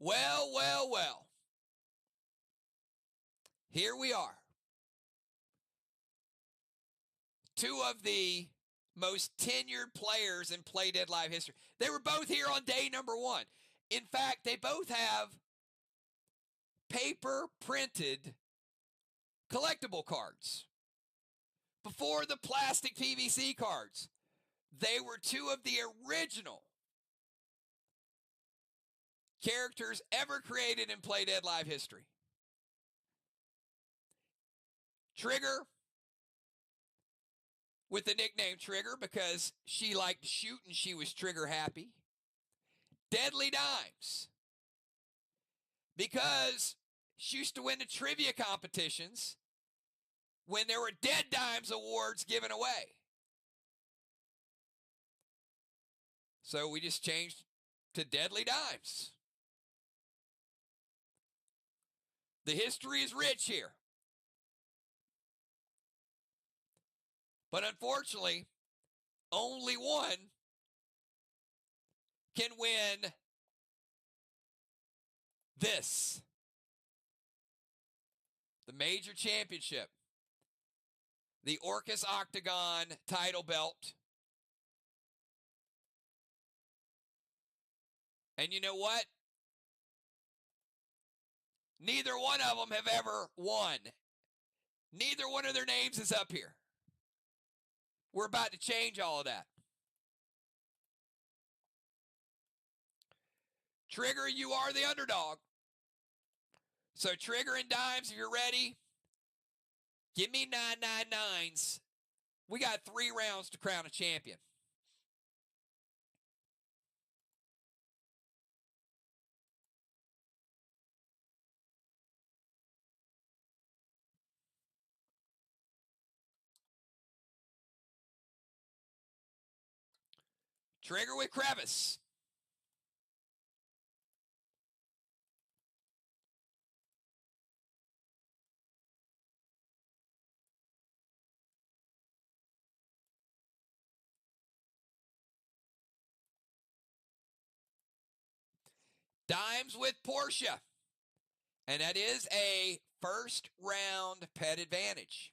Well, well, well. Here we are. Two of the most tenured players in Play Dead Live history. They were both here on day number 1. In fact, they both have paper printed collectible cards. Before the plastic PVC cards, they were two of the original characters ever created in Play Dead Live history. Trigger, with the nickname Trigger because she liked to shoot and she was trigger happy. Deadly Dimes, because she used to win the trivia competitions when there were Dead Dimes awards given away. So we just changed to Deadly Dimes. The history is rich here. But unfortunately, only one can win this, the major championship, the Orcas Octagon title belt. And you know what? Neither one of them have ever won. Neither one of their names is up here. We're about to change all of that. Trigger, you are the underdog. So Trigger and Dimes, if you're ready, give me 999s. We got 3 rounds to crown a champion. Trigger with crevice. Dimes with Portia. And that is a first round pet advantage.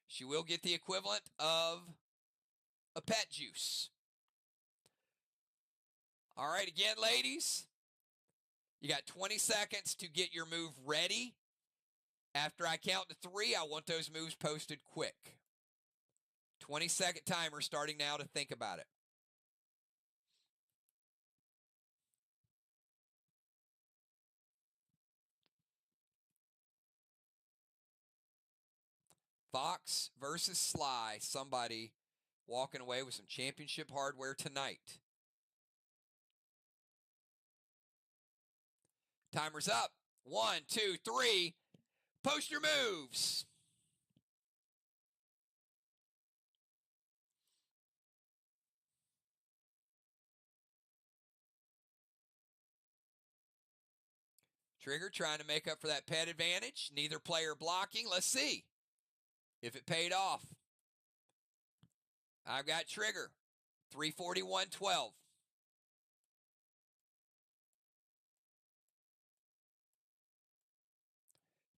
She will get the equivalent of a pet juice. All right, again, ladies, you got 20 seconds to get your move ready. After I count to 3, I want those moves posted quick. 20-second timer starting now to think about it. Fox versus Sly. Somebody walking away with some championship hardware tonight. Timer's up. 1, 2, 3. Post your moves. Trigger trying to make up for that pet advantage. Neither player blocking. Let's see if it paid off. I've got Trigger. 341.12.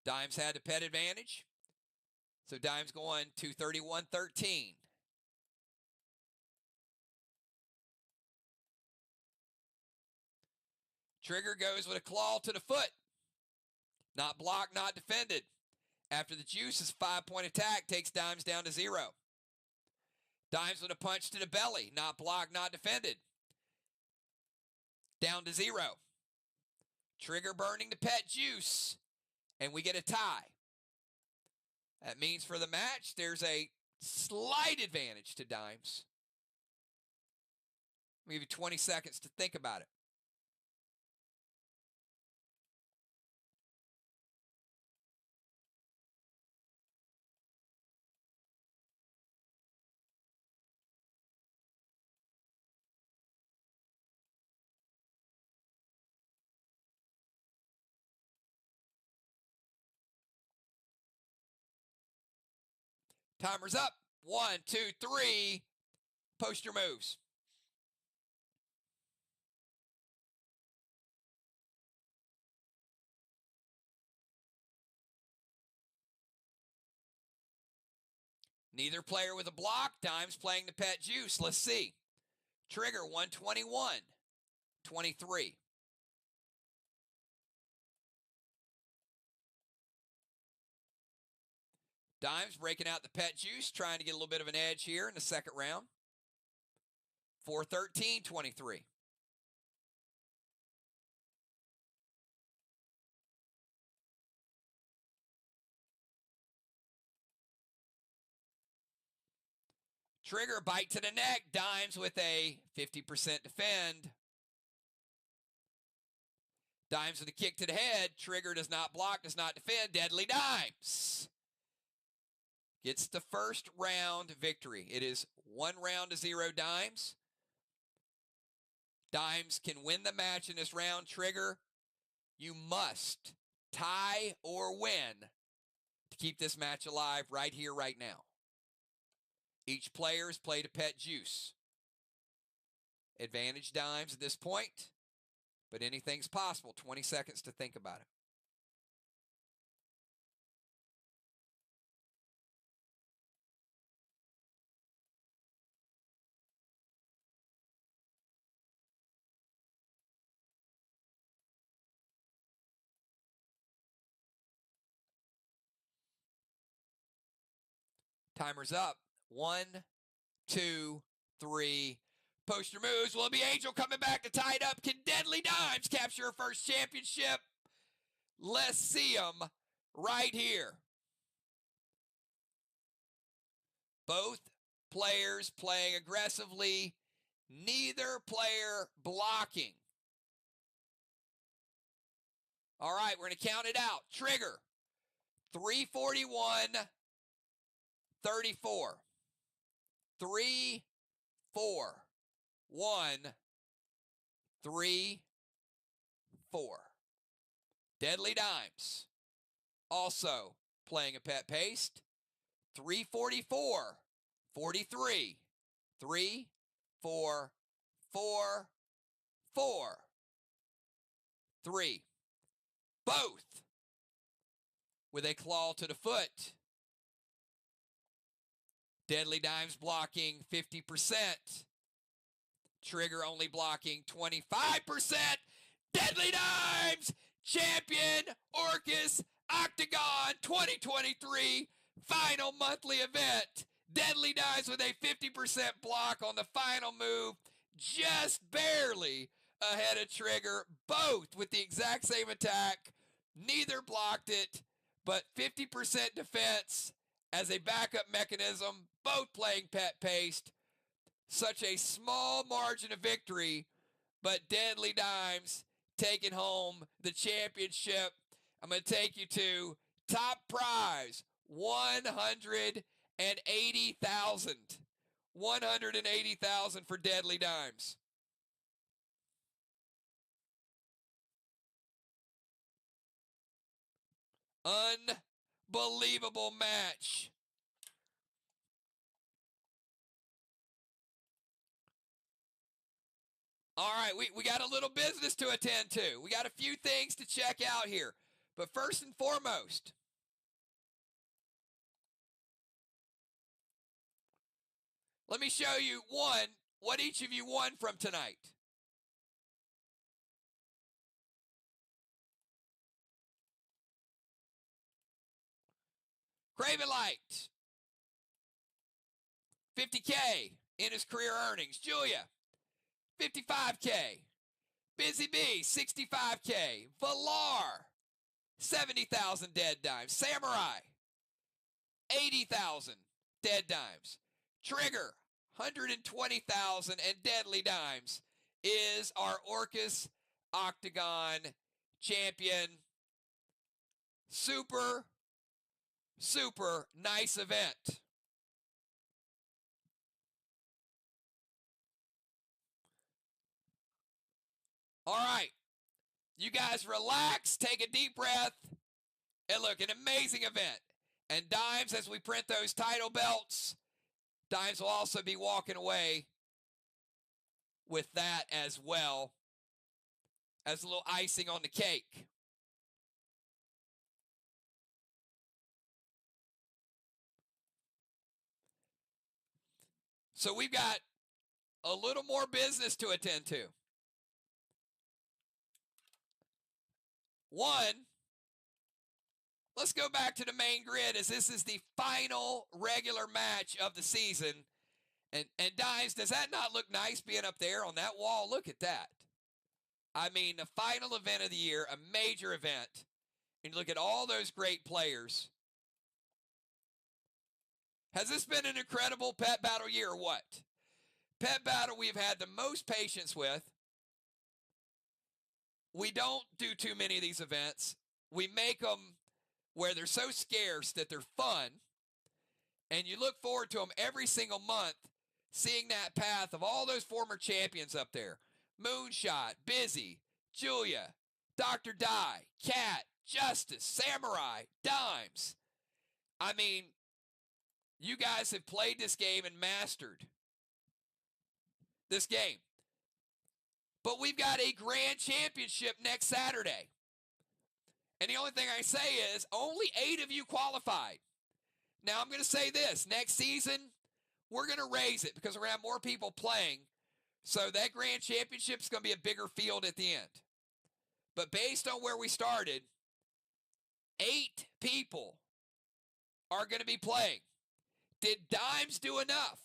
Dimes had the pet advantage. So Dimes going 231.13. Trigger goes with a claw to the foot. Not blocked, not defended. After the juice, his 5-point attack takes Dimes down to 0. Dimes with a punch to the belly. Not blocked, not defended. Down to 0. Trigger burning the pet juice. And we get a tie. That means for the match, there's a slight advantage to Dimes. I'll give you 20 seconds to think about it. Timer's up. 1, 2, 3. Post your moves. Neither player with a block. Dimes playing the pet juice. Let's see. Trigger 121.23. Dimes breaking out the pet juice, trying to get a little bit of an edge here in the second round. 413.23. Trigger, bite to the neck. Dimes with a 50% defend. Dimes with a kick to the head. Trigger does not block, does not defend. Deadly Dimes gets the first round victory. It is 1 round to 0 Dimes. Dimes can win the match in this round. Trigger, you must tie or win to keep this match alive right here, right now. Each player has played a pet juice. Advantage Dimes at this point, but anything's possible. 20 seconds to think about it. Timer's up. 1, 2, 3. Poster moves. Will it be Angel coming back to tie it up? Can Deadly Dimes capture her first championship? Let's see them right here. Both players playing aggressively. Neither player blocking. All right, we're going to count it out. Trigger. 341, 34. 3, 4, 1, 3, 4. Deadly Dimes also playing a pet paste. 344, 43. 3, 4, 4, 4, 3. Both with a claw to the foot. Deadly Dimes blocking 50%. Trigger only blocking 25%. Deadly Dimes, champion, Orcas, Octagon 2023, final monthly event. Deadly Dimes with a 50% block on the final move, just barely ahead of Trigger. Both with the exact same attack. Neither blocked it, but 50% defense as a backup mechanism. Both playing pet paste. Such a small margin of victory, but Deadly Dimes taking home the championship. I'm going to take you to top prize, $180,000. $180,000 for Deadly Dimes. Unbelievable match. All right, we got a little business to attend to. We got a few things to check out here. But first and foremost, let me show you, what each of you won from tonight. Craven Light, 50K in his career earnings. Julia, 55K. Busy Bee, 65K. Valar, 70,000 dead dimes. Samurai, 80,000 dead dimes. Trigger, 120,000, and Deadly Dimes is our Orcas Octagon champion. Super, super nice event. All right, you guys relax, take a deep breath, and look, an amazing event. And Dimes, as we print those title belts, Dimes will also be walking away with that as well, as a little icing on the cake. So we've got a little more business to attend to. One, let's go back to the main grid, as this is the final regular match of the season. And Dimes, does that not look nice being up there on that wall? Look at that. I mean, the final event of the year, a major event. And look at all those great players. Has this been an incredible pet battle year or what? Pet battle we've had the most patience with. We don't do too many of these events. We make them where they're so scarce that they're fun. And you look forward to them every single month, seeing that path of all those former champions up there. Moonshot, Busy, Julia, Dr. Dye, Cat, Justice, Samurai, Dimes. I mean, you guys have played this game and mastered this game. But we've got a grand championship next Saturday. And the only thing I say is only 8 of you qualified. Now, I'm going to say this. Next season, we're going to raise it because we're going to have more people playing. So that grand championship is going to be a bigger field at the end. But based on where we started, 8 people are going to be playing. Did Dimes do enough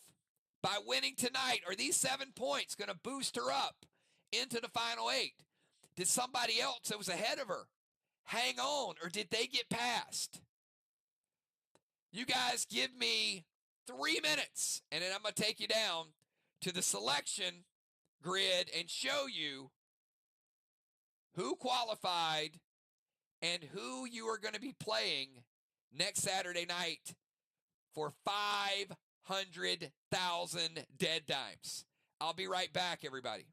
by winning tonight? Are these 7 points going to boost her up into the final 8? Did somebody else that was ahead of her hang on, or did they get past? You guys give me 3 minutes, and then I'm going to take you down to the selection grid and show you who qualified and who you are going to be playing next Saturday night for 500,000 dead dimes. I'll be right back, everybody.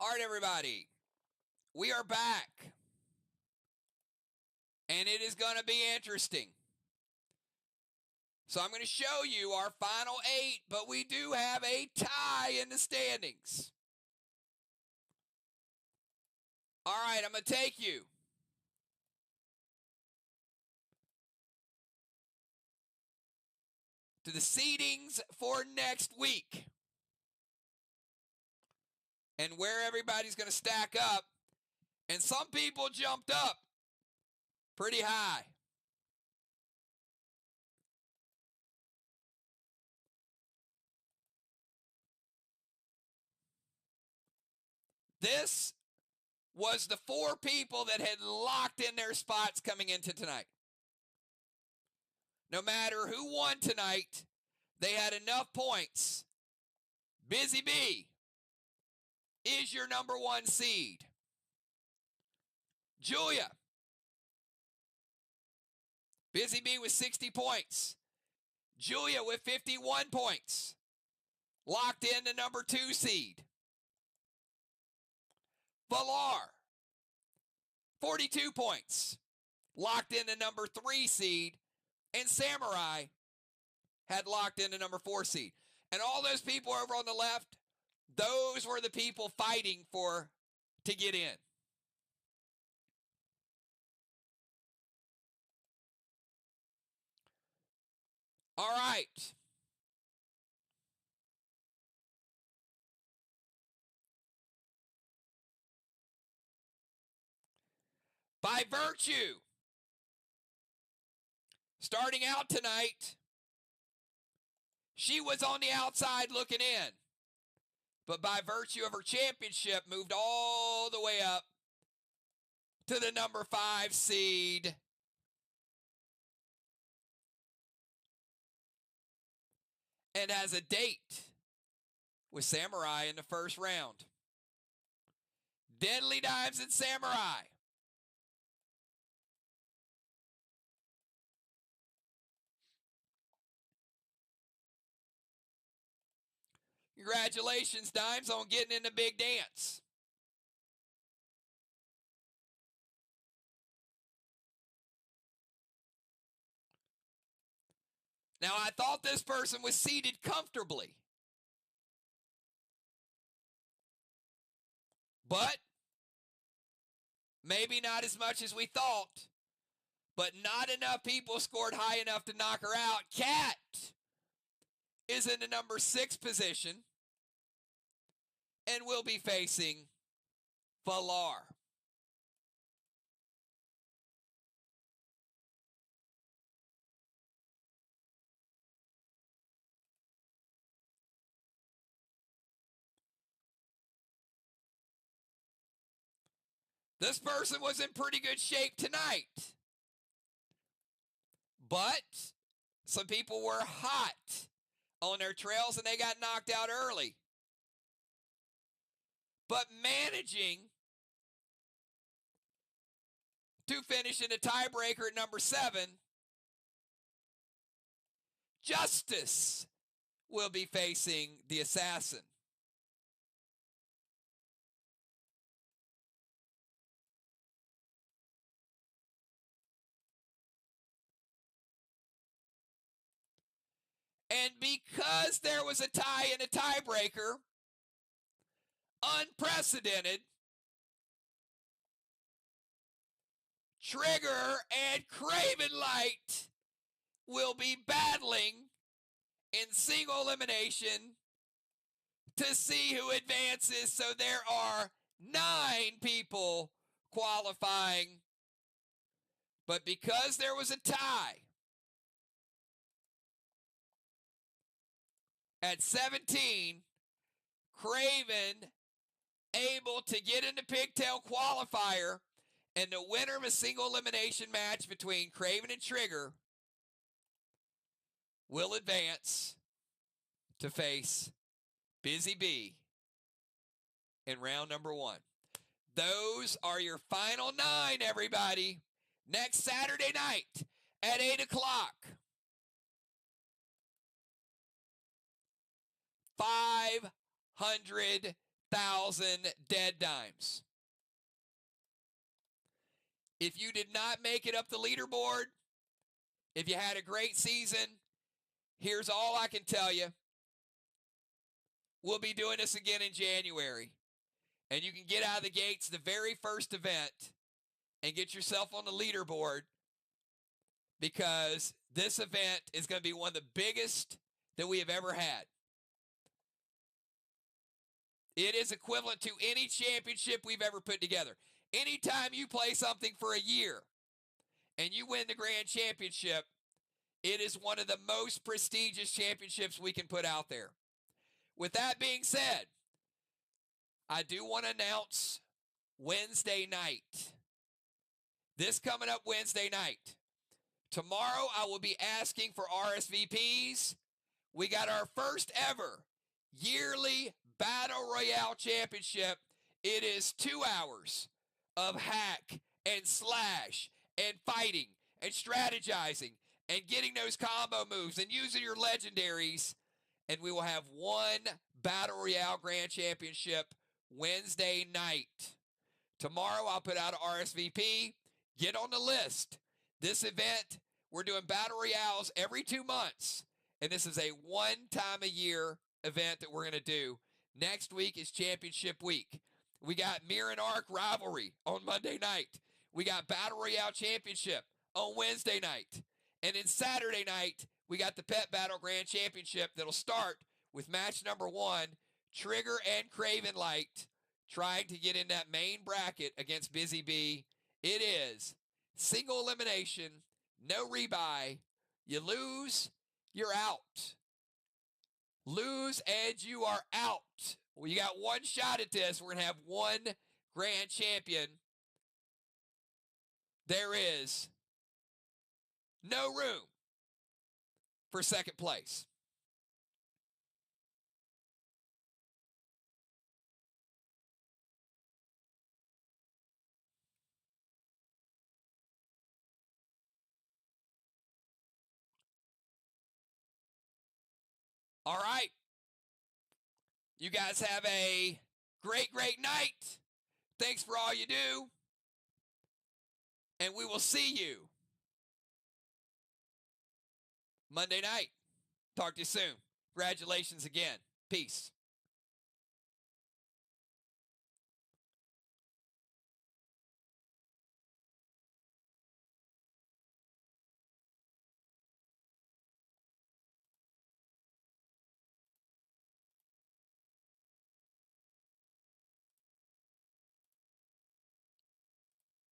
All right, everybody. We are back. And it is going to be interesting. So I'm going to show you our final 8, but we do have a tie in the standings. All right, I'm going to take you to the seedings for next week and where everybody's going to stack up. And some people jumped up pretty high. This was the 4 people that had locked in their spots coming into tonight. No matter who won tonight, they had enough points. Busy Bee is your number 1 seed. Julia. Busy Bee with 60 points. Julia with 51 points. Locked in the number 2 seed. Valar, 42 points. Locked in the number 3 seed. And Samurai had locked in the number 4 seed. And all those people over on the left, those were the people fighting to get in. All right. By virtue, starting out tonight, she was on the outside looking in. But by virtue of her championship, moved all the way up to the number 5 seed. And has a date with Samurai in the first round. Deadly Dimes and Samurai. Congratulations, Dimes, on getting in the big dance. Now, I thought this person was seated comfortably. But maybe not as much as we thought. But not enough people scored high enough to knock her out. Kat is in the number 6 position and will be facing Valar. This person was in pretty good shape tonight. But some people were hot on their trails and they got knocked out early. But managing to finish in a tiebreaker at number 7, Justice will be facing the Assassin. And because there was a tie in a tiebreaker, unprecedented, Trigger and Craven Light will be battling in single elimination to see who advances. So there are 9 people qualifying. But because there was a tie at 17, Craven able to get into Pigtail qualifier, and the winner of a single elimination match between Craven and Trigger will advance to face Busy Bee in round number 1. Those are your final 9, everybody. Next Saturday night at 8 o'clock. 500 1,000 dead dimes. If you did not make it up the leaderboard, if you had a great season, here's all I can tell you. We'll be doing this again in January. And you can get out of the gates the very first event and get yourself on the leaderboard, because this event is going to be one of the biggest that we have ever had. It is equivalent to any championship we've ever put together. Anytime you play something for a year and you win the grand championship, it is one of the most prestigious championships we can put out there. With that being said, I do want to announce Wednesday night. This coming up Wednesday night. Tomorrow I will be asking for RSVPs. We got our first ever yearly Battle Royale Championship. It is 2 hours of hack and slash and fighting and strategizing and getting those combo moves and using your legendaries. And we will have one Battle Royale Grand Championship Wednesday night. Tomorrow I'll put out an RSVP. Get on the list. This event, we're doing Battle Royales every 2 months. And this is a one-time-a-year event that we're going to do. Next week is Championship Week. We got Mirror and Arc Rivalry on Monday night. We got Battle Royale Championship on Wednesday night. And then Saturday night, we got the Pet Battle Grand Championship that'll start with match number 1, Trigger and Craven Light trying to get in that main bracket against Busy Bee. It is single elimination, no rebuy. You lose, you're out. Lose and you are out. Well, you got one shot at this. We're going to have one grand champion. There is no room for second place. All right. You guys have a great, great night. Thanks for all you do. And we will see you Monday night. Talk to you soon. Congratulations again. Peace.